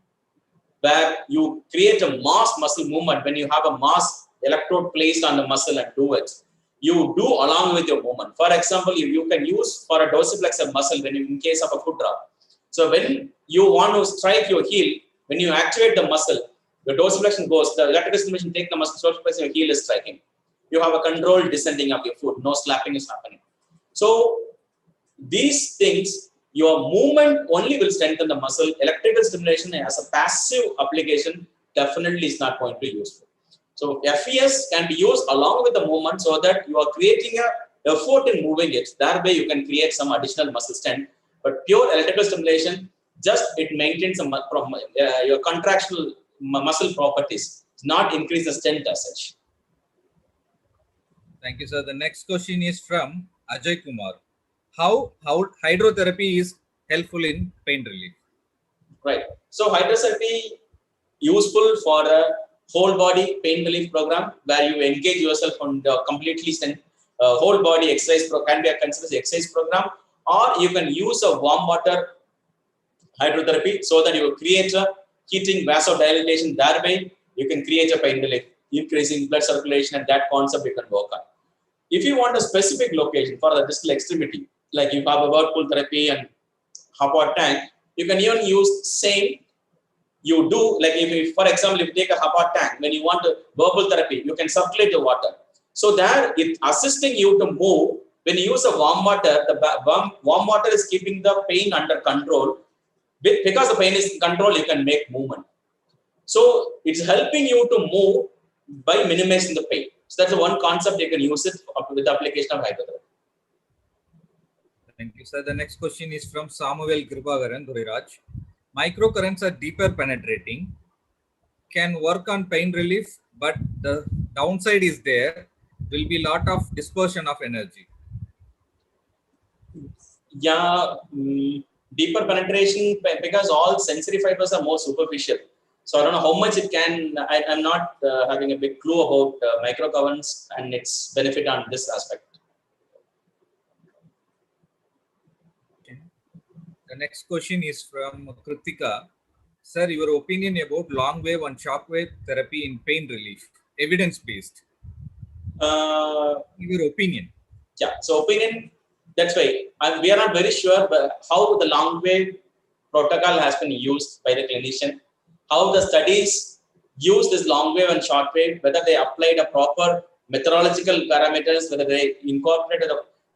where you create a mass muscle movement. When you have a mass electrode placed on the muscle and do it, you do along with your movement. For example, you can use for a dorsiflexor muscle when you, in case of a foot drop. So when you want to strike your heel, when you activate the muscle, the dorsiflexion goes, the electrical stimulation take the muscle, so your heel is striking. You have a controlled descending of your foot, no slapping is happening. So these things, your movement only will strengthen the muscle. Electrical stimulation as a passive application definitely is not going to be useful. So FES can be used along with the movement so that you are creating a effort in moving it. That way you can create some additional muscle strength. But pure electrical stimulation, just it maintains your contractional muscle properties, not increase the strength as such. Thank you, sir. The next question is from Ajay Kumar. How hydrotherapy is helpful in pain relief? Right. So hydrotherapy useful for a whole body pain relief program where you engage yourself on the completely whole body exercise can be considered exercise program, or you can use a warm water hydrotherapy so that you create a heating vasodilation. That way you can create a pain relief, increasing blood circulation, and that concept you can work on. If you want a specific location for the distal extremity, like you have a whirlpool therapy and hot water tank, you can even use same. You do, like if for example, if you take a hot water tank, when you want a whirlpool therapy, you can circulate the water. So there, it's assisting you to move. When you use a warm water, the warm water is keeping the pain under control. Because the pain is in control, you can make movement. So it's helping you to move by minimizing the pain. So that's the one concept you can use it with the application of hydrotherapy. Thank you, sir. The next question is from Samuel Gribagaran Duriraj. Microcurrents are deeper penetrating, can work on pain relief, but the downside is there will be lot of dispersion of energy. Yeah, deeper penetration because all sensory fibers are more superficial. So I don't know how much it can. I'm not having a big clue about microcurrents and its benefit on this aspect. Okay. The next question is from Kritika. Sir, your opinion about long wave and shock wave therapy in pain relief, evidence based. Your opinion. Yeah, so opinion. That's why we are not very sure how the long wave protocol has been used by the clinician, how the studies use this long wave and short wave, whether they applied a proper methodological parameters, whether they incorporated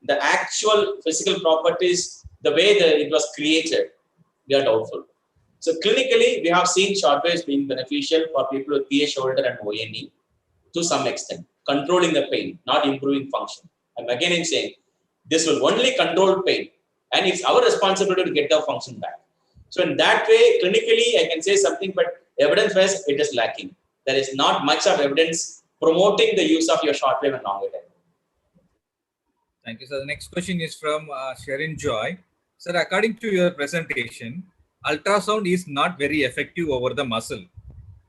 the actual physical properties, the way that it was created, we are doubtful. So clinically, we have seen short waves being beneficial for people with PA shoulder and ONE to some extent, controlling the pain, not improving function. I'm again saying, this will only control pain, and it's our responsibility to get the function back. So in that way, clinically, I can say something, but evidence-wise, it is lacking. There is not much of evidence promoting the use of your short wave and long wave. Thank you, sir. The next question is from Sherin Joy. Sir, according to your presentation, ultrasound is not very effective over the muscle,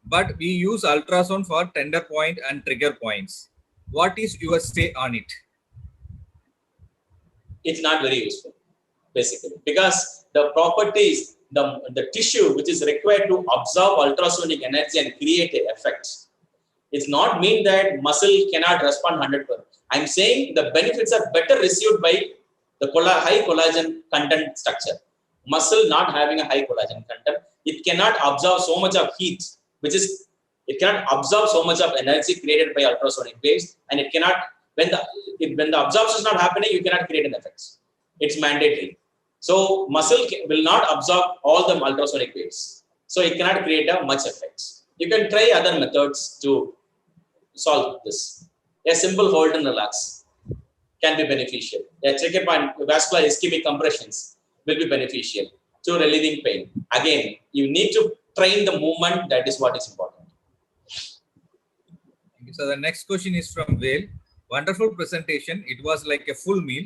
but we use ultrasound for tender point and trigger points. What is your say on it? It's not very useful, basically, because the properties, the tissue which is required to absorb ultrasonic energy and create effects, it's not mean that muscle cannot respond 100%. I'm saying the benefits are better received by the high collagen content structure. Muscle not having a high collagen content, it cannot absorb so much of heat, it cannot absorb so much of energy created by ultrasonic waves, and it cannot, when the absorption is not happening, you cannot create an effect. It's mandatory. So muscle will not absorb all the ultrasonic waves. So it cannot create much effects. You can try other methods to solve this. A simple hold and relax can be beneficial. A trigger point vascular ischemic compressions will be beneficial to relieving pain. Again, you need to train the movement. That is what is important. So the next question is from Vale. Wonderful presentation. It was like a full meal.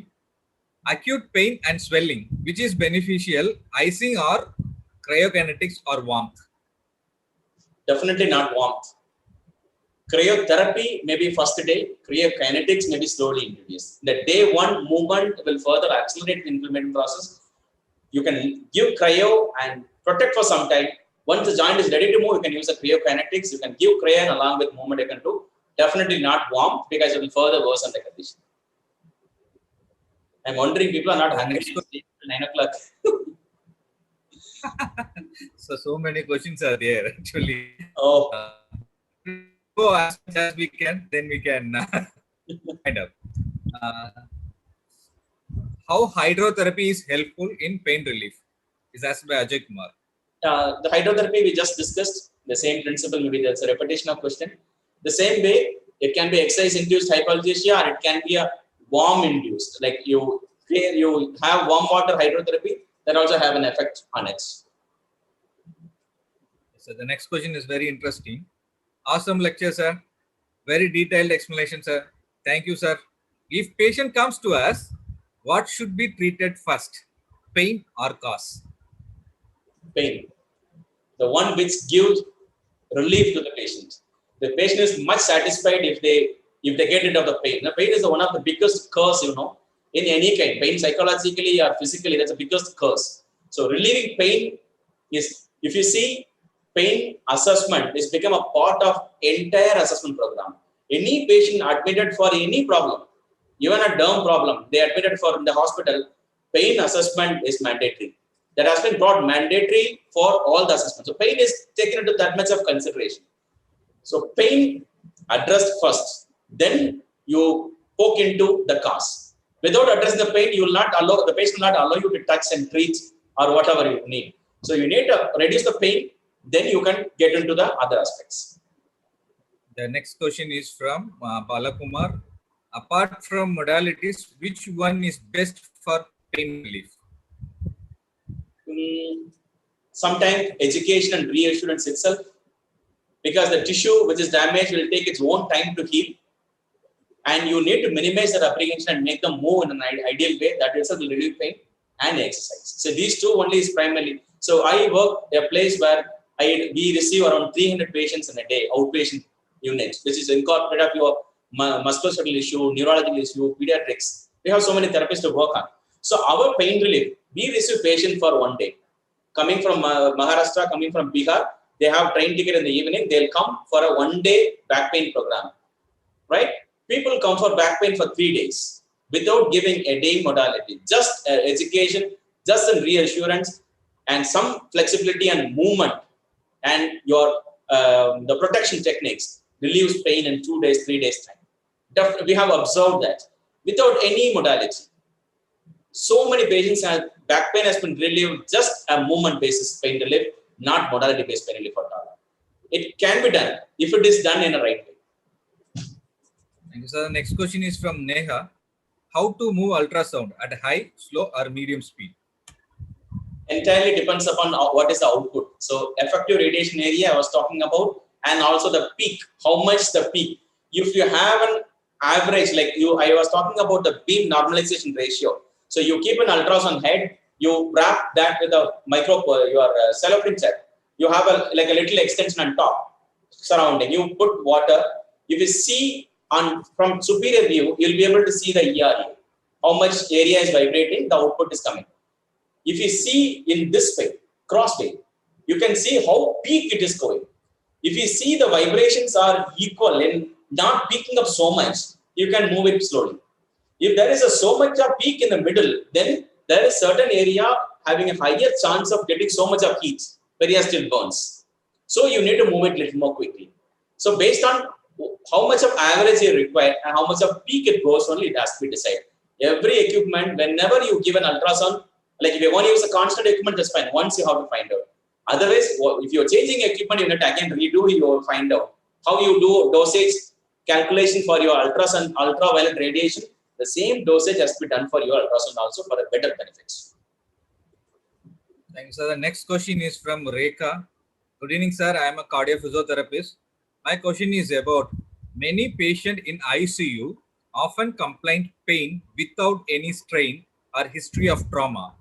Acute pain and swelling, which is beneficial, icing or cryokinetics or warmth? definitely not warmth. Cryotherapy may be first day, cryokinetics may be slowly introduced. The day one movement will further accelerate the inflammation process. You can give cryo and protect for some time. Once the joint is ready to move, you can use a cryokinetics. You can give cryo and along with movement you can do. Definitely not warm because it will further worsen the condition. I'm wondering people are not hungry till 9 o'clock. So many questions are there actually. Oh. Go as much as we can, then we can find out. How hydrotherapy is helpful in pain relief is asked by Ajay Kumar. The hydrotherapy we just discussed, the same principle, maybe there's a repetition of question. The same way, it can be exercise-induced hypalgesia or it can be a warm-induced. Like you have warm water hydrotherapy, that also have an effect on it. So the next question is very interesting. Awesome lecture, sir. Very detailed explanation, sir. Thank you, sir. If patient comes to us, what should be treated first? Pain or cause? Pain. The one which gives relief to the patient. The patient is much satisfied if they get rid of the pain. The pain is one of the biggest curse, in any kind. Pain psychologically or physically, that's the biggest curse. So relieving pain is, if you see, pain assessment is become a part of entire assessment program. Any patient admitted for any problem, even a derm problem, they admitted for in the hospital, pain assessment is mandatory. That has been brought mandatory for all the assessments. So pain is taken into that much of consideration. So pain addressed first, then you poke into the cause. Without addressing the pain, you will not allow the patient will not allow you to touch and treat or whatever you need. So you need to reduce the pain, then you can get into the other aspects. The next question is from Velkumar. Apart from modalities, which one is best for pain relief? Sometimes education and reassurance itself, because the tissue which is damaged will take its own time to heal, and you need to minimize that apprehension and make them move in an ideal way. That itself will relieve pain and exercise. So these two only is primarily. So I work at a place where we receive around 300 patients in a day, outpatient units, which is incorporated of your musculoskeletal issue, neurological issue, pediatrics. We have so many therapists to work on. So our pain relief, we receive patient for one day. Coming from Maharashtra, coming from Bihar, they have train ticket in the evening. They'll come for a one-day back pain program, right? People come for back pain for 3 days without giving a day modality. Just education, just some reassurance, and some flexibility and movement, and your the protection techniques relieves pain in 2 days, 3 days time. We have observed that without any modality. So many patients have back pain has been relieved just a movement basis pain relief, not modality based pain relief at all. It can be done if it is done in a right way. Thank you, sir. The next question is from Neha. How to move ultrasound at high, slow, or medium speed? Entirely depends upon what is the output. So effective radiation area I was talking about, and also the peak. How much the peak? If you have an average, like I was talking about the beam normalization ratio. So you keep an ultrasound head, you wrap that with a your cellophane set. You have a little extension on top surrounding. You put water. If you see from superior view, you'll be able to see the ERA. How much area is vibrating, the output is coming. If you see in this way, cross way, you can see how peak it is going. If you see the vibrations are equal and not peaking up so much, you can move it slowly. If there is so much of peak in the middle, then there is certain area having a higher chance of getting so much of heat, where still burns. So you need to move it a little more quickly. So based on how much of average you require and how much of peak it goes, only it has to be decided. Every equipment, whenever you give an ultrasound, like if you want to use a constant equipment, that's fine. Once you have to find out. Otherwise, if you're changing equipment, you need to again redo, you will find out how you do dosage calculation for your ultraviolet radiation. The same dosage has to be done for your ultrasound also for a better benefits. Thank you, sir. The next question is from Rekha. Good evening, sir. I am a cardiophysiotherapist. My question is about many patients in ICU often complain pain without any strain or history of trauma.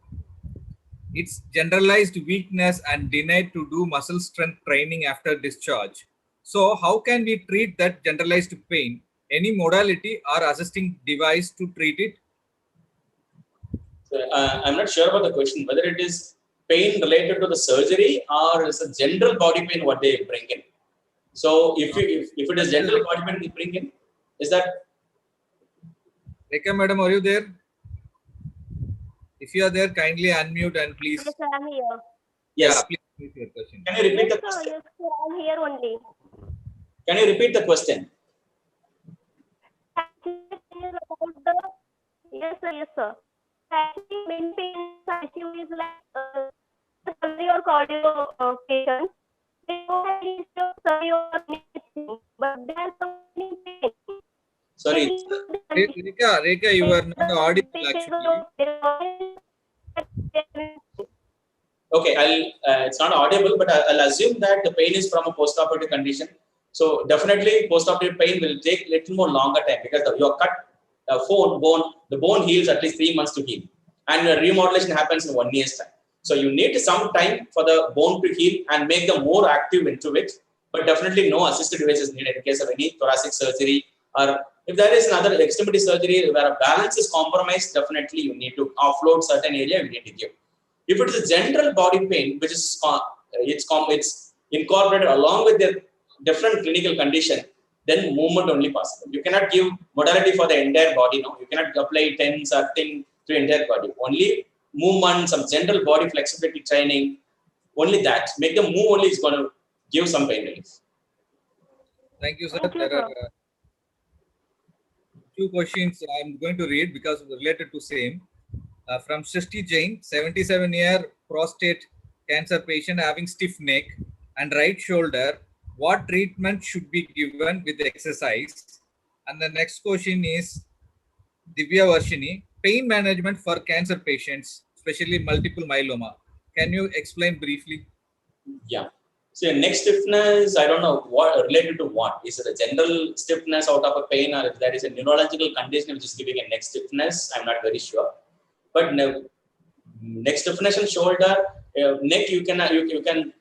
It's generalized weakness and denied to do muscle strength training after discharge. So how can we treat that generalized pain? Any modality or assisting device to treat it? So, I'm not sure about the question, whether it is pain related to the surgery or is a general body pain what they bring in. So if it is general body pain they bring in, is that? Rekha madam, are you there? If you are there, kindly unmute and please. Yes, sir, I'm here. Yes. Yeah, please repeat your question. Can you repeat Yes, the sir. question? Yes, sir. I'm here only. Can you repeat the question? Actually, it is about the yes, sir. Yes, sir. Actually, main pain issue is like surgery or cardio patients. They don't have any issue of surgery or anything, but they are suffering pain. They Sorry. need the condition. Rekha, you are not audible actually. Okay, it's not audible, but I'll assume that the pain is from a post-operative condition. So definitely post-operative pain will take little more longer time because your cut the bone heals at least 3 months to heal, and remodulation happens in 1 year's time. So you need some time for the bone to heal and make them more active into it. But definitely no assisted devices needed in case of any thoracic surgery, or if there is another extremity surgery where a balance is compromised, definitely you need to offload certain area, you need to give. If it is a general body pain, which is it's incorporated along with the different clinical condition, then movement only possible. You cannot give modality for the entire body. No, you cannot apply TENS or thing to entire body. Only movement, some general body flexibility training. Only that make them move. Only is going to give some pain relief. Thank you, sir. Thank you, There sir. are two questions I'm going to read because related to same. From Srishti Jain, 77-year prostate cancer patient having stiff neck and right shoulder. What treatment should be given with exercise? And the next question is Divya Varshini, pain management for cancer patients, especially multiple myeloma. Can you explain briefly? Yeah. So neck stiffness, I don't know what related to what. Is it a general stiffness out of a pain, or if there is a neurological condition which is giving a neck stiffness? I'm not very sure. But neck stiffness and shoulder, neck you can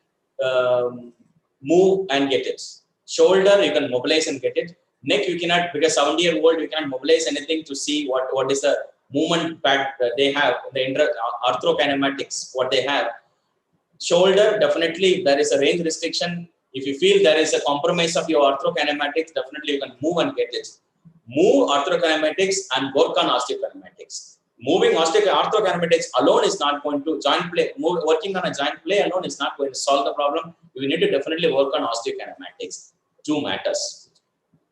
move and get it. Shoulder you can mobilize and get it. Neck you cannot, because 70-year-old you cannot mobilize anything to see what is the movement pattern they have, the arthrokinematics what they have. Shoulder, definitely there is a range restriction. If you feel there is a compromise of your arthrokinematics, definitely you can move and get it. Move arthrokinematics and work on osteokinematics. Moving arthrokinematics alone is not going to working on a joint play alone is not going to solve the problem. You need to definitely work on osteokinematics. Two matters.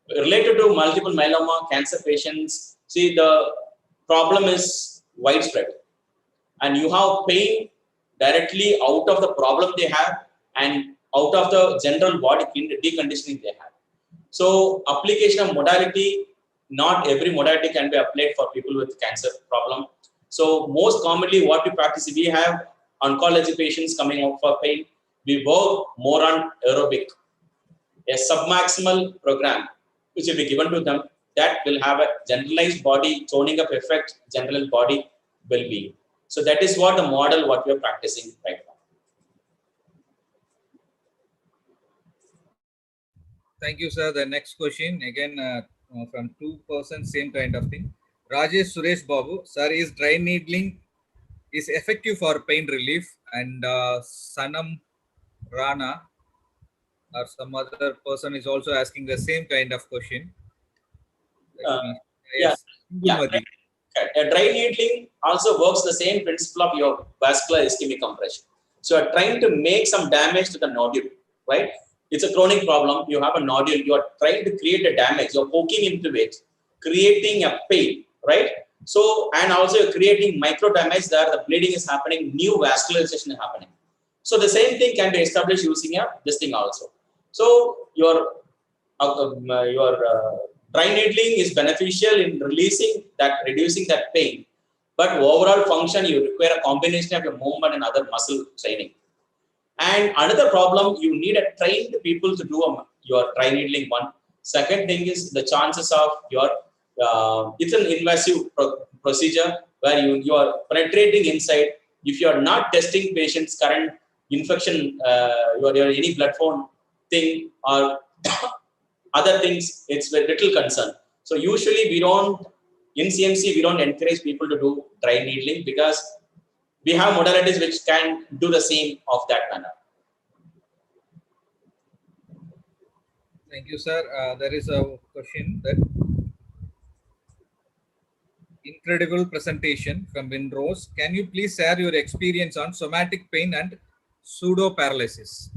Related to multiple myeloma cancer patients, see the problem is widespread, and you have pain directly out of the problem they have and out of the general body deconditioning they have. So application of modality, not every modality can be applied for people with cancer problem. So most commonly what we practice, we have oncology patients coming out for pain. We work more on aerobic, a submaximal program which will be given to them that will have a generalized body toning up effect, general body well-being. So that is what the model what we are practicing right now. Thank you, sir. The next question again from two persons, same kind of thing. Rajesh Suresh Babu, sir, is dry needling is effective for pain relief? And Sanam Rana or some other person is also asking the same kind of question. Yeah, Yes, Gulmadi. dry needling also works the same principle of your vascular ischemic compression. So you're trying to make some damage to the nodule, right? It's a chronic problem. You have a nodule. You are trying to create a damage. You're poking into it, creating a pain, right? So, and also you're creating micro damage there. The bleeding is happening. New vascularization is happening. So the same thing can be established using this thing also. So your dry needling is beneficial in reducing that pain, but overall function you require a combination of your movement and other muscle training. And another problem, you need a trained people to do your dry needling one. Second thing is the chances of your it's an invasive procedure where you are penetrating inside if you are not testing patients' current infection, or any blood-borne thing or other things, it's very little concern. So usually we don't, in CMC, we don't encourage people to do dry needling because we have modalities which can do the same of that manner. Thank you, sir. There is a question that incredible presentation from Winrose. Can you please share your experience on somatic pain and pseudo paralysis?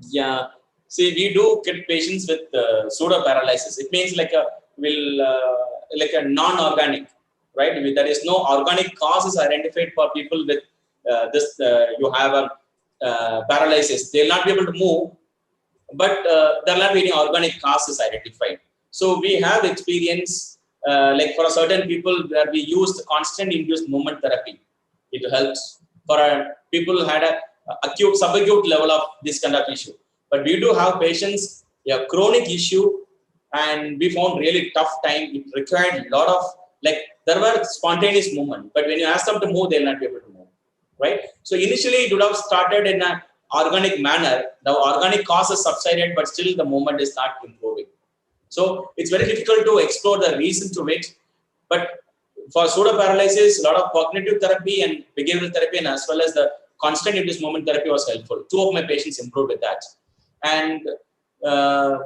Yeah. See, we do get patients with pseudo paralysis. It means like a non-organic, right? There is no organic causes identified for people with this. You have a paralysis. They will not be able to move, but there will not be any organic causes identified. So we have experience like for a certain people where we used constant induced movement therapy. It helps for people who had a acute, subacute level of this kind of issue. But we do have patients, a chronic issue, and we found really tough time. It required a lot of, like, there were spontaneous movement, but when you ask them to move, they'll not be able to move, right? So initially it would have started in an organic manner. The organic causes subsided, but still the movement is not improving. So it's very difficult to explore the reason to it. But for pseudo paralysis, a lot of cognitive therapy and behavioral therapy, and as well as the constant induced movement therapy was helpful. 2 of my patients improved with that. And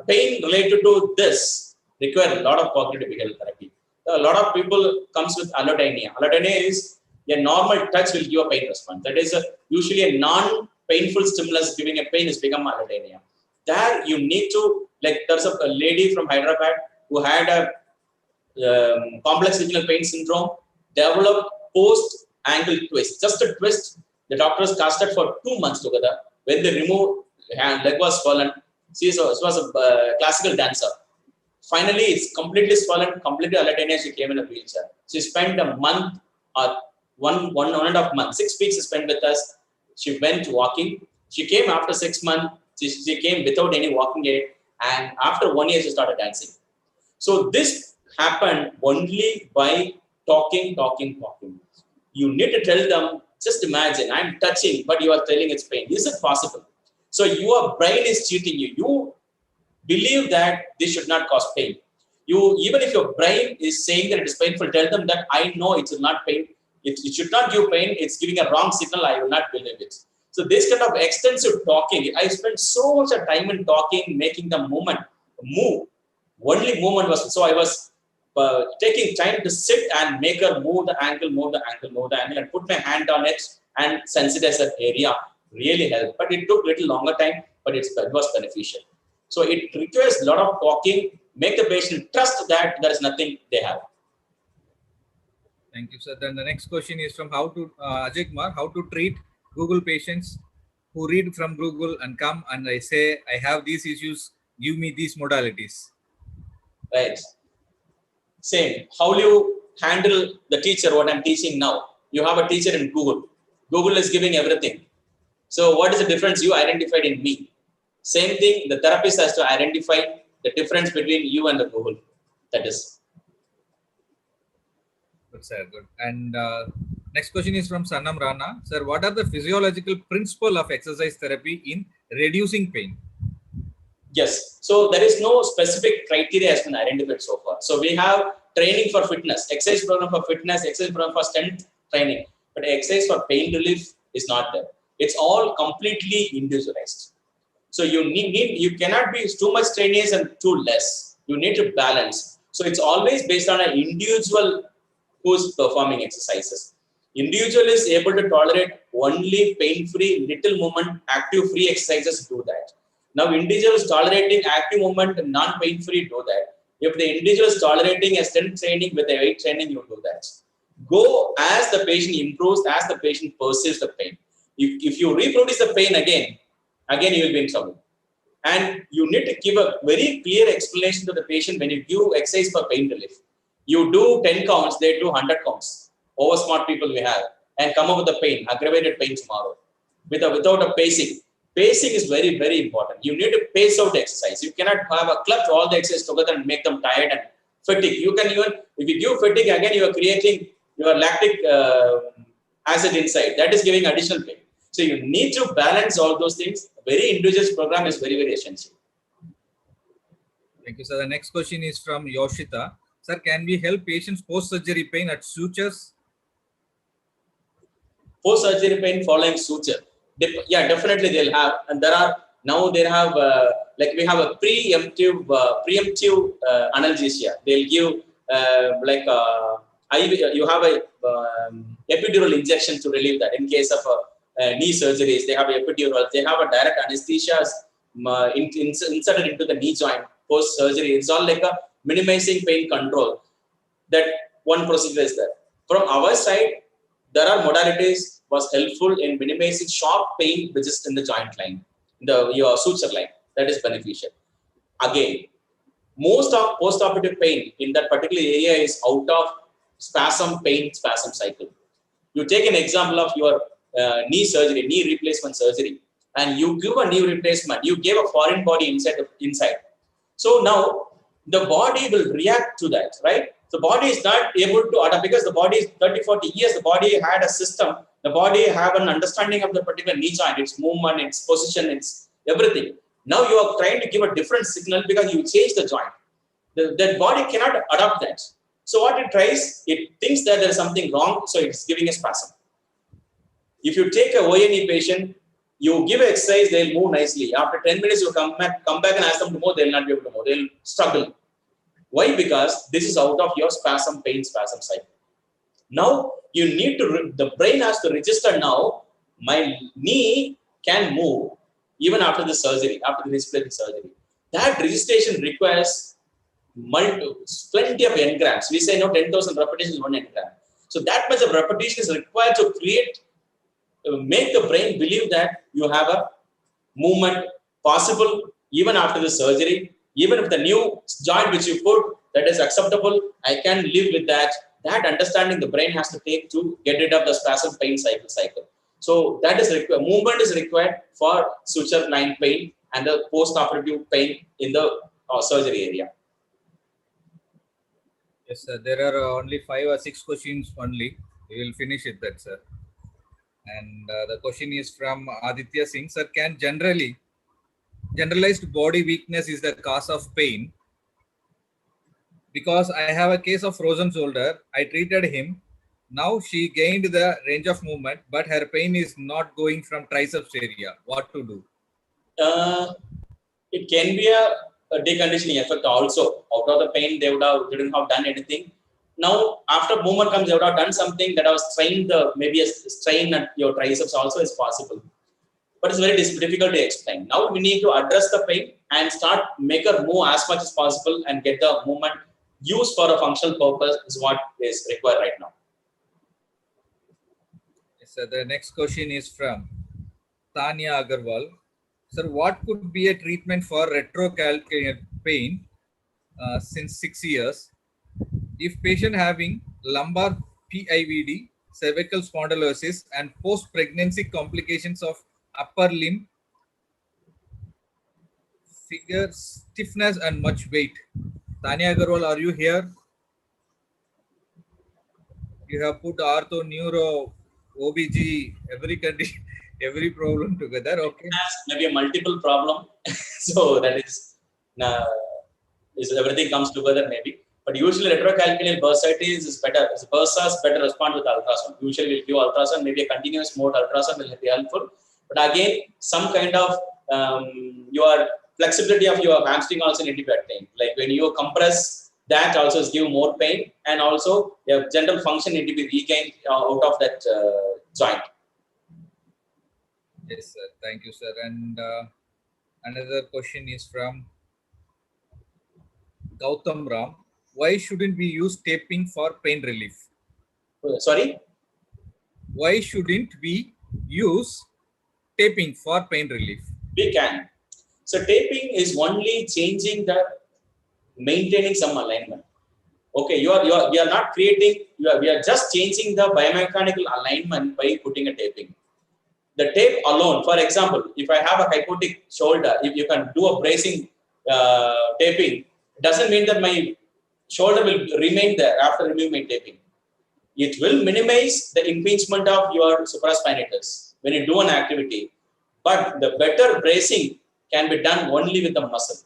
pain related to this require a lot of cognitive behavioral therapy. A lot of people comes with allodynia. Allodynia is a normal touch will give a pain response. That is usually a non-painful stimulus giving a pain is become allodynia. There you need to, like, there's a lady from Hyderabad who had a complex regional pain syndrome, developed post ankle twist, just a twist. The doctors casted for 2 months together. When they removed, leg was swollen. She was a classical dancer. Finally, it's completely swollen, completely allodynia. She came in a wheelchair. She spent a month or one and a half months, 6 weeks spent with us. She went walking. She came after 6 months. She came without any walking aid, and after 1 year, she started dancing. So this happened only by talking. You need to tell them, just imagine, I'm touching, but you are telling it's pain. Is it possible? So your brain is cheating you. You believe that this should not cause pain. Even if your brain is saying that it is painful, tell them that I know it is not pain. It should not give pain. It's giving a wrong signal. I will not believe it. So this kind of extensive talking, I spent so much time in talking, making the movement move. Only movement was, so I was taking time to sit and make her move the ankle, and put my hand on it and sensitize that area. Really helped. But it took a little longer time, but it was beneficial. So it requires a lot of talking, make the patient trust that there is nothing they have. Thank you, sir. Then the next question is from Ajay Kumar, how to treat Google patients who read from Google and come and I say, I have these issues, give me these modalities. Right. Same. How do you handle the teacher, what I'm teaching now? You have a teacher in Google. Google is giving everything. So what is the difference you identified in me? Same thing, the therapist has to identify the difference between you and the Google. That is. Good, sir. Good. And next question is from Sanam Rana. Sir, what are the physiological principles of exercise therapy in reducing pain? Yes. So there is no specific criteria has been identified so far. So we have training for fitness, exercise program for fitness, exercise program for strength training. But exercise for pain relief is not there. It's all completely individualized. So you cannot be too much strenuous and too less. You need to balance. So it's always based on an individual who's performing exercises. Individual is able to tolerate only pain-free, little movement, active-free exercises, do that. Now, individual is tolerating active movement and non-pain-free, do that. If the individual is tolerating a strength training with a weight training, you do that. Go as the patient improves, as the patient perceives the pain. If you reproduce the pain again you will be in trouble. And you need to give a very clear explanation to the patient when you give exercise for pain relief. You do 10 counts, they do 100 counts. Over smart people we have, and come up with the pain, aggravated pain tomorrow, without a pacing. Pacing is very, very important. You need to pace out the exercise. You cannot have a club all the exercise together and make them tired and fatigue. You can even, if you give fatigue again, you are creating your lactic acid inside. That is giving additional pain. So you need to balance all those things. Very individual program is very, very essential. Thank you, sir. The next question is from Yoshita. Sir, can we help patients post-surgery pain at sutures? Post-surgery pain following suture. Yeah, definitely they'll have. And now they have, like we have a preemptive analgesia. They'll give you have a epidural injection to relieve that. In case of knee surgeries, they have epidural. They have a direct anesthesia inserted into the knee joint post-surgery. It's all like a minimizing pain control. That one procedure is there. From our side, there are modalities was helpful in minimizing sharp pain which is in the joint line, your suture line. That is beneficial. Again, most of post-operative pain in that particular area is out of spasm cycle. You take an example of your knee surgery, knee replacement surgery, and you give a knee replacement. You gave a foreign body inside. So now the body will react to that, right? The body is not able to adapt because the body is 30, 40 years. The body had a system. The body have an understanding of the particular knee joint, its movement, its position, its everything. Now you are trying to give a different signal because you change the joint. That body cannot adapt that. So what it tries, it thinks that there is something wrong, so it's giving a spasm. If you take a ONE patient, you give exercise, they'll move nicely. After 10 minutes, you come back and ask them to move, they'll not be able to move. They'll struggle. Why? Because this is out of your spasm cycle. Now, you need to, the brain has to register now, my knee can move even after the surgery, after the replacement surgery. That registration requires plenty of engrams. We say no, 10,000 repetitions, 1 engram. So that much of repetition is required to make the brain believe that you have a movement possible even after the surgery. Even if the new joint which you put, that is acceptable, I can live with that. That understanding the brain has to take to get rid of the spasm pain cycle. So that is required. Movement is required for suture line pain and the post-operative pain in the surgery area. Yes, sir. There are only 5 or 6 questions only. We will finish it, that, sir. And the question is from Aditya Singh. Sir, can generalized body weakness is the cause of pain? Because I have a case of frozen shoulder. I treated him. Now she gained the range of movement, but her pain is not going from triceps area. What to do? It can be a deconditioning effect also. Out of the pain, didn't have done anything. Now, after movement comes, they would have done something that was strained. Maybe a strain at your triceps also is possible. But it's very difficult to explain. Now we need to address the pain and make her move as much as possible and get the movement used for a functional purpose is what is required right now. Yes, sir. The next question is from Tanya Agarwal. Sir, what could be a treatment for retrocalcaneal pain since 6 years? If patient having lumbar PIVD, cervical spondylosis, and post-pregnancy complications of upper limb, figure stiffness and much weight. Tanya Agarwal, are you here? You have put ortho, neuro, OBG, every condition, every problem together. Okay. Maybe a multiple problem. So that is everything comes together maybe. But usually retrocalcaneal bursitis is better. Bursas better respond with ultrasound. Usually we'll give ultrasound, maybe a continuous mode ultrasound will be helpful. But again, some kind of your flexibility of your hamstring also need to be attained. Like when you compress, that also is give more pain, and also your general function need to be regained out of that joint. Yes, sir. Thank you, sir. And another question is from Gautam Ram. Why shouldn't we use taping for pain relief? Sorry? Why shouldn't we use taping for pain relief? We can. So taping is only changing maintaining some alignment. Okay, we are not creating, we are just changing the biomechanical alignment by putting a taping. The tape alone, for example, if I have a hypotic shoulder, if you can do a bracing taping, it doesn't mean that my shoulder will remain there after removing my taping. It will minimize the impingement of your supraspinatus when you do an activity, but the better bracing can be done only with the muscle.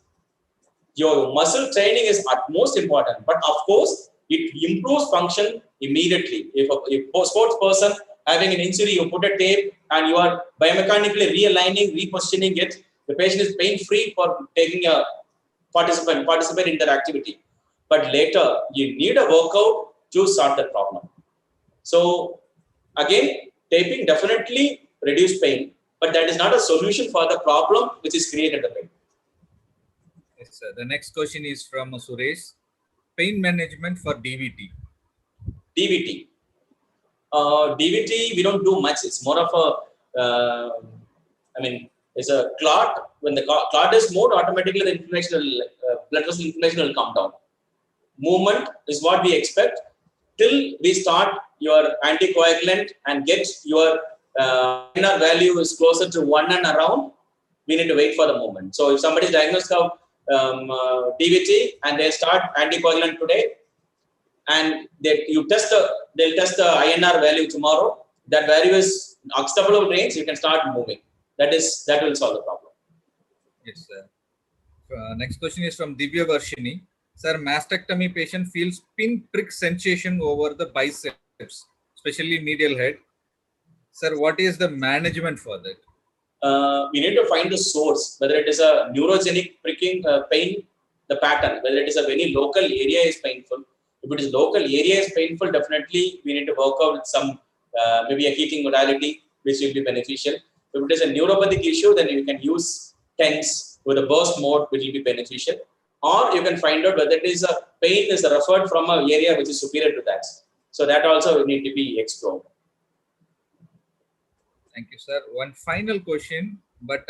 Your muscle training is utmost important, but of course, it improves function immediately. If a sports person having an injury, you put a tape and you are biomechanically realigning, repositioning it, the patient is pain-free for taking a participate in that activity. But later, you need a workout to solve that problem. So again, taping definitely reduce pain, but that is not a solution for the problem which is created the pain. Yes, sir. The next question is from Suresh. Pain management for DVT. DVT. DVT, we don't do much. It's more of a, it's a clot. When the clot is moved, automatically the inflammation will, blood vessel inflammation will come down. Movement is what we expect till we start your anticoagulant and get your inner value is closer to 1 and around. We need to wait for the movement. So if somebody is diagnosed with DVT and they start anticoagulant today, and they'll test the INR value tomorrow. That value is acceptable range. You can start moving. That will solve the problem. Yes, sir. Next question is from Divya Varshini. Sir, mastectomy patient feels pin prick sensation over the biceps, especially medial head. Sir, what is the management for that? We need to find the source, whether it is a neurogenic pricking pain, the pattern, whether it is a very local area is painful. If it is local area is painful, definitely we need to work out with some, maybe a heating modality, which will be beneficial. If it is a neuropathic issue, then you can use TENS with a burst mode, which will be beneficial. Or you can find out whether it is a pain is referred from an area which is superior to that. So that also need to be explored. Thank you, sir. One final question, but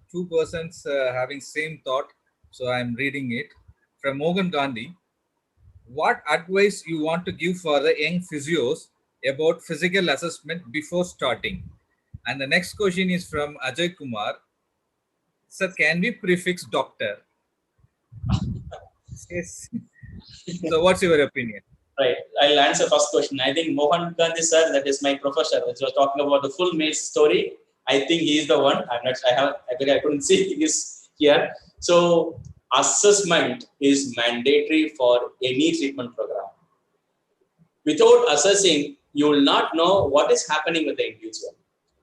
two persons having same thought. So I'm reading it from Mohan Gandhi. What advice you want to give for the young physios about physical assessment before starting? And the next question is from Ajay Kumar. Sir, can we prefix doctor? Yes. So what's your opinion? Right. I'll answer first question. I think Mohan Gandhi sir, that is my professor, which was talking about the full maze story. I think he is the one. I couldn't see this here. So assessment is mandatory for any treatment program. Without assessing, you will not know what is happening with the individual.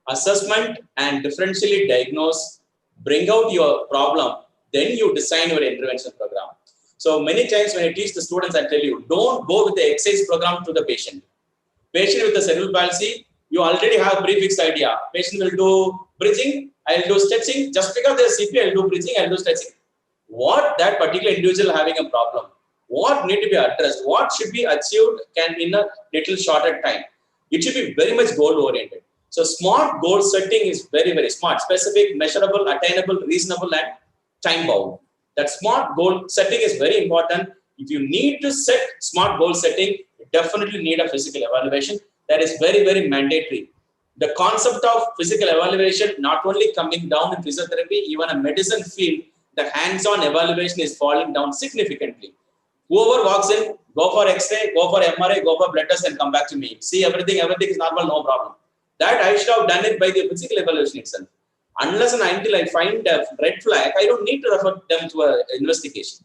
Assessment and differentially diagnose, bring out your problem, then you design your intervention program. So many times when I teach the students, I tell you, don't go with the exercise program to the patient. Patient with the cerebral palsy, you already have a prefixed idea. Patient will do bridging, I'll do stretching. Just because there's CP, I'll do bridging, I'll do stretching. What that particular individual having a problem, what need to be addressed, what should be achieved can be in a little shorter time. It should be very much goal oriented. So smart goal setting is very, very smart, specific, measurable, attainable, reasonable, and time bound. That smart goal setting is very important. If you need to set smart goal setting, you definitely need a physical evaluation. That is very, very mandatory. The concept of physical evaluation not only coming down in physiotherapy, even a medicine field, the hands-on evaluation is falling down significantly. Whoever walks in, go for X-ray, go for MRI, go for blood test and come back to me. See everything is normal, no problem. That I should have done it by the physical evaluation itself. Unless and until I find a red flag, I don't need to refer them to an investigation.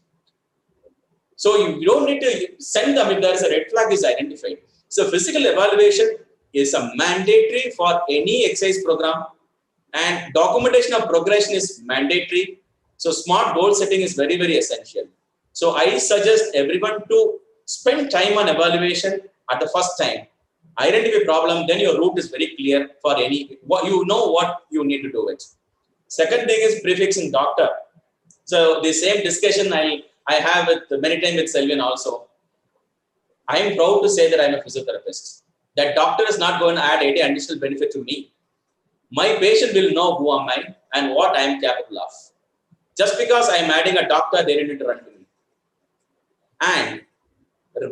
So you don't need to send them if there is a red flag is identified. So physical evaluation is a mandatory for any exercise program, and documentation of progression is mandatory. So smart goal setting is very, very essential. So I suggest everyone to spend time on evaluation at the first time. Identify problem, then your route is very clear for what you need to do it. Second thing is prefixing doctor. So the same discussion I have with many times with Selvin also. I am proud to say that I am a physiotherapist. That doctor is not going to add any additional benefit to me. My patient will know who am I and what I am capable of. Just because I am adding a doctor, they need to run to me. And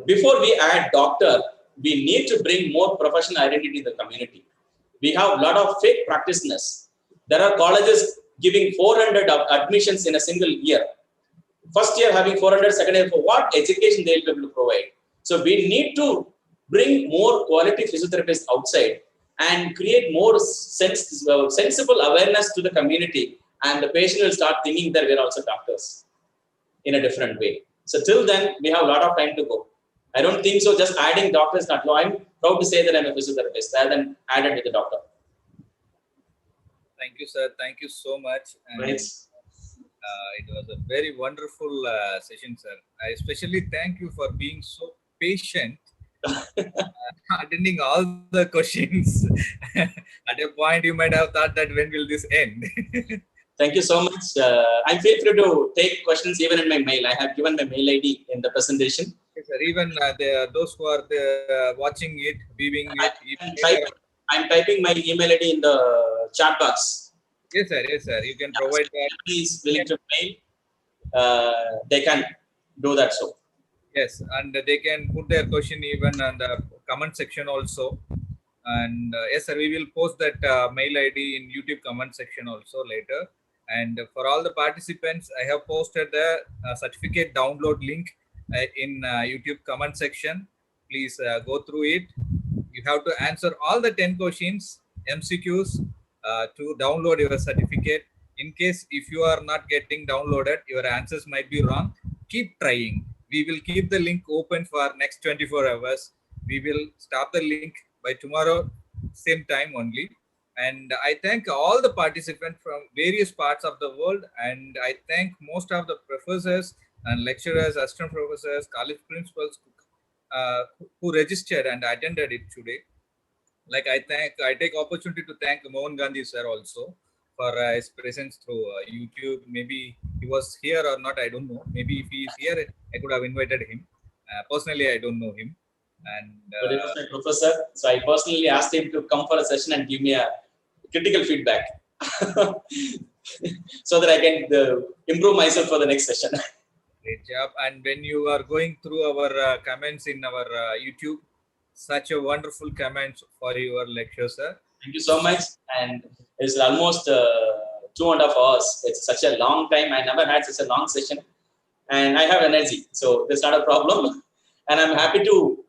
before we add doctor, we need to bring more professional identity in the community. We have a lot of fake practitioners. There are colleges giving 400 admissions in a single year. First year having 400, second year for what education they will be able to provide. So we need to bring more quality physiotherapists outside and create more sensible awareness to the community, and the patient will start thinking that we're also doctors in a different way. So till then, we have a lot of time to go. I don't think so. Just adding doctors not. No, I'm proud to say that I'm a physiotherapist rather than added with the doctor. Thank you, sir. Thank you so much. And Right. it was a very wonderful session, sir. I especially thank you for being so patient, attending all the questions. At a point, you might have thought that when will this end? Thank you so much. I'm feel free to take questions even in my mail. I have given my mail ID in the presentation. Yes, sir. Even those who are watching it, viewing it, I'm typing my email ID in the chat box. Yes, sir. Yes, sir. You can provide that. Please willing to mail. They can do that. So. Yes, and they can put their question even in the comment section also. And yes, sir, we will post that mail ID in YouTube comment section also later. And for all the participants, I have posted the certificate download link in YouTube comment section. Please go through it. You have to answer all the 10 questions, MCQs, to download your certificate. In case if you are not getting downloaded, your answers might be wrong. Keep trying. We will keep the link open for next 24 hours. We will stop the link by tomorrow, same time only. And I thank all the participants from various parts of the world. And I thank most of the professors and lecturers, assistant professors, college principals who registered and attended it today. Like I take opportunity to thank Mohan Gandhi sir also for his presence through YouTube. Maybe he was here or not, I don't know. Maybe if he is here, I could have invited him. Personally, I don't know him. And but he was my professor, so I personally asked him to come for a session and give me a critical feedback, so that I can improve myself for the next session. Great job. And when you are going through our comments in our YouTube, such a wonderful comments for your lecture, sir. Thank you so much. And it's almost 2.5 hours. It's such a long time. I never had such a long session, and I have energy, so there's not a problem. And I'm happy to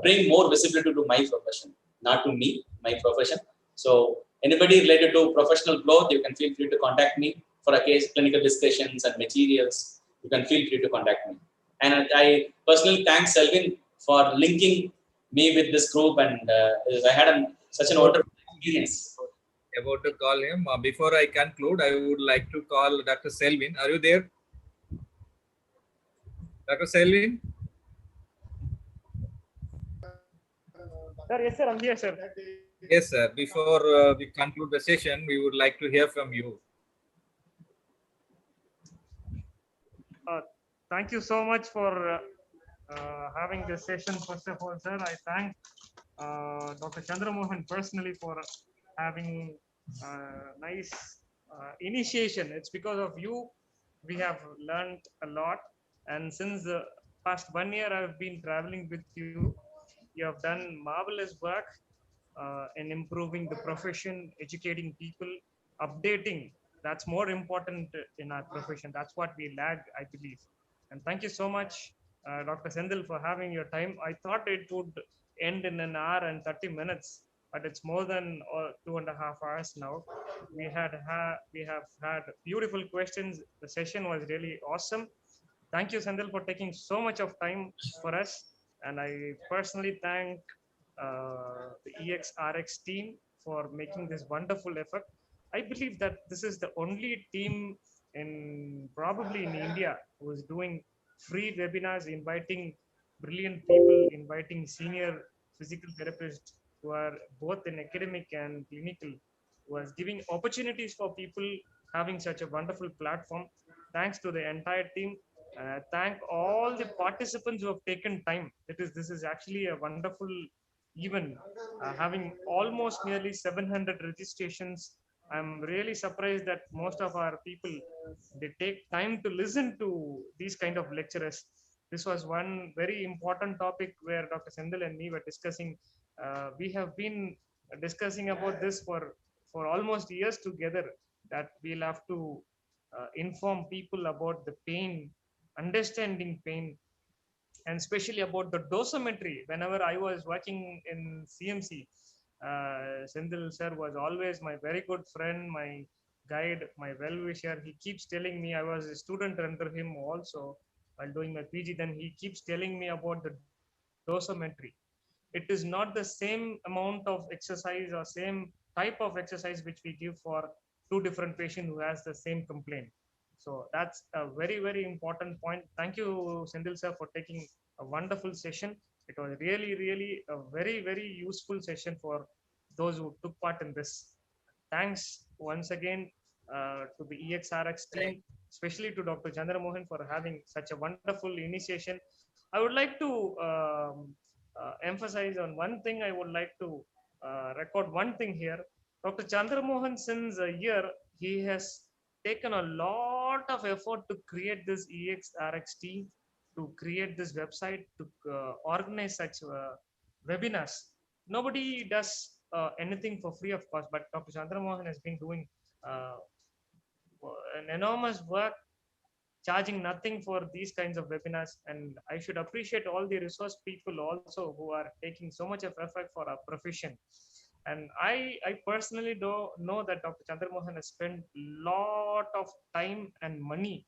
bring more visibility to my profession, not to me, my profession. So anybody related to professional growth, you can feel free to contact me for a case, clinical discussions and materials. You can feel free to contact me. And I personally thank Selvin for linking me with this group, and I had such an wonderful experience. About to call him. Before I conclude, I would like to call Dr. Selvin. Are you there? Dr. Selvin? Sir, yes, sir, I'm here, sir. Yes, sir. Before we conclude the session, we would like to hear from you. Thank you so much for having this session. First of all, sir, I thank Dr. Chandramohan personally for having nice initiation. It's because of you we have learned a lot, and since the past 1 year I've been traveling with you. You have done marvelous work in improving the profession, educating people, updating. That's more important in our profession. That's what we lag, I believe. And thank you so much, Dr. Senthil, for having your time. I thought it would end in an hour and 30 minutes, but it's more than 2.5 hours now. We have had beautiful questions. The session was really awesome. Thank you, Senthil, for taking so much of time for us. And I personally thank the ExRx team for making this wonderful effort. I believe that this is the only team probably in India who is doing free webinars, inviting brilliant people, inviting senior physical therapists who are both in academic and clinical, who is giving opportunities for people, having such a wonderful platform. Thanks to the entire team. Thank all the participants who have taken time. This is actually a wonderful event, having almost nearly 700 registrations. I'm really surprised that most of our people, they take time to listen to these kind of lecturers. This was one very important topic where Dr. Senthil and me were discussing. We have been discussing about this for almost years together, that we'll have to inform people about the pain, understanding pain, and especially about the dosimetry. Whenever I was working in CMC, Senthil sir was always my very good friend, my guide, my well-wisher. He keeps telling me, I was a student under him also while doing my PG. Then he keeps telling me about the dosimetry. It is not the same amount of exercise or same type of exercise which we give for two different patients who has the same complaint. So that's a very, very important point. Thank you, Senthil sir, for taking a wonderful session. It was really, really a very, very useful session for those who took part in this. Thanks once again to the ExRx team, especially to Dr. Chandra Mohan for having such a wonderful initiation. I would like to emphasize on one thing. I would like to record one thing here. Dr. Chandra Mohan, since a year, he has taken a lot of effort to create this ExRx team, to create this website, to organize such webinars. Nobody does anything for free, of course, but Dr. Chandra Mohan has been doing uh, an enormous work, charging nothing for these kinds of webinars. And I should appreciate all the resource people also who are taking so much of effort for our profession. And I personally do know that Dr. Chandra Mohan has spent lot of time and money.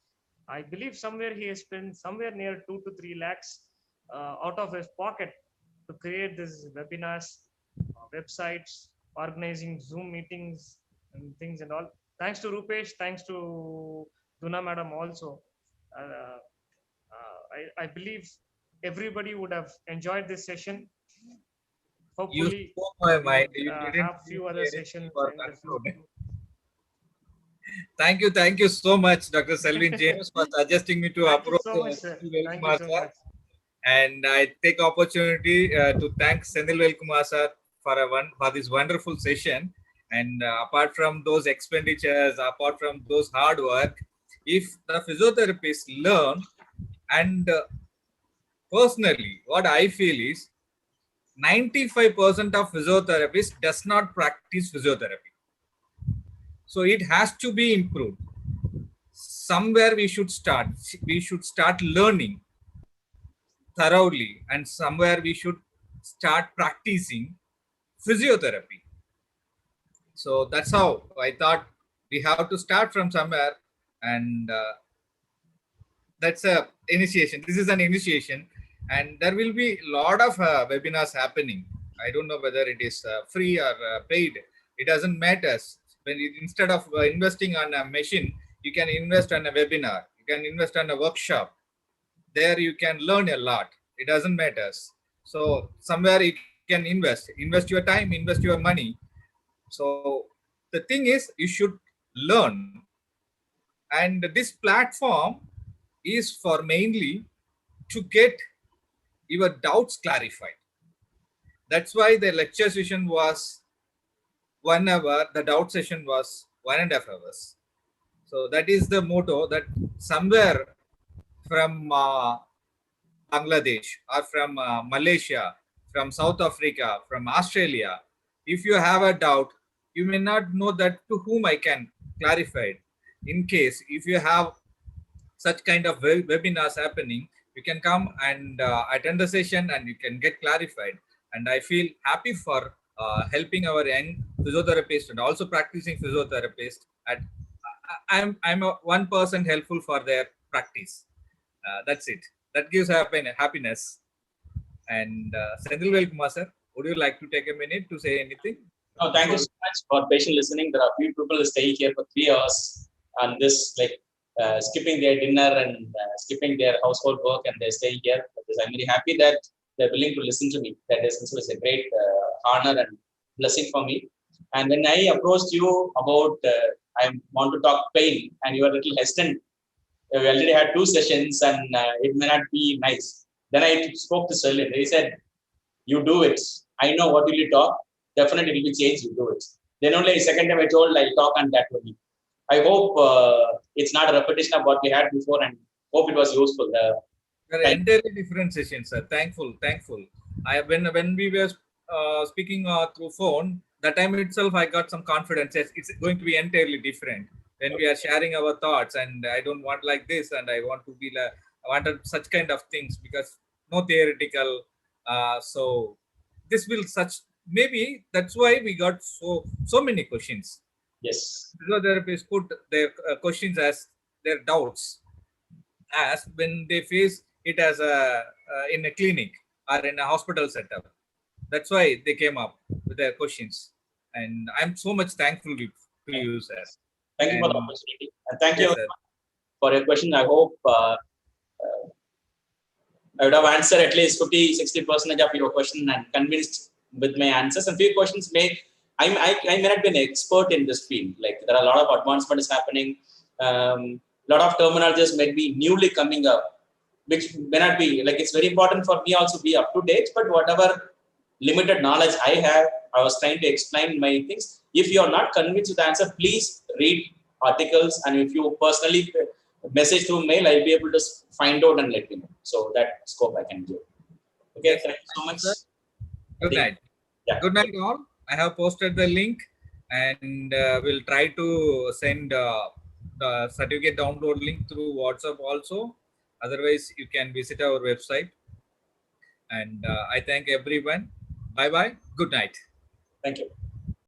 I believe somewhere he has spent somewhere near 2 to 3 lakhs out of his pocket to create these webinars, websites, organizing Zoom meetings and things and all. Thanks to Rupesh, thanks to Duna madam also. I believe everybody would have enjoyed this session. You Hopefully, spoke my we mind. would You didn't have give few me other anything sessions for in the conclude. future. Thank you so much, Dr. Selvin James, for suggesting me to Thank you approach so much, sir. Thank you Velkumar so sir. much. And I take opportunity to thank Senthil Velkumar sir for this wonderful session. And apart from those expenditures, apart from those hard work, if the physiotherapists learn, and personally, what I feel is 95% of physiotherapists does not practice physiotherapy. So it has to be improved. Somewhere we should start. We should start learning thoroughly, and somewhere we should start practicing physiotherapy. So that's how I thought we have to start from somewhere, and that's a initiation. This is an initiation, and there will be a lot of webinars happening. I don't know whether it is free or paid. It doesn't matter. Instead of investing on a machine, you can invest on a webinar. You can invest on a workshop. There you can learn a lot. It doesn't matter. So somewhere you can invest your time, invest your money. So the thing is, you should learn, and this platform is for mainly to get your doubts clarified. That's why the lecture session was 1 hour, the doubt session was 1.5 hours. So that is the motto, that somewhere from Bangladesh or from Malaysia, from South Africa, from Australia, if you have a doubt, you may not know that to whom I can clarify it. In case if you have such kind of webinars happening, you can come and attend the session and you can get clarified. And I feel happy for helping our young physiotherapists and also practicing physiotherapists. I'm a 1% helpful for their practice. That's it. That gives happiness. And Senthil Velkumar sir, would you like to take a minute to say anything? No, thank you so much for patient listening. There are few people staying here for 3 hours and this skipping their dinner and skipping their household work, and they're staying here. I'm very happy that they're willing to listen to me. That is a great honor and blessing for me. And when I approached you about I want to talk pain, and you were a little hesitant. We already had 2 sessions, and it may not be nice. Then I spoke to Selin. He said, "You do it. I know what will you talk. Definitely it will be changed. You do it." Then only second time I told I'll talk on that only. I hope it's not a repetition of what we had before, and hope it was useful. Entirely different sessions, sir. Thankful. When we were speaking through phone, that time itself I got some confidence. Yes, it's going to be entirely different when we are sharing our thoughts. And I don't want like this, and I want to be I wanted such kind of things, because no theoretical. So this will such, maybe that's why we got so many questions. Yes. Physiotherapists put their questions as their doubts, as when they face it as a in a clinic or in a hospital setup. That's why they came up with their questions, and I'm so much thankful to you, sir. Thank you for the And opportunity, and thank yes, you sir. for your question. I hope I would have answered at least 50-60% of your question and convinced with my answers. And few questions I may not be an expert in this field. Like there are a lot of advancement is happening. Lot of terminologies may be newly coming up, which may not be like, it's very important for me also be up to date. But whatever limited knowledge I have, I was trying to explain my things. If you are not convinced with the answer, please read articles, and if you personally message through mail, I'll be able to find out and let you know. So that scope I can give. Okay, Yes, thank you so much. sir. Good night. Yeah. Good night, all. I have posted the link, and we'll try to send the certificate download link through WhatsApp also. Otherwise, you can visit our website. And I thank everyone. Bye bye. Good night. Thank you.